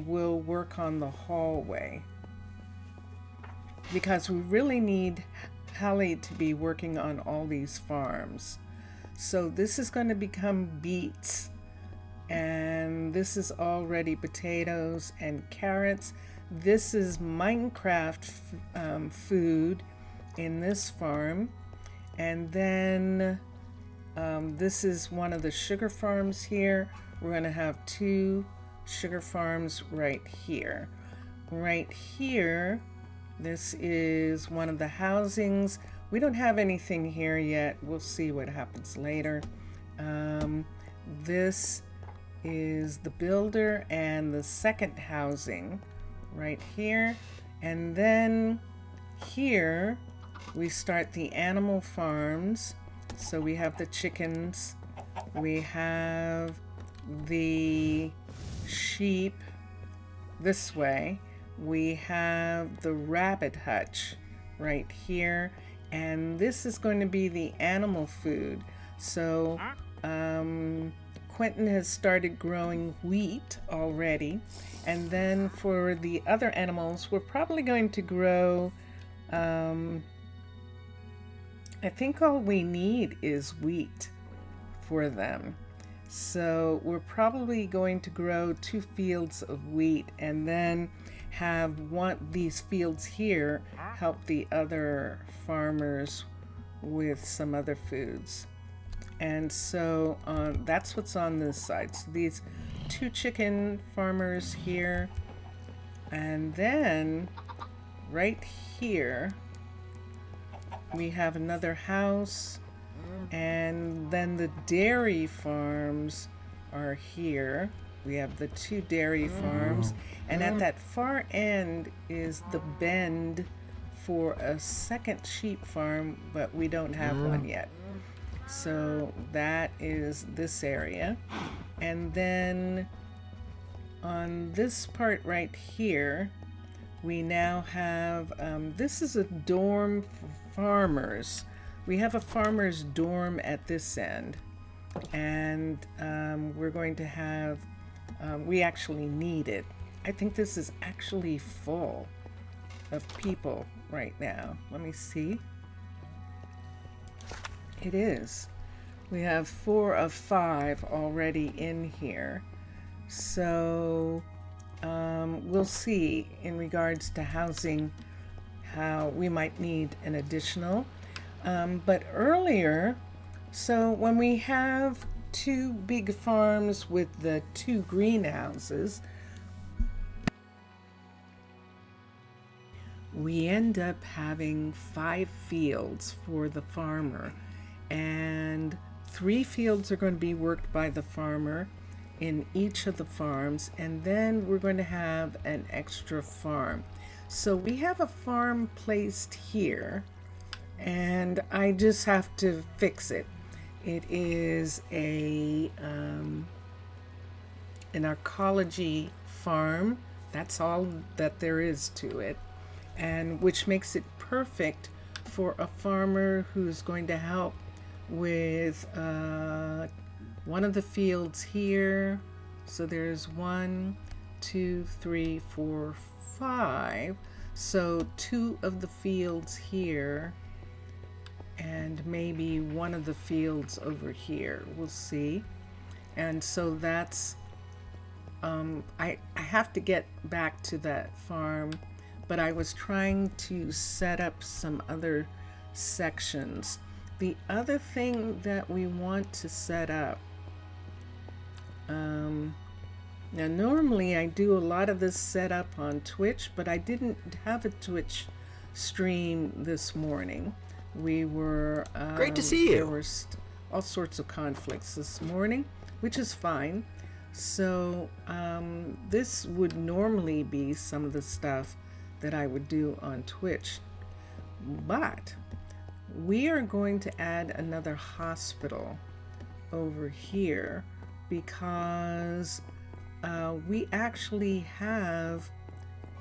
will work on the hallway. Because we really need Hallie to be working on all these farms. So this is going to become beets. And this is already potatoes and carrots. This is Minecraft food in this farm. And then this is one of the sugar farms here. We're going to have 2 sugar farms right here. Right here, this is one of the housings. We don't have anything here yet. We'll see what happens later. This is the builder and the second housing right here. And then here we start the animal farms. So we have the chickens, we have the sheep this way, we have the rabbit hutch right here, and this is going to be the animal food. So Quentin has started growing wheat already, and then for the other animals we're probably going to grow I think all we need is wheat for them. So we're probably going to grow 2 fields of wheat and then have these fields here help the other farmers with some other foods. And so that's what's on this side. So these 2 chicken farmers here, and then right here we have another house, and then the dairy farms are here. We have the 2 dairy farms, and at that far end is the Bend for a second sheep farm, but we don't have one yet. So that is this area. And then on this part right here, we now have, this is a dorm for farmers. We have a farmer's dorm at this end. And we're going to have, we actually need it. I think this is actually full of people right now. Let me see. It is. We have 4 of 5 already in here. So we'll see in regards to housing how we might need an additional. But earlier, so when we have 2 big farms with the 2 greenhouses, we end up having 5 fields for the farmer, and 3 fields are going to be worked by the farmer in each of the farms, and then we're going to have an extra farm. So we have a farm placed here, and I just have to fix it. It is an arcology farm. That's all that there is to it, and which makes it perfect for a farmer who's going to help with one of the fields here. So there's 1, 2, 3, 4, 5. So 2 of the fields here, and maybe 1 of the fields over here. We'll see. And so that's I have to get back to that farm, but I was trying to set up some other sections. The other thing that we want to set up, now normally I do a lot of this setup on Twitch, but I didn't have a Twitch stream this morning. We were Great to see you. There were all sorts of conflicts this morning, which is fine. So this would normally be some of the stuff that I would do on Twitch, but we are going to add another hospital over here because we actually have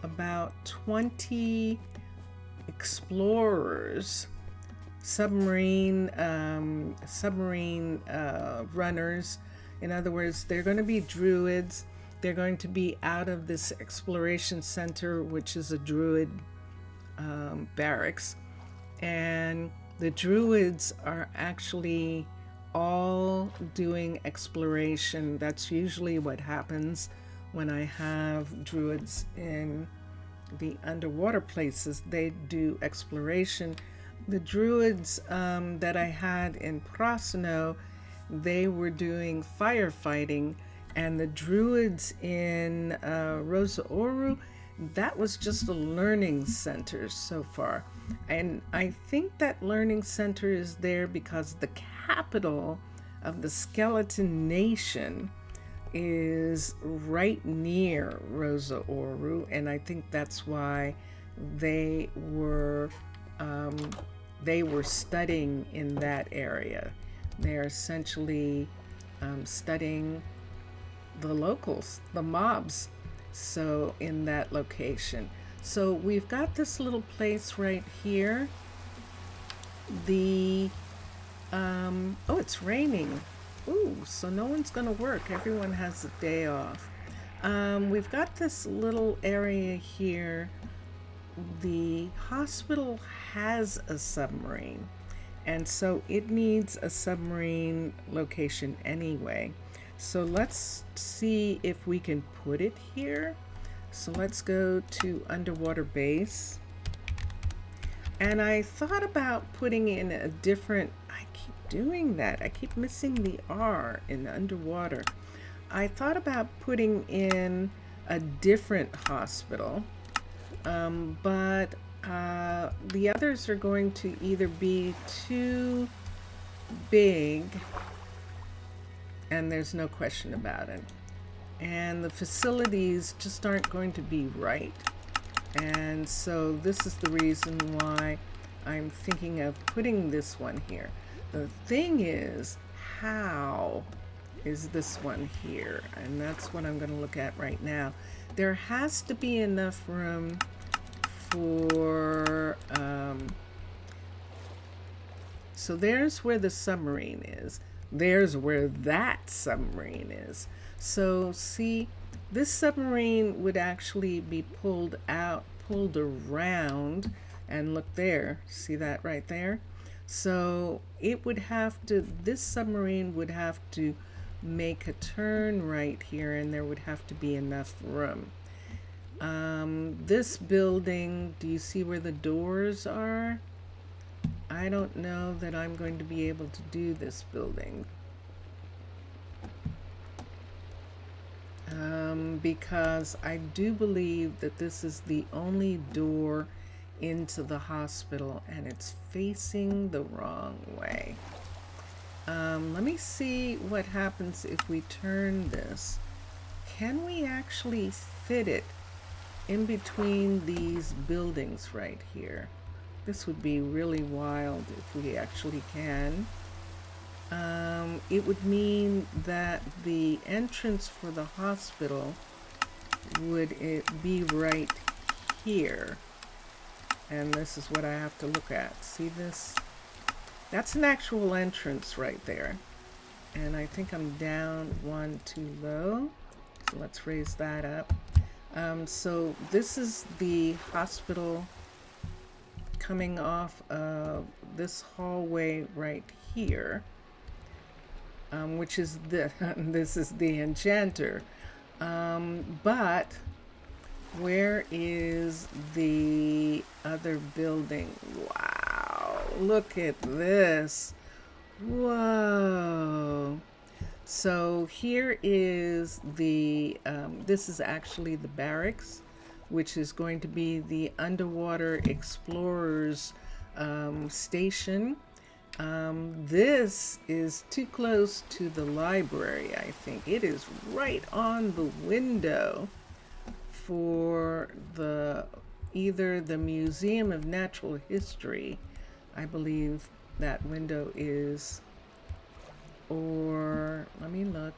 about 20 explorers, submarine runners. In other words, they're going to be druids. They're going to be out of this exploration center, which is a druid barracks. And the druids are actually all doing exploration. That's usually what happens when I have druids in the underwater places. They do exploration. The druids that I had in Prosino, they were doing firefighting, and the druids in Rosa Oru, that was just a learning center so far. And I think that learning center is there because the capital of the Skeleton Nation is right near Rosa Oru, and I think that's why they were studying in that area. They're essentially studying the locals, the mobs, so in that location. So we've got this little place right here. The oh, it's raining. Ooh, so no one's gonna work. Everyone has a day off. We've got this little area here. The hospital has a submarine, and so it needs a submarine location anyway. So let's see if we can put it here. So let's go to underwater base. And I thought about putting in a different, I keep doing that. I keep missing the R in underwater. I thought about putting in a different hospital, but the others are going to either be too big, and there's no question about it, and the facilities just aren't going to be right. And so this is the reason why I'm thinking of putting this one here. The thing is, how is this one here? And that's what I'm going to look at right now. There has to be enough room for, so there's where the submarine is. There's where that submarine is. So see, this submarine would actually be pulled out, pulled around, and look there, see that right there? So it would have to, this submarine would have to make a turn right here, and there would have to be enough room. This building, do you see where the doors are? I don't know that I'm going to be able to do this building. Because I do believe that this is the only door into the hospital, and it's facing the wrong way. Let me see what happens if we turn this. Can we actually fit it in between these buildings right here? This would be really wild if we actually can. It would mean that the entrance for the hospital would be right here. And this is what I have to look at. See this? That's an actual entrance right there. And I think I'm down one too low. So let's raise that up. So this is the hospital coming off of this hallway right here, which is this is the enchanter. But where is the other building? Wow, look at this. Whoa. So here is the, this is actually the barracks, which is going to be the underwater explorers station. This is too close to the library, I think. It is right on the window for the either the Museum of Natural History, I believe that window is, or let me look.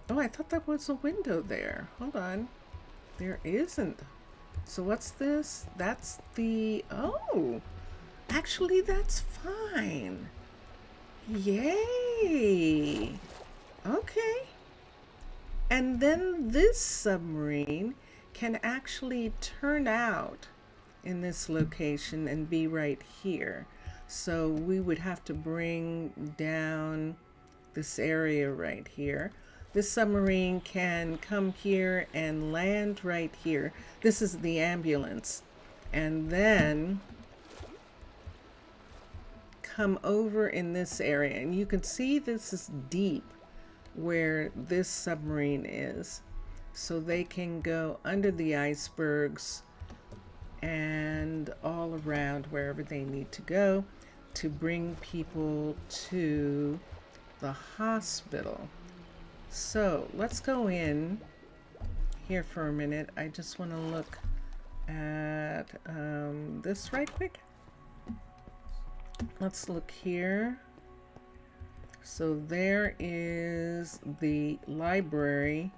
Oh, I thought that was a window there. Hold on. There isn't. So what's this? That's the, oh, actually that's fine. Yay. Okay. And then this submarine can actually turn out in this location and be right here. So we would have to bring down this area right here. This submarine can come here and land right here. This is the ambulance. And then come over in this area. And you can see this is deep where this submarine is. So they can go under the icebergs and all around wherever they need to go to bring people to the hospital. So let's go in here for a minute. I just want to look at this right quick. Let's look here. So there is the library.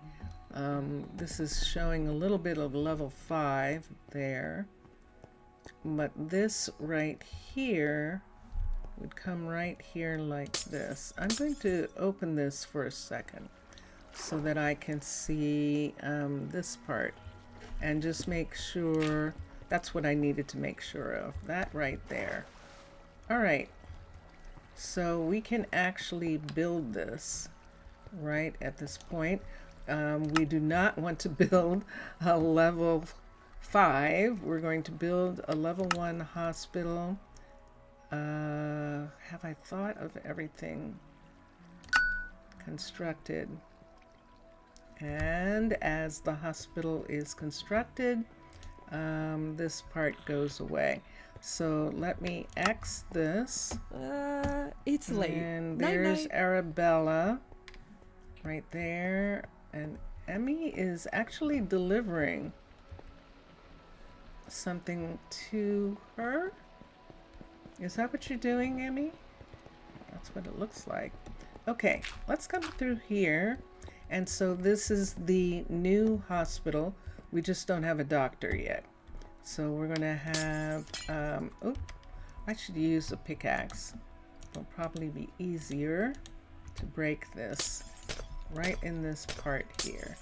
This is showing a little bit of level 5 there. But this right here would come right here like this. I'm going to open this for a second so that I can see this part and just make sure. That's what I needed to make sure of. That right there. All right. So we can actually build this right at this point. We do not want to build a level 5. We're going to build a level 1 hospital. Have I thought of everything constructed? And as the hospital is constructed, this part goes away. So let me X this. It's late. And Night, there's night. Arabella right there. And Emmy is actually delivering something to her. Is that what you're doing, Emmy? That's what it looks like. Okay, let's come through here. And so this is the new hospital. We just don't have a doctor yet. So we're gonna have, oh, I should use a pickaxe. It'll probably be easier to break this right in this part here.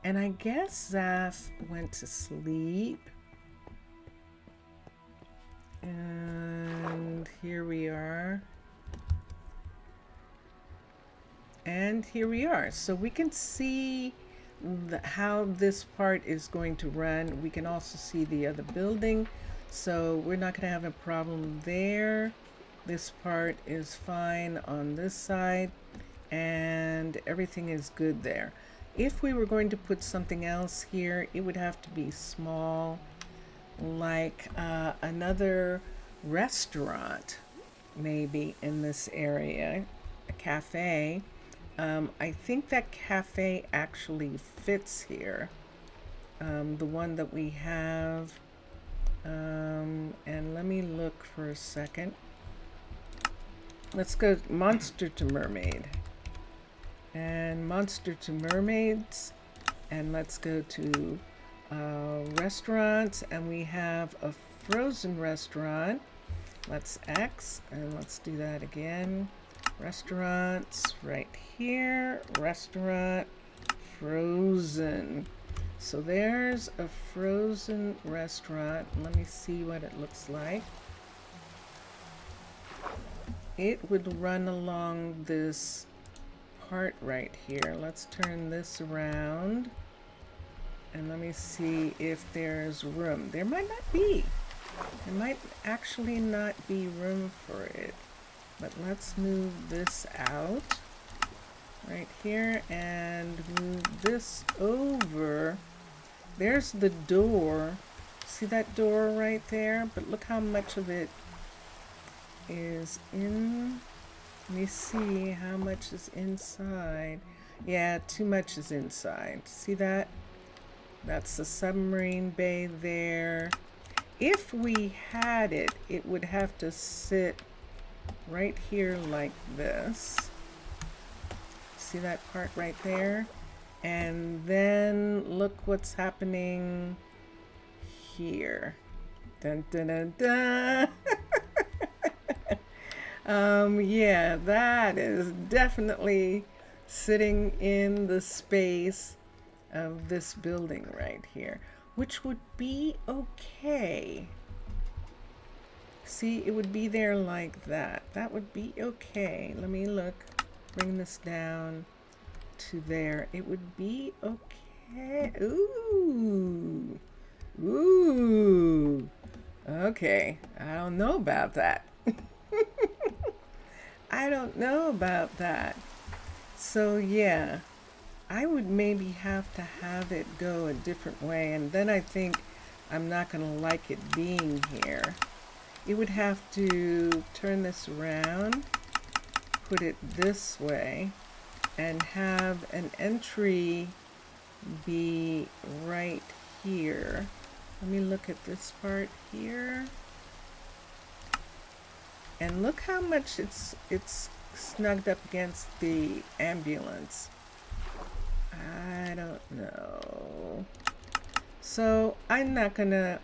And I guess Zaf went to sleep. And here we are. And here we are. So we can see how this part is going to run. We can also see the other building. So we're not going to have a problem there. This part is fine on this side. And everything is good there. If we were going to put something else here, it would have to be small, like another restaurant, maybe in this area, a cafe. I think that cafe actually fits here. The one that we have, and let me look for a second. Let's go monster to mermaid. And monster to mermaids, and let's go to restaurants, and we have a frozen restaurant. Let's X, and let's do that again. Restaurants right here, restaurant, frozen. So there's a frozen restaurant. Let me see what it looks like. It would run along this part right here. Let's turn this around and let me see if there's room. There might not be. There might actually not be room for it. But let's move this out right here and move this over. There's the door. See that door right there? But look how much of it is in. Let me see how much is inside. Yeah, too much is inside. See that? That's the submarine bay there. If we had it, it would have to sit right here like this. See that part right there? And then look what's happening here. Dun dun dun dun. Yeah, that is definitely sitting in the space of this building right here, which would be okay. See, it would be there like that. That would be okay. Let me look. Bring this down to there. It would be okay. Ooh. Ooh. Okay. I don't know about that. I don't know about that. So yeah, I would maybe have to have it go a different way, and then I think I'm not going to like it being here. It would have to turn this around, put it this way, and have an entry be right here. Let me look at this part here. And look how much it's snugged up against the ambulance. I don't know. So I'm not gonna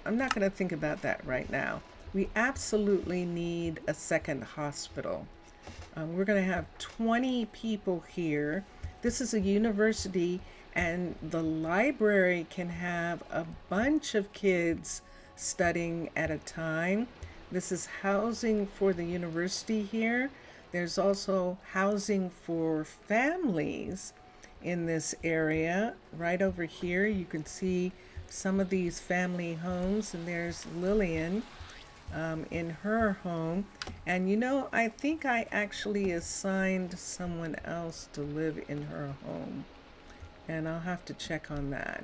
think about that right now. We absolutely need a second hospital. We're gonna have 20 people here. This is a university, and the library can have a bunch of kids studying at a time. This is housing for the university here. There's also housing for families in this area. Right over here, you can see some of these family homes, and there's Lillian in her home. And you know, I think I actually assigned someone else to live in her home, and I'll have to check on that.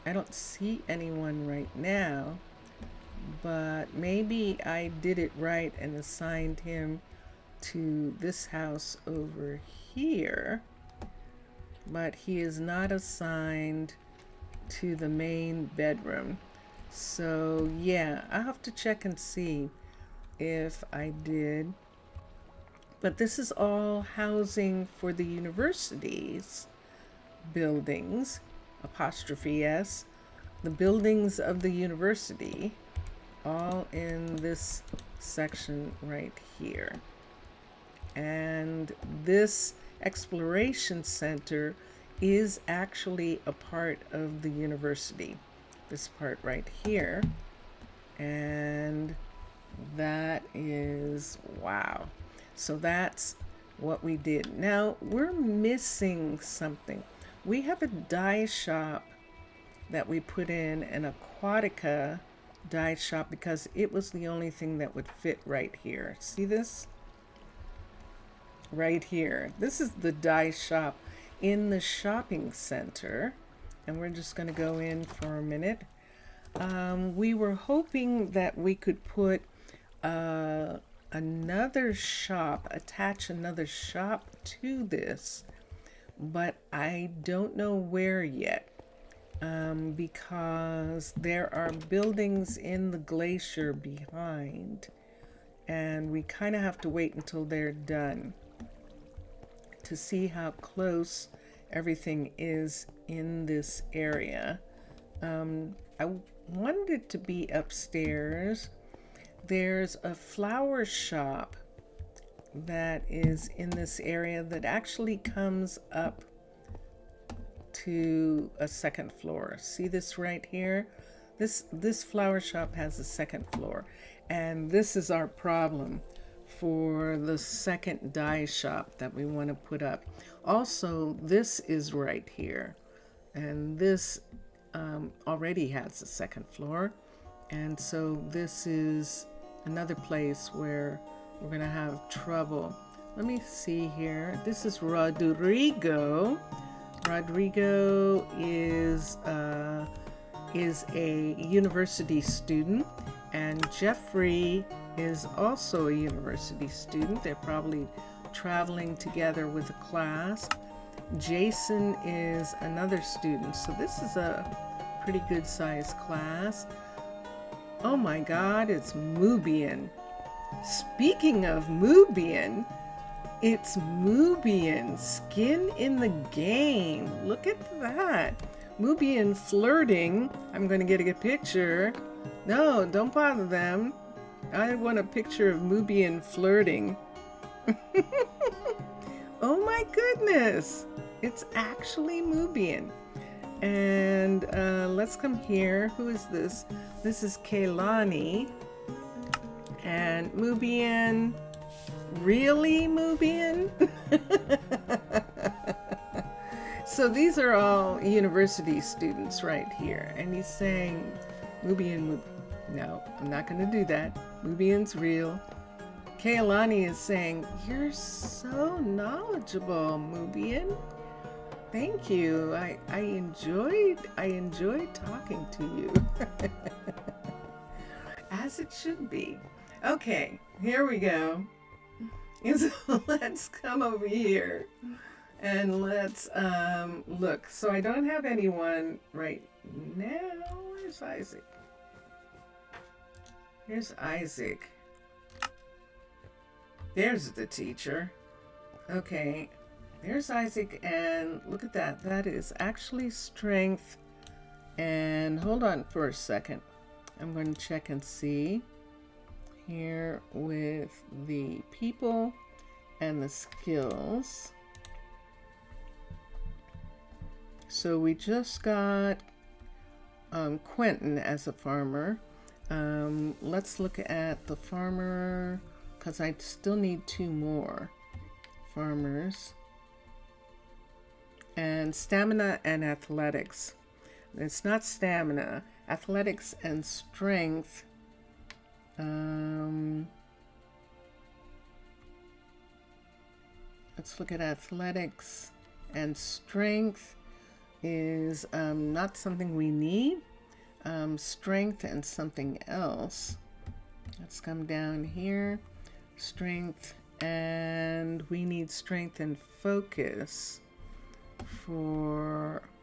I don't see anyone right now, but maybe I did it right and assigned him to this house over here. but he is not assigned to the main bedroom. So yeah, I'll have to check and see if I did. But this is all housing for the university's buildings, apostrophe S, the buildings of the university, all in this section right here. And this exploration center is actually a part of the university. This part right here. And that is, wow. So that's what we did. Now we're missing something. We have a dye shop that we put in, an Aquatica dye shop, because it was the only thing that would fit right here. See this? Right here. This is the dye shop in the shopping center. And we're just going to go in for a minute. We were hoping that we could put another shop, attach another shop to this, but I don't know where yet, because there are buildings in the glacier behind, and we kind of have to wait until they're done to see how close everything is in this area. I wanted it to be upstairs. There's a flower shop that is in this area that actually comes up to a second floor. See this right here? This flower shop has a second floor, and this is our problem for the second dye shop that we want to put up. Also, this is right here, and this already has a second floor, and so this is another place where we're gonna have trouble. Let me see here. This is Rodrigo. Rodrigo is a university student, and Jeffrey is also a university student. They're probably traveling together with a class. Jason is another student, so this is a pretty good sized class. Oh my God, it's Mubian. Speaking of Mubian, it's Mubian, skin in the game. Look at that. Mubian flirting. I'm going to get a picture. No, don't bother them. I want a picture of Mubian flirting. Oh my goodness. It's actually Mubian. And let's come here. Who is this? This is Kaylani. And Mubian. Really, Mubian? So these are all university students right here. And he's saying, Mubian, no, I'm not going to do that. Mubian's real. Kaylani is saying, you're so knowledgeable, Mubian. Thank you. I enjoyed talking to you. As it should be. Okay, here we go. And so let's come over here and let's look. So I don't have anyone right now. Where's Isaac? Here's Isaac. There's the teacher. Okay, there's Isaac, and look at that. That is actually strength. And hold on for a second. I'm going to check and see here with the people and the skills. So we just got Quentin as a farmer. Let's look at the farmer, because I still need 2 more farmers. And stamina and athletics. It's not stamina, athletics and strength. Let's look at athletics and strength is not something we need. Strength and something else. Let's come down here. Strength, and we need strength and focus.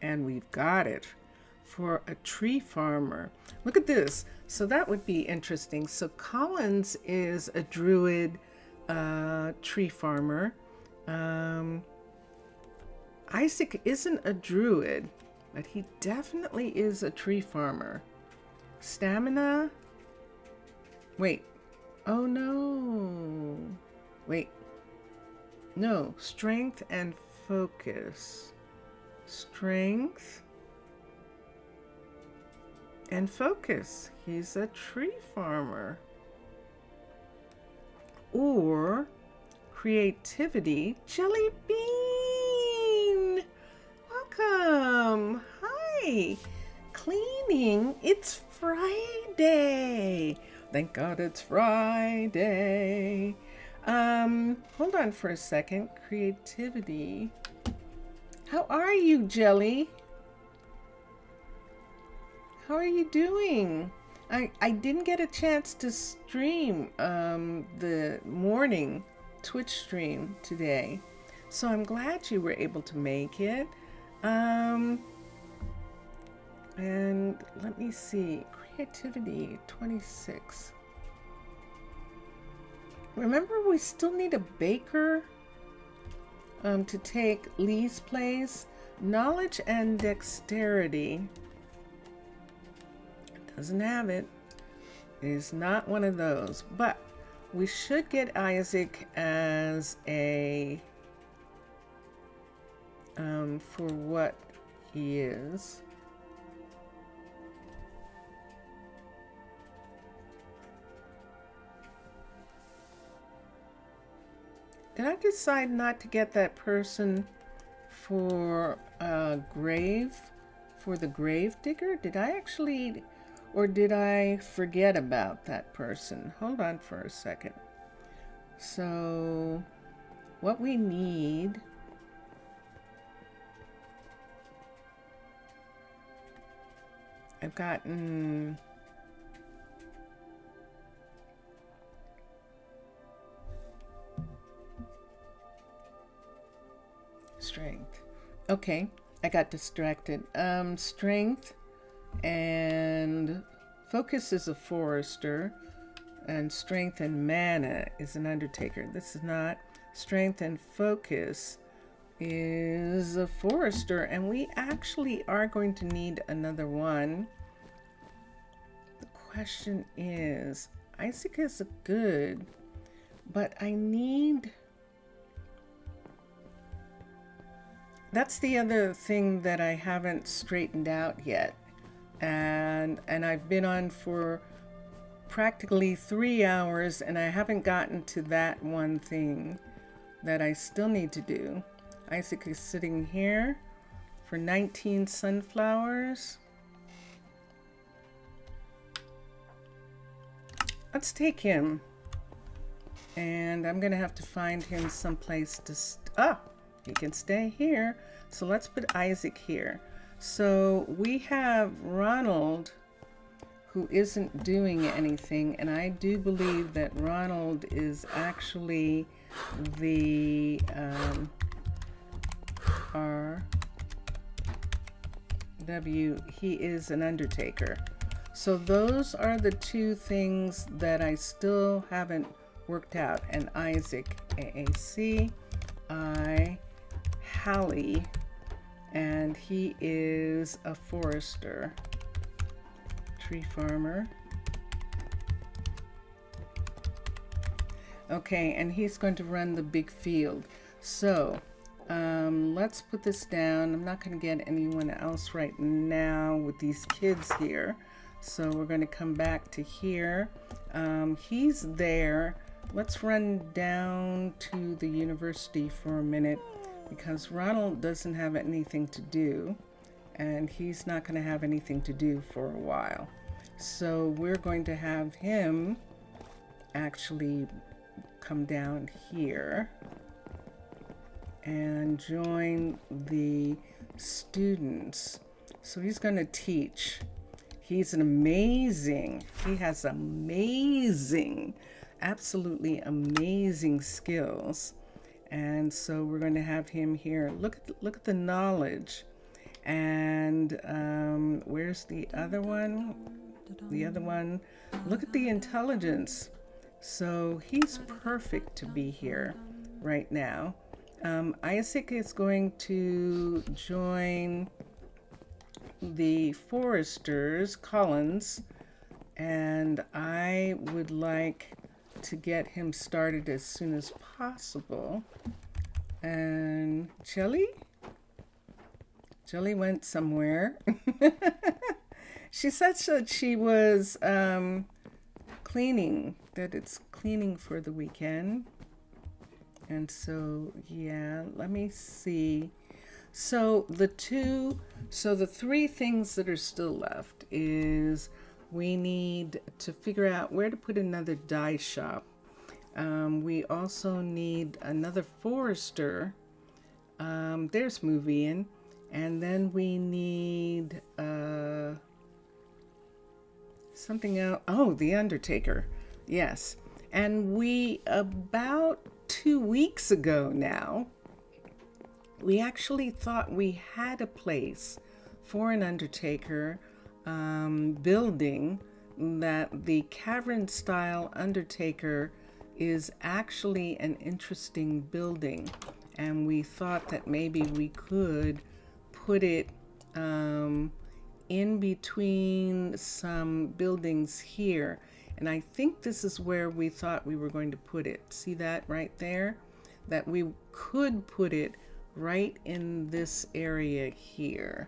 and we've got it, for a tree farmer. Look at this. So that would be interesting. So Collins is a druid tree farmer. Isaac isn't a druid, but he definitely is a tree farmer. Stamina. Wait. Oh no. Wait. No. Strength and focus. Strength and focus. He's a tree farmer. Or creativity. Jelly Bean. Welcome. Hi. Cleaning. It's Friday. Thank God it's Friday. Hold on for a second. Creativity. How are you, Jelly? How are you doing? I didn't get a chance to stream the morning Twitch stream today, so I'm glad you were able to make it. And let me see, creativity 26. Remember, we still need a baker to take Lee's place. Knowledge and dexterity. Doesn't have it. It is not one of those, but we should get Isaac as a for what he is. Did I decide not to get that person for the grave digger? Did I actually, or did I forget about that person? Hold on for a second. So what we need, I've gotten strength. Okay, I got distracted. Strength and focus is a forester, and strength and mana is an undertaker. This is not. Strength and focus is a forester, and we actually are going to need another one. The question is, Isaac is good, but I need... That's the other thing that I haven't straightened out yet. And I've been on for practically 3 hours, and I haven't gotten to that one thing that I still need to do. Isaac is sitting here for 19 sunflowers. Let's take him. And I'm going to have to find him someplace to... He can stay here. So let's put Isaac here. So we have Ronald, who isn't doing anything, and I do believe that Ronald is actually the he is an undertaker. So those are the two things that I still haven't worked out. And Isaac, AAC, Hallie, and he is a forester, tree farmer. Okay, and he's going to run the big field. So let's put this down. I'm not going to get anyone else right now with these kids here. So we're going to come back to here. He's there. Let's run down to the university for a minute, because Ronald doesn't have anything to do, and he's not going to have anything to do for a while. So we're going to have him actually come down here and join the students. So he's going to teach. He has amazing, absolutely amazing skills. And so we're going to have him here. Look at the knowledge. And where's the other one? The other one. Look at the intelligence. So he's perfect to be here right now. Isaac is going to join the foresters, Collins, and I would like to get him started as soon as possible. And Jelly went somewhere. She said that she was cleaning, that it's cleaning for the weekend. And so, yeah, let me see. So the three things that are still left is we need to figure out where to put another dye shop. We also need another forester. There's Movian. And then we need something else. Oh, the undertaker. Yes. And we, about 2 weeks ago now, we actually thought we had a place for an undertaker building, that the cavern style undertaker is actually an interesting building. And we thought that maybe we could put it in between some buildings here. And I think this is where we thought we were going to put it. See that right there? That we could put it right in this area here.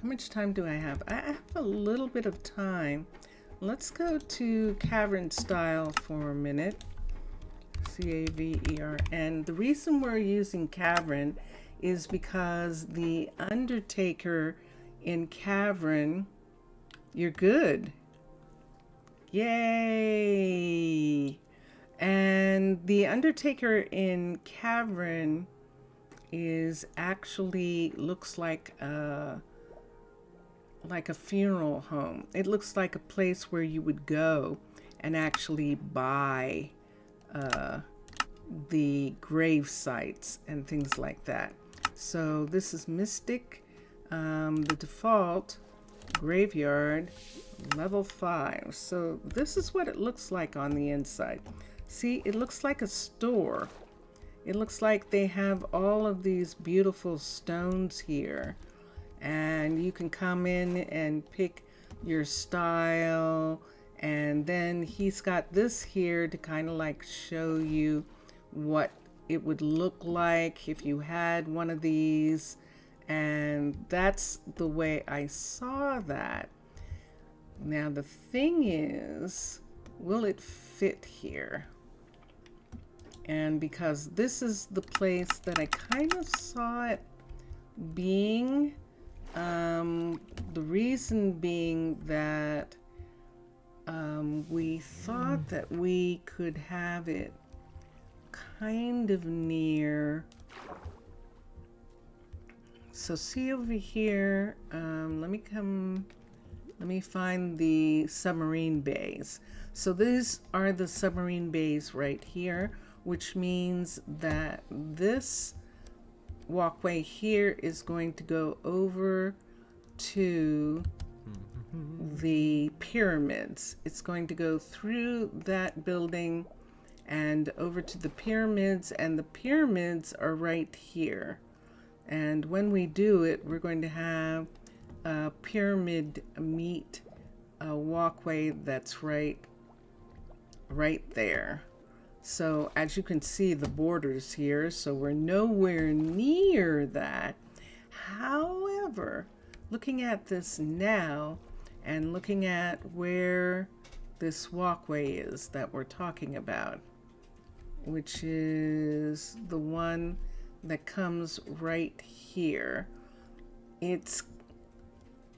How much time do I have? I have a little bit of time. Let's go to cavern style for a minute. C-A-V-E-R-N. The reason we're using cavern is because the undertaker in cavern, you're good. Yay! And the undertaker in cavern is actually looks like a funeral home. It looks like a place where you would go and actually buy the grave sites and things like that. So this is Mystic, the default graveyard, level 5. So this is what it looks like on the inside. See, it looks like a store. It looks like they have all of these beautiful stones here, and you can come in and pick your style. And then he's got this here to kind of like show you what it would look like if you had one of these. And that's the way I saw that. Now the thing is, will it fit here? And because this is the place that I kind of saw it being, the reason being that we thought that we could have it kind of near. So see over here, let me find the submarine bays. So these are the submarine bays right here, which means that this walkway here is going to go over to the pyramids. It's going to go through that building and over to the pyramids, and the pyramids are right here. And when we do it, we're going to have a pyramid meet a walkway that's right there. So as you can see, the borders here, so we're nowhere near that. However, looking at this now and looking at where this walkway is that we're talking about, which is the one that comes right here,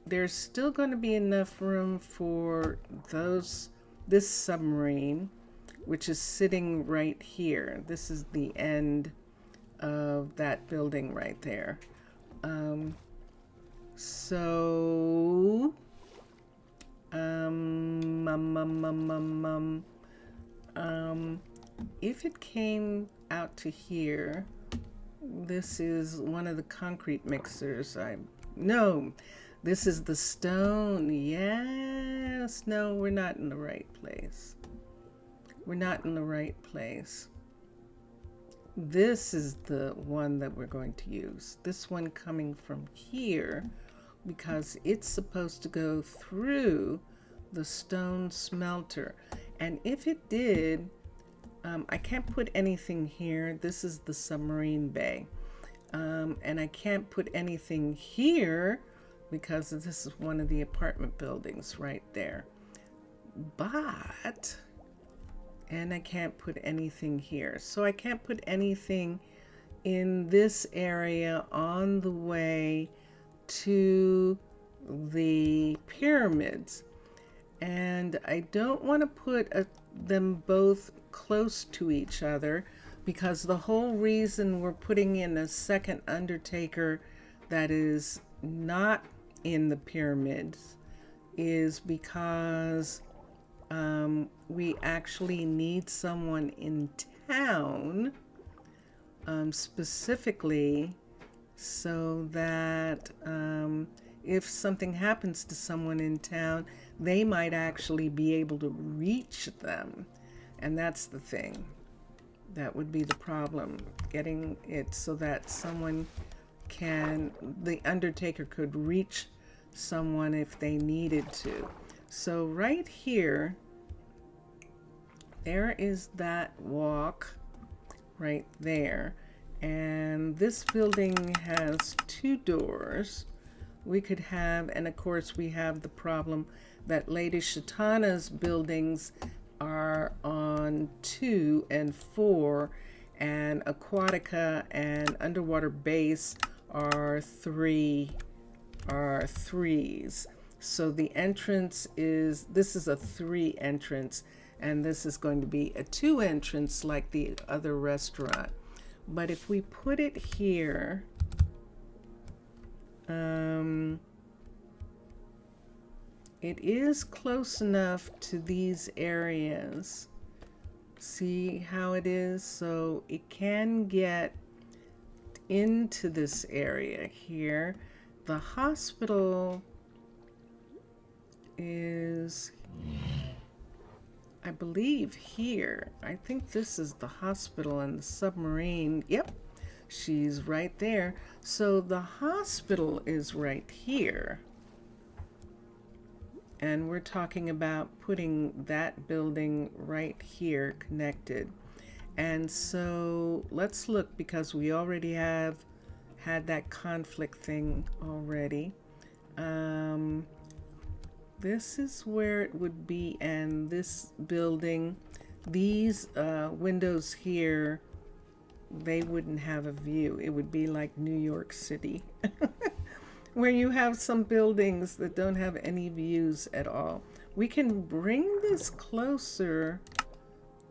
there's still going to be enough room for this submarine, which is sitting right here. This is the end of that building right there. If it came out to here, This is one of the concrete mixers. No, this is the stone. Yes. No, we're not in the right place. We're not in the right place. This is the one that we're going to use. This one coming from here, because it's supposed to go through the stone smelter. And if it did, I can't put anything here. This is the submarine bay. And I can't put anything here because this is one of the apartment buildings right there. But, and I can't put anything here. So I can't put anything in this area on the way to the pyramids. And I don't want to put them both close to each other, because the whole reason we're putting in a second undertaker that is not in the pyramids is because we actually need someone in town, specifically so that if something happens to someone in town, they might actually be able to reach them. And that's the thing. That would be the problem, getting it so that someone can, the undertaker could reach someone if they needed to. So right here, there is that walk right there. And this building has 2 doors. We could have, and of course we have the problem that Lady Shatana's buildings are on 2 and 4, and Aquatica and Underwater Base are 3, are 3s. So the entrance is, this is a 3 entrance, and this is going to be a 2 entrance like the other restaurant. But if we put it here, it is close enough to these areas. See how it is? So it can get into this area here. The hospital is, I believe, here. I think this is the hospital, and the submarine. Yep, she's right there. So the hospital is right here. And we're talking about putting that building right here connected. And so let's look, because we already have had that conflict thing already. This is where it would be, and this building, these windows here, they wouldn't have a view. It would be like New York City. Where you have some buildings that don't have any views at all. We can bring this closer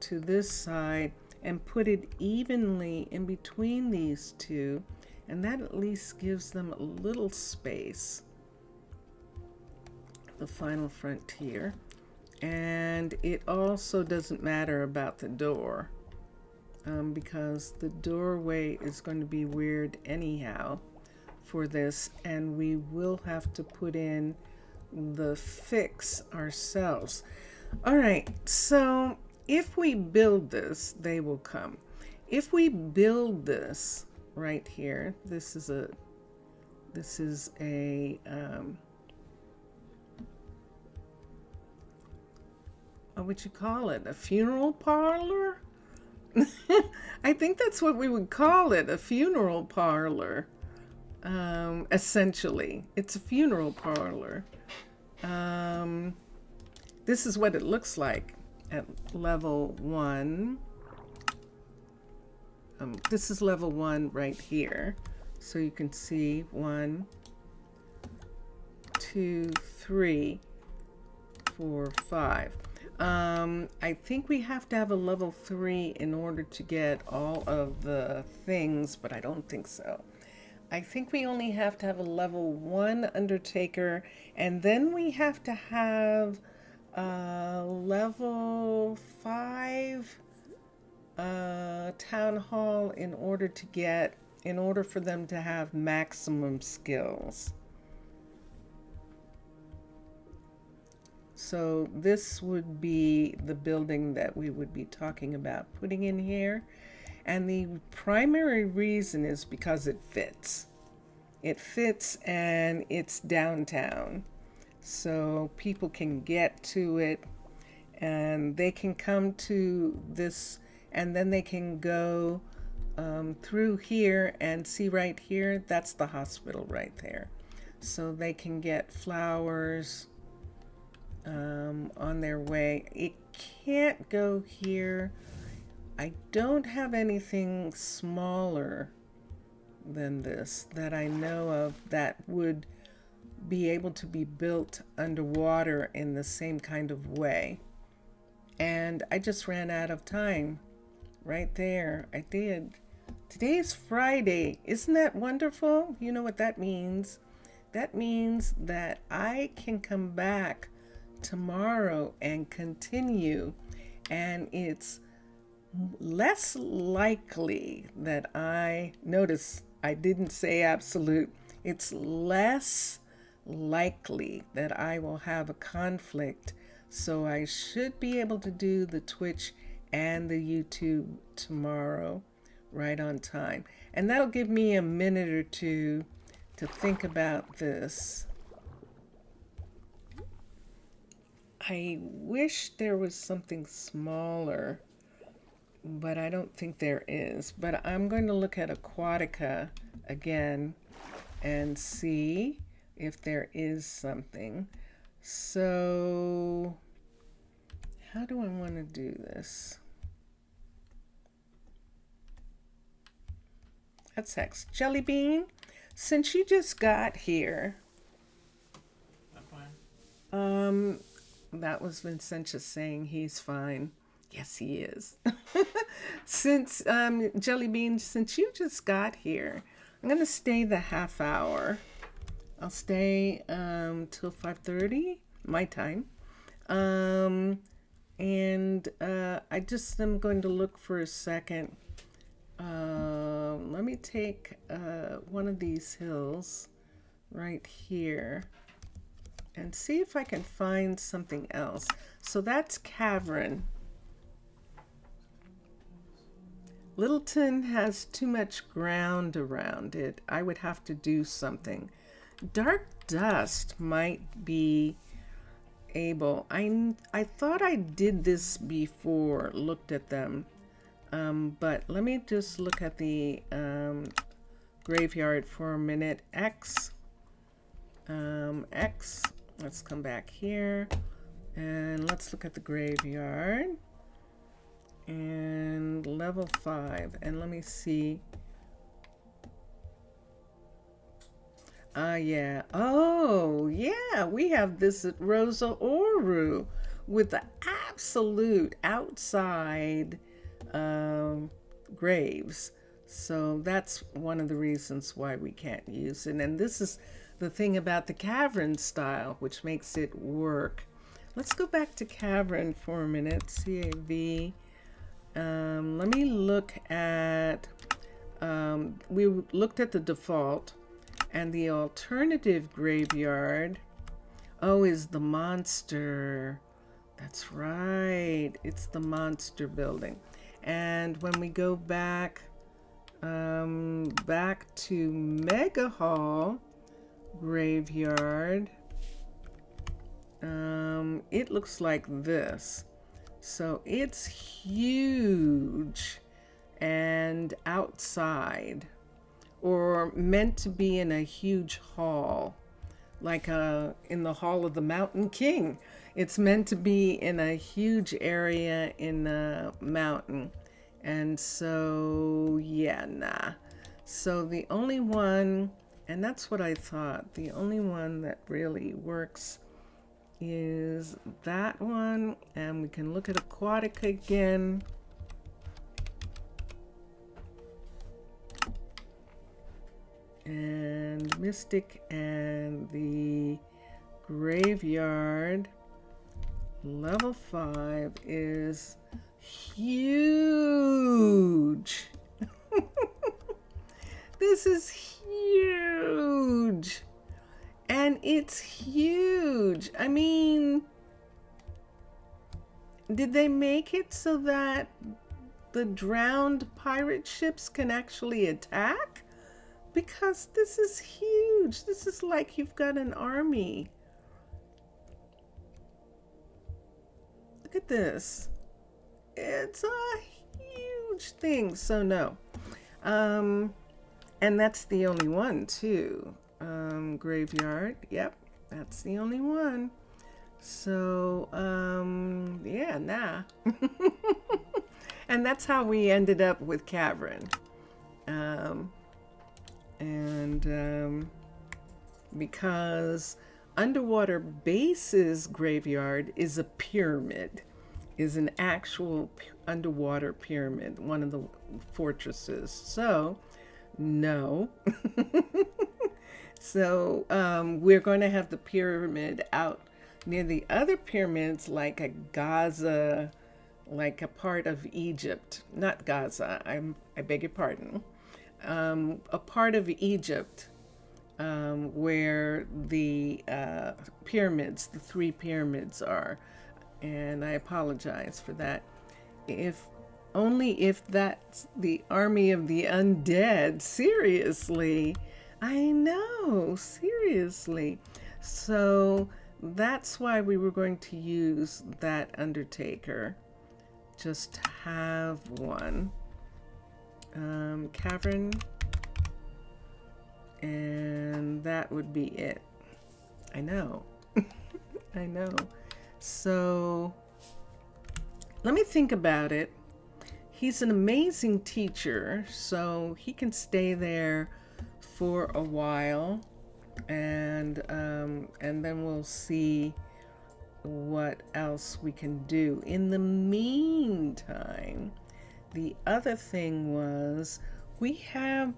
to this side and put it evenly in between these 2, and that at least gives them a little space. The final frontier. And it also doesn't matter about the door, because the doorway is going to be weird anyhow for this, and we will have to put in the fix ourselves. All right, so if we build this, they will come. If we build this right here, this is a what would you call it? A funeral parlor? I think that's what we would call it, a funeral parlor. Essentially, it's a funeral parlor. This is what it looks like at level 1. This is level 1 right here. So you can see 1, 2, 3, 4, 5. I think we have to have a level 3 in order to get all of the things, but I don't think so. I think we only have to have a level 1 undertaker, and then we have to have a level 5 town hall in order to get in order for them to have maximum skills. So this would be the building that we would be talking about putting in here. And the primary reason is because it fits. It fits and it's downtown. So people can get to it and they can come to this, and then they can go through here and see right here, that's the hospital right there. So they can get flowers on their way. It can't go here. I don't have anything smaller than this that I know of that would be able to be built underwater in the same kind of way. And I just ran out of time right there. I did. Today's Friday. Isn't that wonderful? You know what that means? That means that I can come back tomorrow and continue, and it's less likely that notice I didn't say absolute. It's less likely that I will have a conflict, so I should be able to do the Twitch and the YouTube tomorrow right on time, and that'll give me a minute or two to think about this. I wish there was something smaller, but I don't think there is. But I'm going to look at Aquatica again and see if there is something. So how do I want to do this? That's X. Jelly Bean, since you just got here. I'm fine. That was Vincentia saying he's fine. Yes, he is. Since, Jelly Bean, since you just got here, I'm going to stay the half hour. I'll stay till 5:30, my time. And I just am going to look for a second. Let me take one of these hills right here and see if I can find something else. So that's Cavern. Littleton has too much ground around it. I would have to do something. Dark Dust might be able. I thought I did this before, looked at them. But let me just look at the graveyard for a minute. X. Let's come back here and let's look at the graveyard. And level 5. And let me see. Yeah. Oh, yeah. We have this at Rosa Oru with the absolute outside graves. So that's one of the reasons why we can't use it. And this is the thing about the Cavern style, which makes it work. Let's go back to Cavern for a minute. CAV. Let me look at, we looked at the default, and the alternative graveyard, is the monster. That's right, it's the monster building. And when we go back, back to Mega Hall graveyard, it looks like this. So it's huge and outside, or meant to be in a huge hall, like in the Hall of the Mountain King. It's meant to be in a huge area in the mountain. And so, yeah, nah. So the only one, and that's what I thought, the only one that really works is that one. And we can look at Aquatica again. And Mystic and the Graveyard. Level 5 is huge. This is huge. And it's huge. I mean, did they make it so that the drowned pirate ships can actually attack? Because this is huge. This is like you've got an army. Look at this. It's a huge thing. So no. And that's the only one too. Graveyard. Yep. That's the only one. So, yeah, nah. And that's how we ended up with Cavern. Because Underwater Base's graveyard is a pyramid, is an actual underwater pyramid, one of the fortresses. So, no. So, we're going to have the pyramid out near the other pyramids, like a Gaza, like a part of Egypt. Not Gaza, I beg your pardon. A part of Egypt where the pyramids, the 3 pyramids are. And I apologize for that. Only if that's the army of the undead. Seriously. I know, seriously. So that's why we were going to use that undertaker. Just to have one. Cavern. And that would be it. I know. I know. So let me think about it. He's an amazing teacher, so he can stay there for a while, and then we'll see what else we can do. In the meantime, the other thing was we have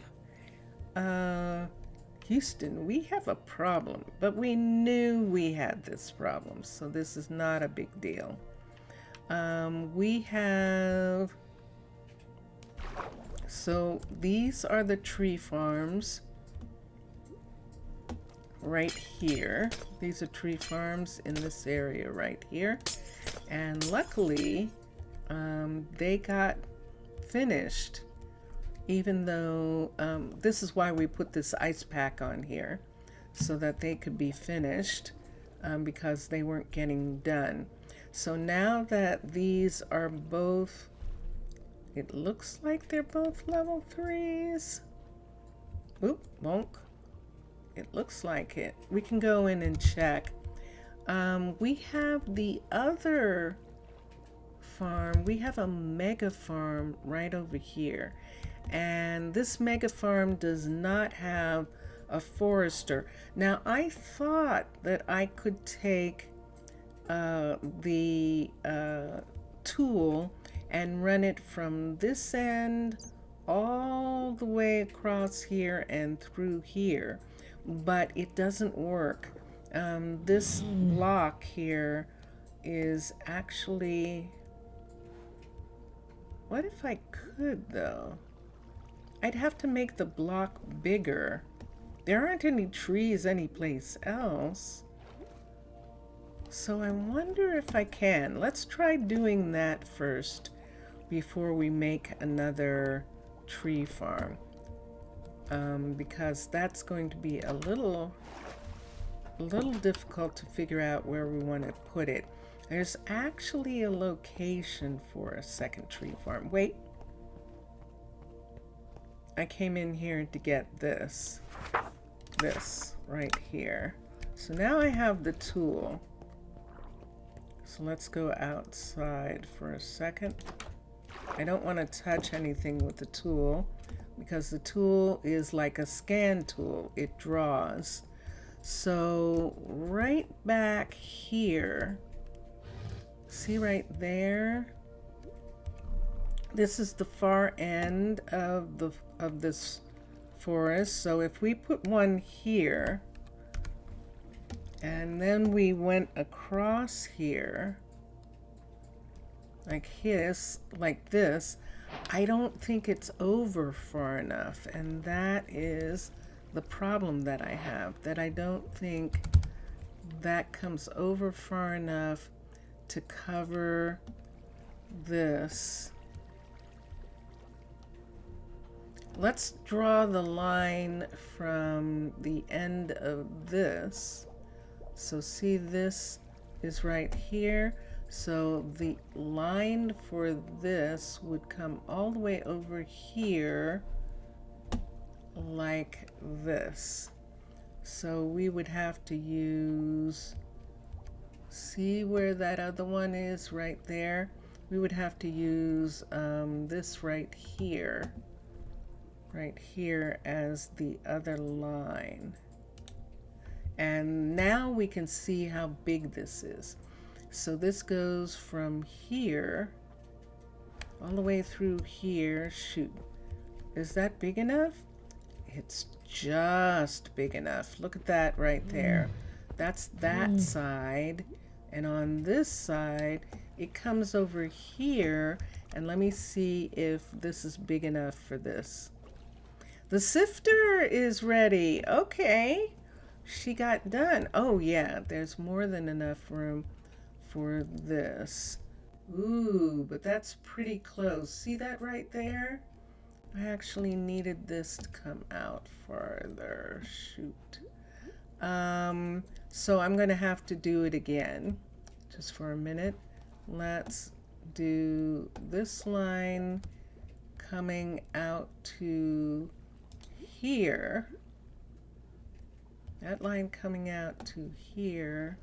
Houston, we have a problem, but we knew we had this problem, so this is not a big deal. So these are the tree farms right here. These are tree farms in this area right here. And luckily, they got finished, even though this is why we put this ice pack on here, so that they could be finished, because they weren't getting done. So now that these are both, it looks like they're both level 3s. Oop, bonk. It looks like it. We can go in and check. We have the other farm. We have a mega farm right over here. And this mega farm does not have a forester. Now, I thought that I could take the tool and run it from this end all the way across here and through here, but it doesn't work. This block here is actually, what if I could though? I'd have to make the block bigger. There aren't any trees anyplace else. So I wonder if I can. Let's try doing that first before we make another tree farm. Because that's going to be a little difficult to figure out where we want to put it. There's actually a location for a second tree farm. Wait. I came in here to get this right here. So now I have the tool. So let's go outside for a second. I don't want to touch anything with the tool because the tool is like a scan tool. It draws. So right back here, see right there? This is the far end of this forest. So if we put one here, and then we went across here, like this, I don't think it's over far enough, and that is the problem that I have, that I don't think that comes over far enough to cover this. Let's draw the line from the end of this. So see, this is right here. So the line for this would come all the way over here like this. So we would have to use, see where that other one is right there? We would have to use this right here as the other line. And now we can see how big this is. So this goes from here all the way through here. Shoot, is that big enough? It's just big enough. Look at that right there. That's that side. And on this side, it comes over here. And let me see if this is big enough for this. The sifter is ready. Okay. She got done. Oh yeah, there's more than enough room for this. Ooh, but that's pretty close. See that right there? I actually needed this to come out farther. Shoot. So I'm gonna have to do it again, just for a minute. Let's do this line coming out to here. That line coming out to here.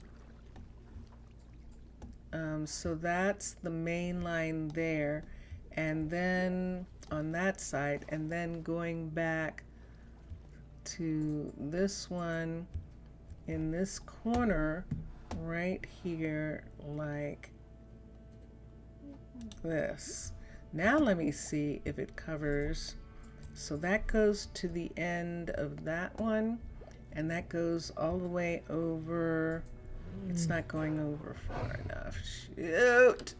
So that's the main line there. And then on that side, and then going back to this one in this corner right here like this. Now let me see if it covers. So that goes to the end of that one, and that goes all the way over. It's not going over far enough. Shoot.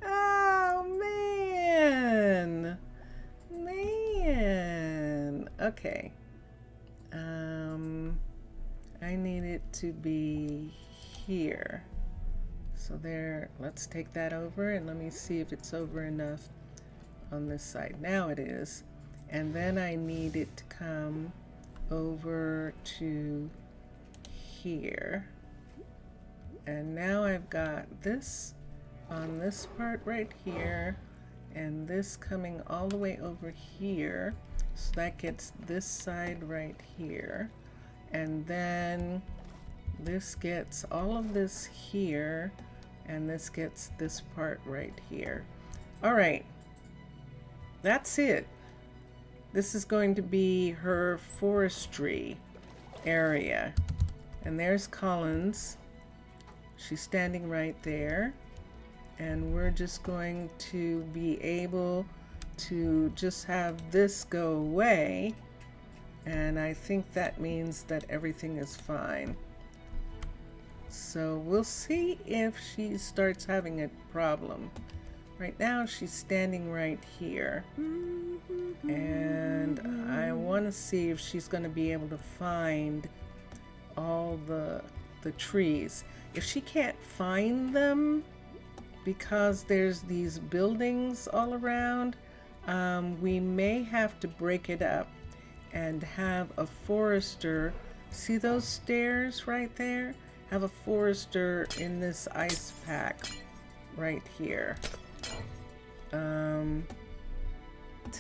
Oh, man. Man. Okay. I need it to be here. So there, let's take that over and let me see if it's over enough on this side. Now it is. And then I need it to come over to here. And now I've got this on this part right here, and this coming all the way over here. So that gets this side right here. And then this gets all of this here, and this gets this part right here. All right, that's it. This is going to be her forestry area. And there's Collins. She's standing right there. And we're just going to be able to just have this go away. And I think that means that everything is fine. So we'll see if she starts having a problem. Right now she's standing right here. And I want to see if she's going to be able to find all the trees. If she can't find them because there's these buildings all around, we may have to break it up and have a forester. See those stairs right there? Have a forester in this ice pack right here.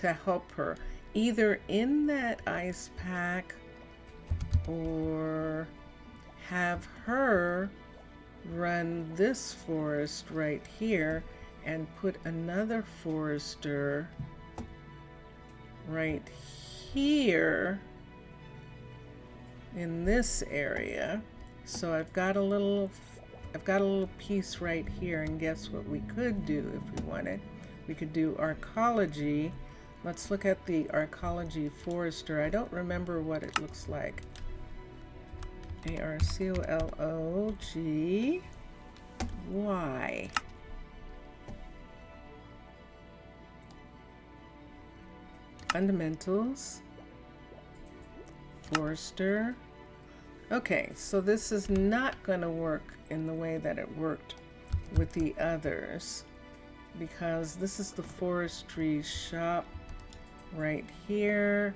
To help her, either in that ice pack or have her run this forest right here and put another forester right here in this area. So I've got a little piece right here, and guess what we could do if we wanted? We could do arcology. Let's look at the arcology forester. I don't remember what it looks like. ARCOLOGY. fundamentals, forester. Okay, so this is not going to work in the way that it worked with the others, because this is the forestry shop right here.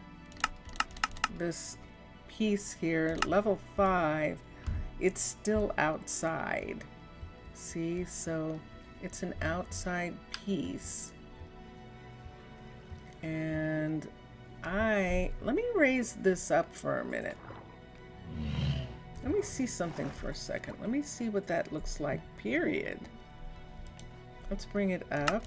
This piece here, level 5, it's still outside. See, so it's an outside piece. And let me raise this up for a minute. Let me see something for a second. Let me see what that looks like, period. Let's bring it up.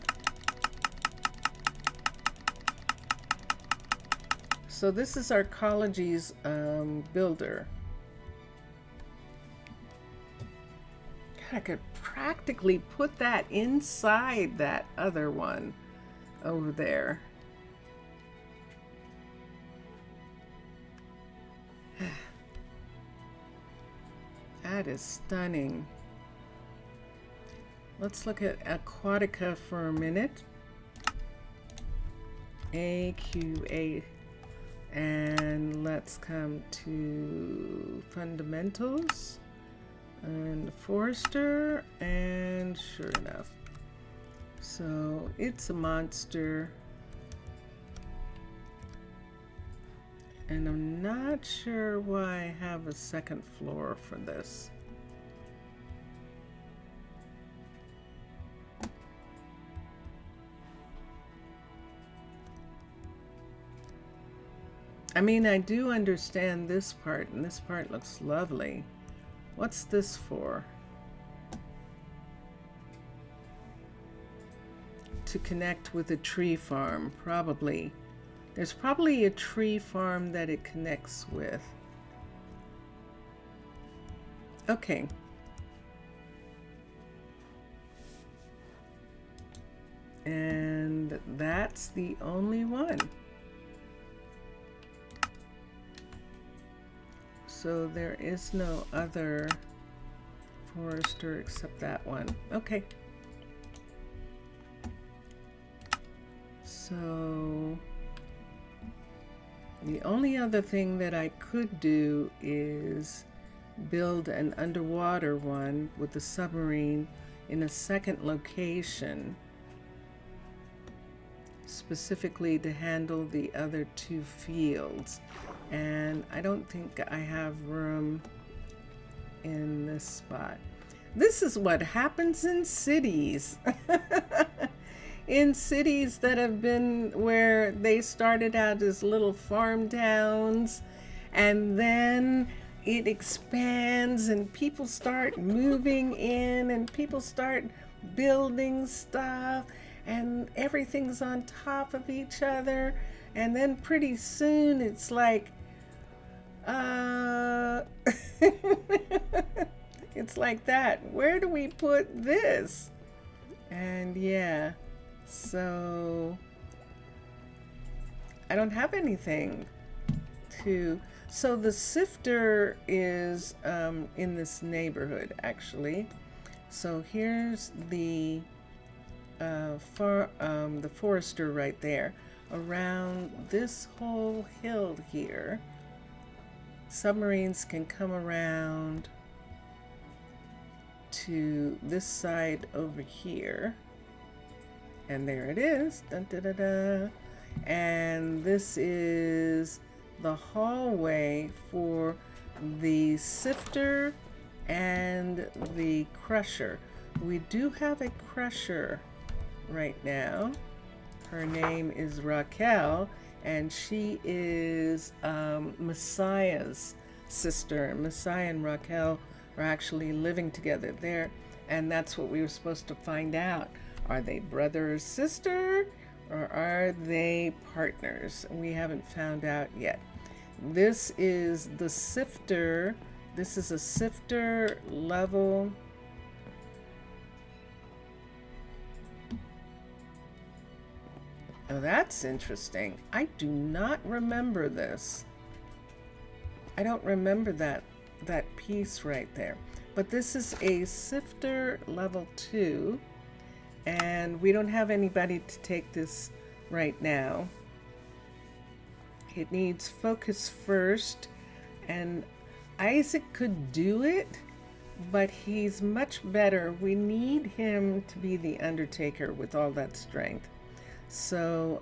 So this is our Ecology's builder. God, I could practically put that inside that other one over there. That is stunning. Let's look at Aquatica for a minute. AQA. And let's come to fundamentals and forester, and sure enough. So it's a monster. And I'm not sure why I have a second floor for this. I mean, I do understand this part, and this part looks lovely. What's this for? To connect with a tree farm, probably. There's probably a tree farm that it connects with. Okay. And that's the only one. So there is no other forester except that one. Okay. So the only other thing that I could do is build an underwater one with the submarine in a second location, specifically to handle the other two fields. And I don't think I have room in this spot. This is what happens in cities. In cities that have been where they started out as little farm towns, and then it expands and people start moving in and people start building stuff and everything's on top of each other, and then pretty soon it's like it's like that. Where do we put this? And yeah, so I don't have anything to. So the sifter is in this neighborhood actually. So here's the the forester right there. Around this whole hill here, submarines can come around to this side over here, and there it is. Dun, da, da, da. And this is the hallway for the sifter and the crusher. We do have a crusher right now. Her name is Raquel, and she is Messiah's sister. Messiah and Raquel are actually living together there, and that's what we were supposed to find out. Are they brother or sister, or are they partners? We haven't found out yet. This is the sifter. This is a sifter level. Oh, that's interesting. I do not remember this. I don't remember that piece right there. But this is a sifter level 2, and we don't have anybody to take this right now. It needs focus first, and Isaac could do it, but he's much better. We need him to be the undertaker with all that strength. So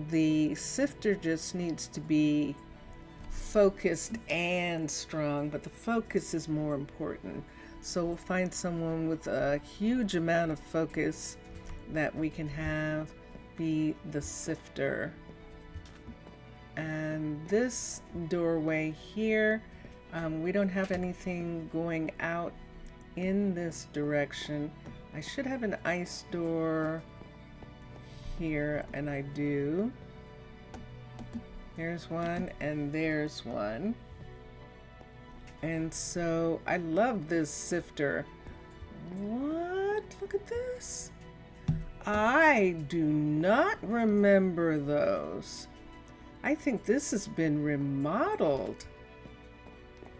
the sifter just needs to be focused and strong, but the focus is more important. So we'll find someone with a huge amount of focus that we can have be the sifter. And this doorway here, we don't have anything going out in this direction. I should have an ice door here, and I do. There's one, and there's one. And so I love this sifter. What? Look at this. I do not remember those. I think this has been remodeled.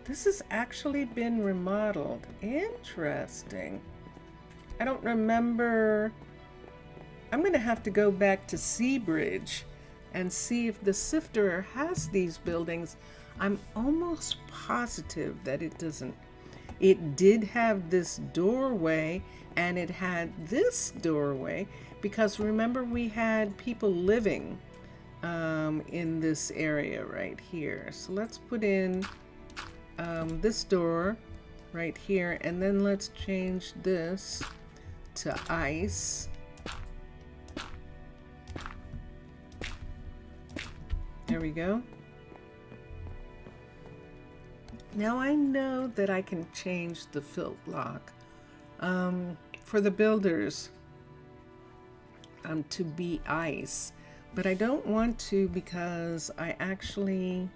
This has actually been remodeled. Interesting. I don't remember. I'm going to have to go back to Seabridge and see if the sifter has these buildings. I'm almost positive that it doesn't. It did have this doorway, and it had this doorway, because remember we had people living in this area right here. So let's put in this door right here, and then let's change this to ice. There we go. Now I know that I can change the filt lock for the builders to be ice, but I don't want to, because I actually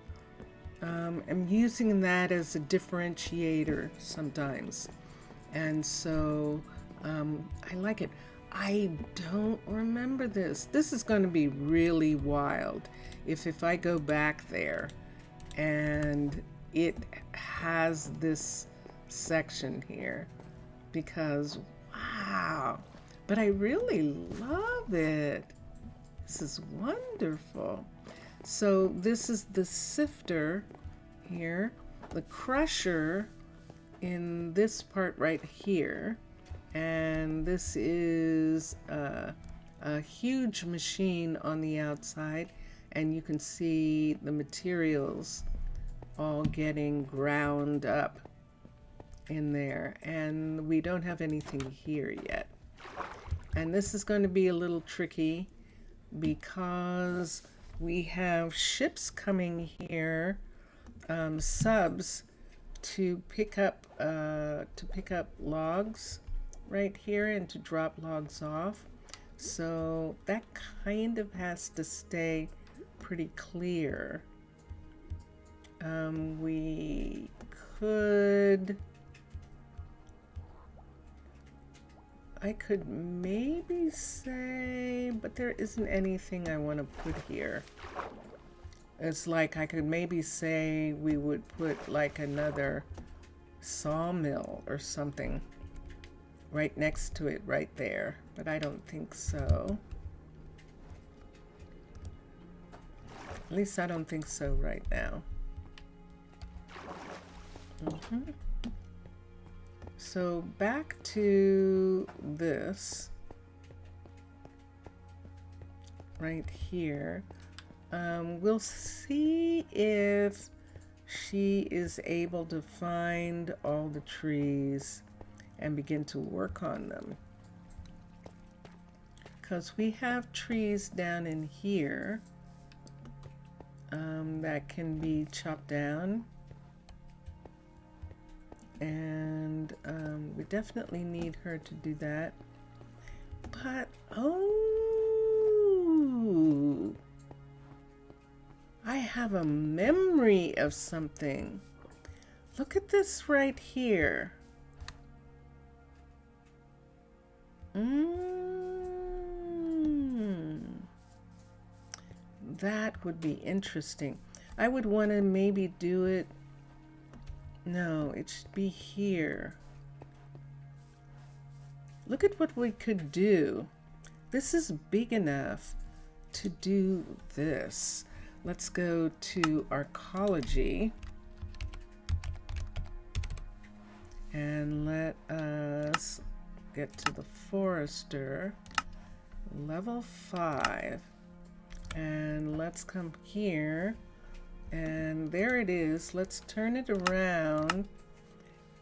am using that as a differentiator sometimes, and so I like it. I don't remember this. This is going to be really wild if I go back there and it has this section here, because wow, but I really love it. This is wonderful. So this is the sifter here, the crusher in this part right here, and this is a huge machine on the outside, and you can see the materials all getting ground up in there, and we don't have anything here yet. And this is going to be a little tricky because we have ships coming here, subs, to pick up logs right here and to drop logs off. So that kind of has to stay pretty clear. We could, I could maybe say, but there isn't anything I want to put here. It's like I could maybe say we would put like another sawmill or something right next to it right there, but I don't think so. At least I don't think so right now. So back to this right here. We'll see if she is able to find all the trees and begin to work on them, because we have trees down in here that can be chopped down. And we definitely need her to do that. But, oh, I have a memory of something. Look at this right here. That would be interesting. I would want to maybe do it. No, it should be here. Look at what we could do. This is big enough to do this. let's go to arcology and let us get to the forester, level 5, and let's come here, and there it is. Let's turn it around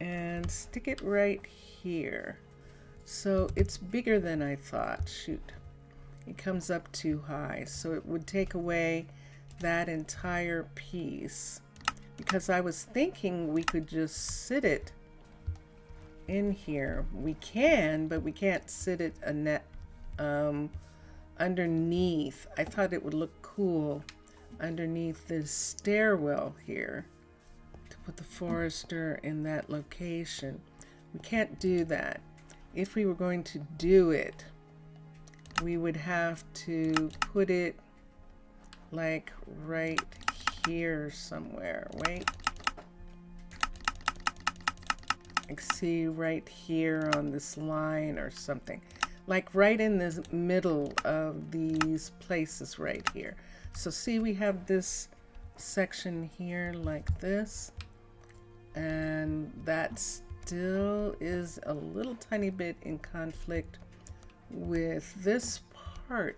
and stick it right here. So it's bigger than I thought. Shoot, it comes up too high, so it would take away that entire piece, because I was thinking we could just sit it in here. We can, but we can't sit it underneath. I thought it would look cool underneath this stairwell here to put the forester in that location. We can't do that. If we were going to do it, we would have to put it like right here somewhere. Wait. I see right here on this line or something. Like right in the middle of these places right here. So see, we have this section here like this, and that still is a little tiny bit in conflict with this part.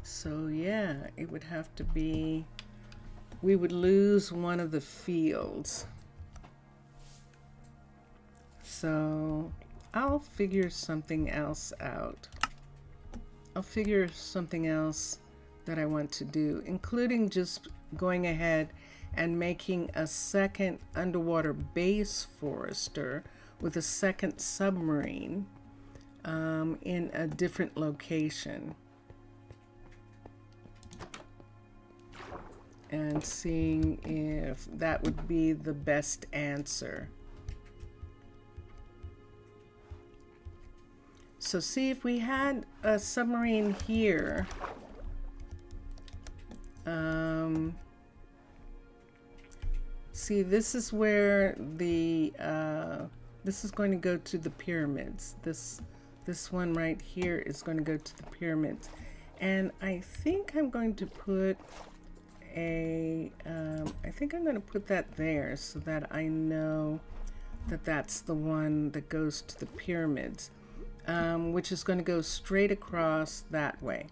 So yeah, it would have to be, we would lose one of the fields. So I'll figure something else out. I'll figure something else that I want to do, including just going ahead and making a second underwater base forester with a second submarine in a different location. And seeing if that would be the best answer. So see, if we had a submarine here, see, this is where the this is going to go to the pyramids. This one right here is going to go to the pyramids, and I think I'm going to put a I think I'm going to put that there so that I know that that's the one that goes to the pyramids. Which is going to go straight across that way.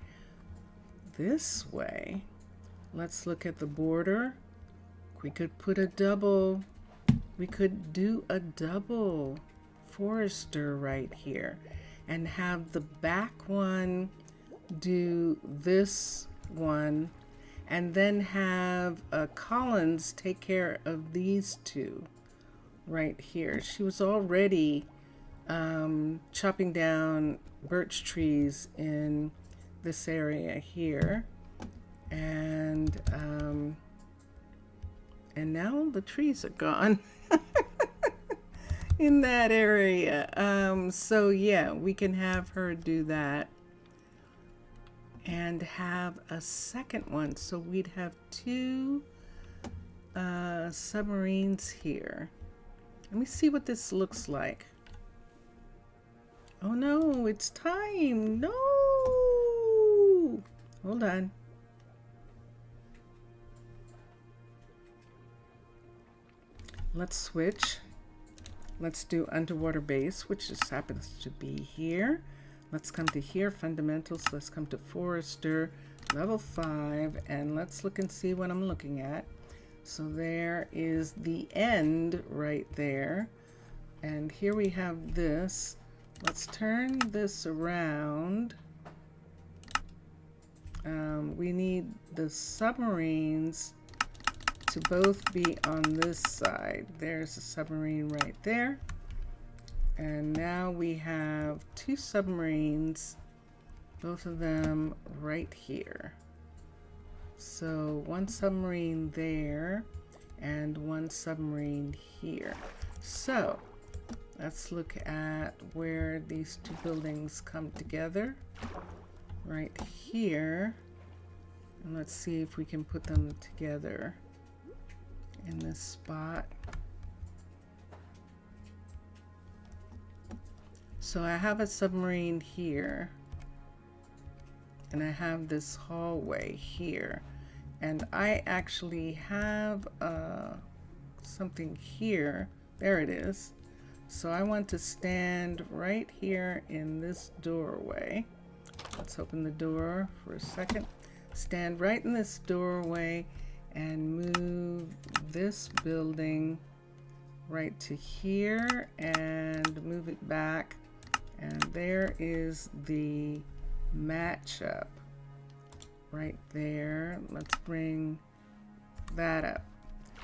This way, let's look at the border. We could put a double, we could do a double forester right here and have the back one do this one, and then have Collins take care of these two right here. She was already chopping down birch trees in this area here, and now the trees are gone in that area. So yeah, we can have her do that and have a second one, so we'd have two submarines here. Let me see what this looks like. Oh no, it's time. No! Hold on. Let's switch. Let's do underwater base, which just happens to be here. Let's come to here, fundamentals. Let's come to forester, level 5, and let's look and see what I'm looking at. So there is the end right there. And here we have this. Let's turn this around. We need the submarines to both be on this side. There's a submarine right there. And now we have two submarines, both of them right here. So one submarine there and one submarine here. So let's look at where these two buildings come together. Right here. And let's see if we can put them together in this spot. So I have a submarine here. and I have this hallway here, and I actually have something here. There it is. So I want to stand right here in this doorway. Let's open the door for a second. Stand right in this doorway and move this building right to here and move it back. And there is the matchup right there. Let's bring that up.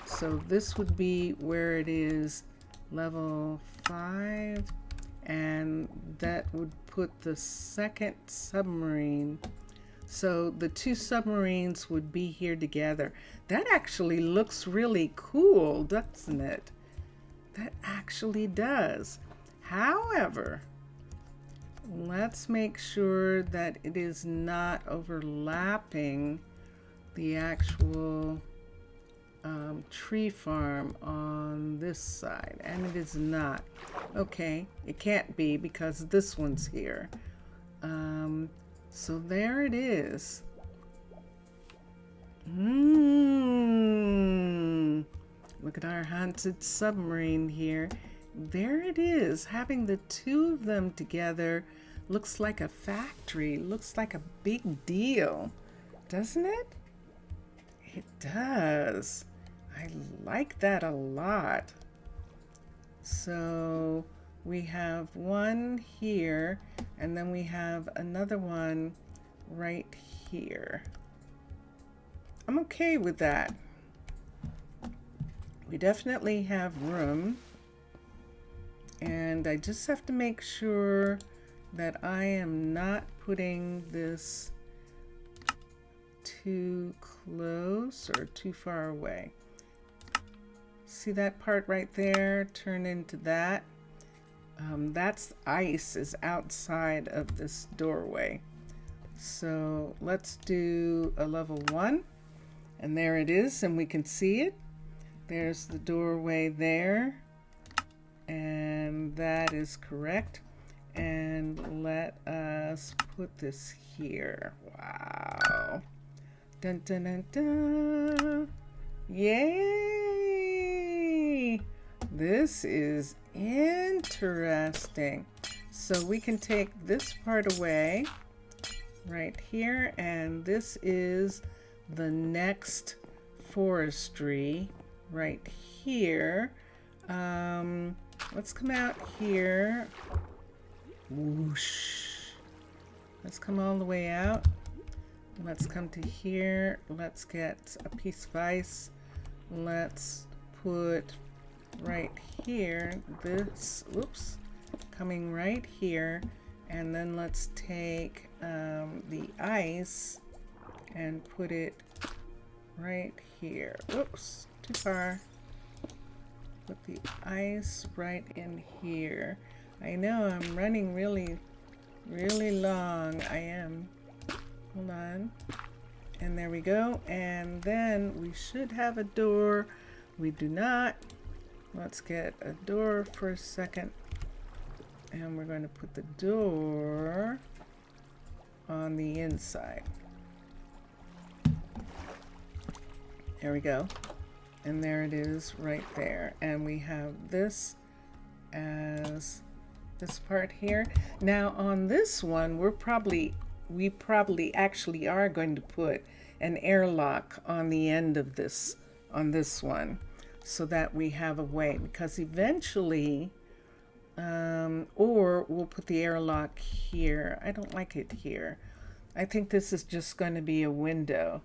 So this would be where it is level 5, and that would put the second submarine. So the two submarines would be here together. That actually looks really cool, doesn't it? That actually does. However, let's make sure that it is not overlapping the actual tree farm on this side, and it is not. Okay, it can't be because this one's here. So there it is. Look at our haunted submarine here. There it is. Having the two of them together looks like a factory, looks like a big deal, doesn't it? It does. I like that a lot. So we have one here, and then we have another one right here. I'm okay with that. We definitely have room, and I just have to make sure that I am not putting this too close or too far away. See that part right there turn into that? That's ice is outside of this doorway. So let's do a level 1, and there it is, and we can see it. There's the doorway there, and that is correct. And let us put this here. Wow. Dun dun dun dun. Yay! This is interesting. So we can take this part away right here, and this is the next forestry right here. Let's come out here. Whoosh. Let's come all the way out. Let's come to here. Let's get a piece of ice. Let's put right here this, whoops, coming right here, and then let's take the ice and put it right here. Whoops, too far. Put the ice right in here. I know I'm running really long. I am. Hold on. And there we go. And then we should have a door. We do not. Let's get a door for a second. And we're going to put the door on the inside. There we go. And there it is right there. And we have this as this part here. Now on this one, we probably actually are going to put an airlock on the end of this, on this one, so that we have a way, because eventually, or we'll put the airlock here. I don't like it here. I think this is just going to be a window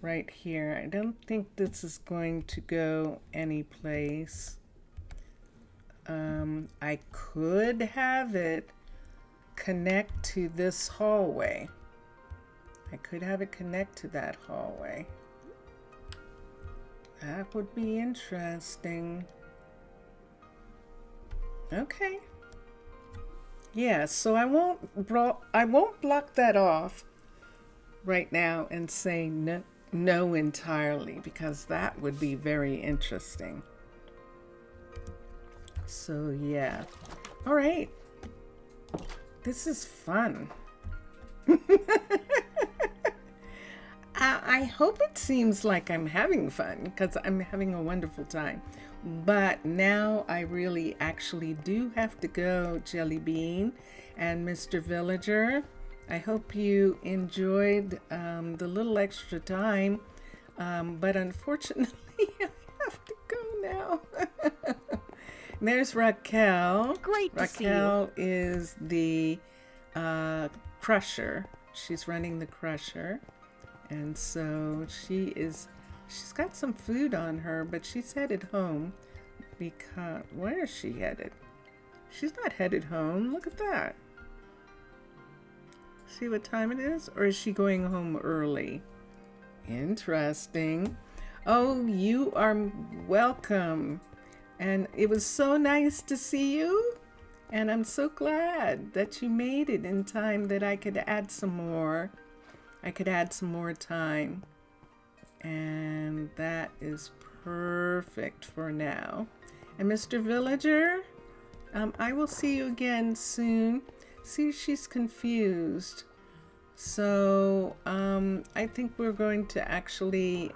right here. I don't think this is going to go anyplace. I could have it connect to this hallway. I could have it connect to that hallway. That would be interesting. Okay. Yeah, so I won't block that off right now and say no entirely, because that would be very interesting. So yeah. All right. This is fun. I hope it seems like I'm having fun, because I'm having a wonderful time. But now I really actually do have to go, Jelly Bean and Mr. Villager. I hope you enjoyed the little extra time, but unfortunately I have to go now. There's Raquel. Great to see you. Raquel is the crusher. She's running the crusher. And so she's got some food on her, but she's headed home because, where is she headed? She's not headed home. Look at that. See what time it is? Or is she going home early? Interesting. Oh, you are welcome. And it was so nice to see you. And I'm so glad that you made it in time that I could add some more. I could add some more time. And that is perfect for now. And Mr. Villager, I will see you again soon. See, she's confused. So I think we're going to actually,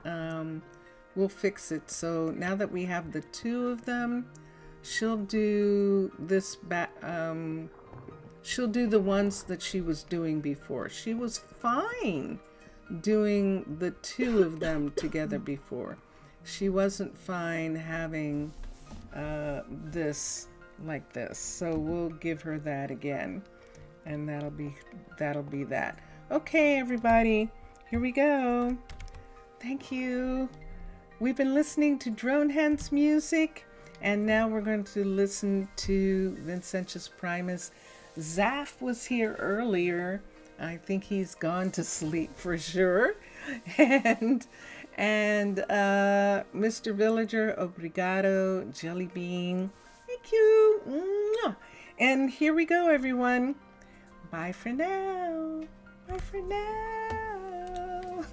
we'll fix it. So now that we have the two of them, she'll do this she'll do the ones that she was doing before. She was fine doing the two of them together before. She wasn't fine having this like this. So we'll give her that again. And that'll be that. Okay, everybody, here we go. Thank you. We've been listening to Drone Hands music, and now we're going to listen to Vincentius Primus. Zaf was here earlier. I think he's gone to sleep for sure. And Mr. Villager, obrigado, Jelly Bean. Thank you. Mwah. And here we go, everyone. Bye for now. Bye for now.